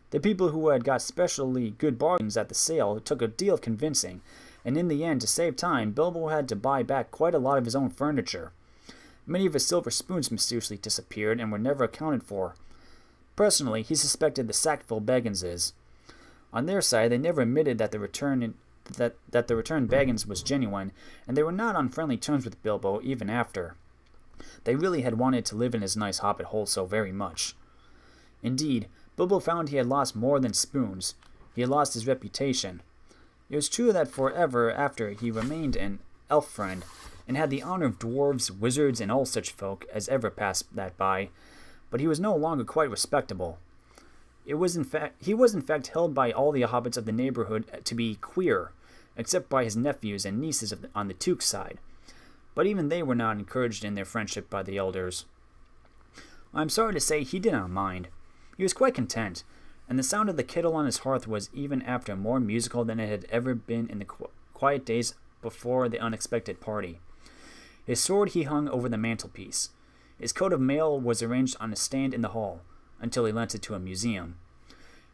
The people who had got specially good bargains at the sale took a deal of convincing, and in the end, to save time, Bilbo had to buy back quite a lot of his own furniture. Many of his silver spoons mysteriously disappeared and were never accounted for. Personally, he suspected the Sackville Bagginses. On their side, they never admitted that the return Baggins was genuine, and they were not on friendly terms with Bilbo even after. They really had wanted to live in his nice hobbit hole so very much. Indeed, Bilbo found he had lost more than spoons. He had lost his reputation. It was true that forever after he remained an elf friend, and had the honor of dwarves, wizards, and all such folk as ever passed that by, but he was no longer quite respectable. He was in fact held by all the hobbits of the neighborhood to be queer, except by his nephews and nieces on the Took side. But even they were not encouraged in their friendship by the elders. I'm sorry to say he did not mind. He was quite content, and the sound of the kettle on his hearth was even after more musical than it had ever been in the quiet days before the unexpected party. His sword he hung over the mantelpiece. His coat of mail was arranged on a stand in the hall, until he lent it to a museum.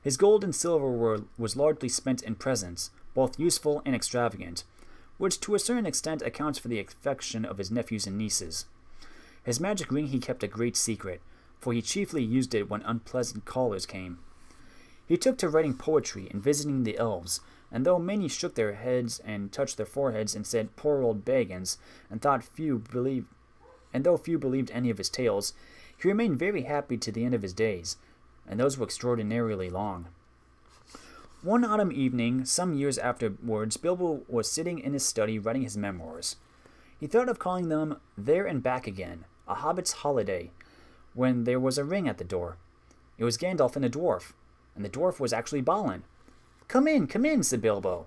His gold and silver was largely spent in presents, both useful and extravagant, which to a certain extent accounts for the affection of his nephews and nieces. His magic ring he kept a great secret, for he chiefly used it when unpleasant callers came. He took to writing poetry and visiting the elves, and though many shook their heads and touched their foreheads and said poor old Baggins, and though few believed any of his tales, he remained very happy to the end of his days, and those were extraordinarily long. One autumn evening, some years afterwards, Bilbo was sitting in his study writing his memoirs. He thought of calling them There and Back Again, a Hobbit's Holiday, when there was a ring at the door. It was Gandalf and a dwarf, and the dwarf was actually Balin. Come in, said Bilbo,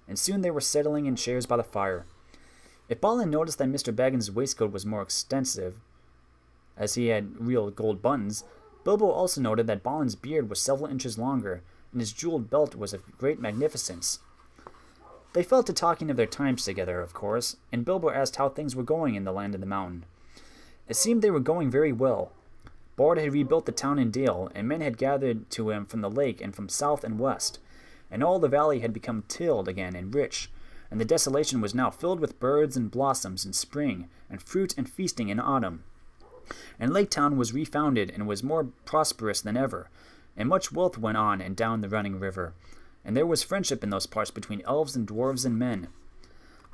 and soon they were settling in chairs by the fire. If Balin noticed that Mr. Baggins' waistcoat was more extensive, as he had real gold buttons, Bilbo also noted that Balin's beard was several inches longer, and his jeweled belt was of great magnificence. They fell to talking of their times together, of course, and Bilbo asked how things were going in the Land of the Mountain. It seemed they were going very well. Bard had rebuilt the town and dale, and men had gathered to him from the lake and from south and west, and all the valley had become tilled again and rich, and the desolation was now filled with birds and blossoms in spring, and fruit and feasting in autumn. And Lake Town was refounded and was more prosperous than ever, and much wealth went on and down the running river, and there was friendship in those parts between elves and dwarves and men.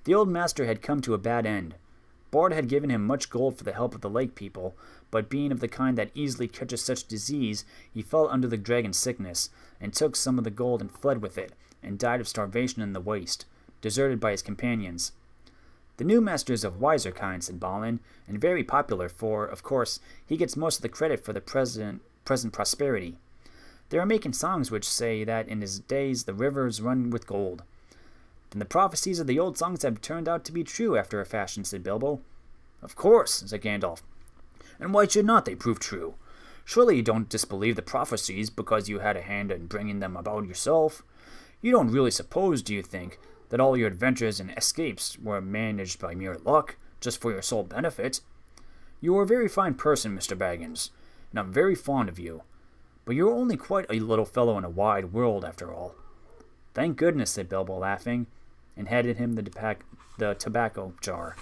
The old master had come to a bad end. Bard had given him much gold for the help of the lake people, but being of the kind that easily catches such disease, he fell under the dragon sickness, and took some of the gold and fled with it, and died of starvation in the waste, deserted by his companions. The new master is of wiser kind, said Balin, and very popular, for, of course, he gets most of the credit for the present prosperity. They are making songs which say that in his days the rivers run with gold. Then the prophecies of the old songs have turned out to be true after a fashion, said Bilbo. Of course, said Gandalf. And why should not they prove true? Surely you don't disbelieve the prophecies because you had a hand in bringing them about yourself. You don't really suppose, do you think, that all your adventures and escapes were managed by mere luck, just for your sole benefit? You are a very fine person, Mr. Baggins, and I'm very fond of you. But you're only quite a little fellow in a wide world, after all. Thank goodness, said Bilbo, laughing, and handed him the tobacco jar.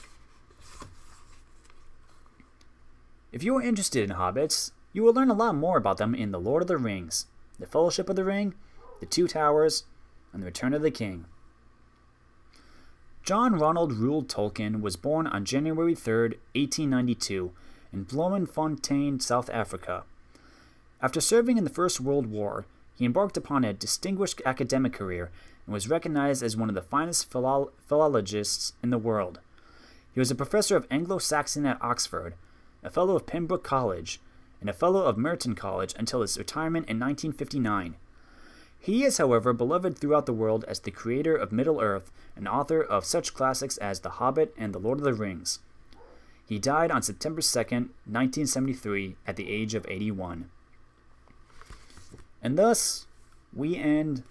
If you are interested in hobbits, you will learn a lot more about them in The Lord of the Rings, The Fellowship of the Ring, The Two Towers, and The Return of the King. John Ronald Reuel Tolkien was born on January 3, 1892, in Bloemfontein, South Africa. After serving in the First World War, he embarked upon a distinguished academic career and was recognized as one of the finest philologists in the world. He was a professor of Anglo-Saxon at Oxford, a fellow of Pembroke College, and a fellow of Merton College until his retirement in 1959. He is, however, beloved throughout the world as the creator of Middle-earth and author of such classics as The Hobbit and The Lord of the Rings. He died on September 2, 1973, at the age of 81. And thus, we end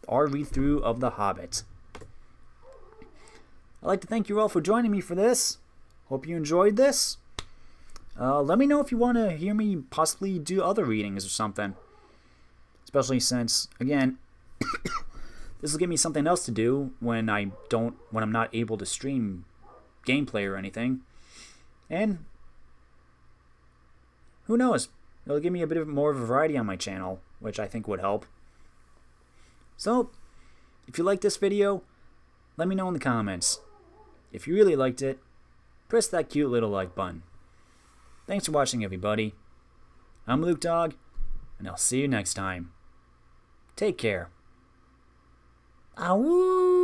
our read-through of The Hobbit. I'd like to thank you all for joining me for this. Hope you enjoyed this. Let me know if you want to hear me possibly do other readings or something. Especially since, again, this will give me something else to do when I'm not able to stream gameplay or anything. And who knows? It'll give me a bit more of a variety on my channel, which I think would help. So, if you like this video, let me know in the comments. If you really liked it, press that cute little like button. Thanks for watching, everybody. I'm Luke Dog, and I'll see you next time. Take care. Awoo!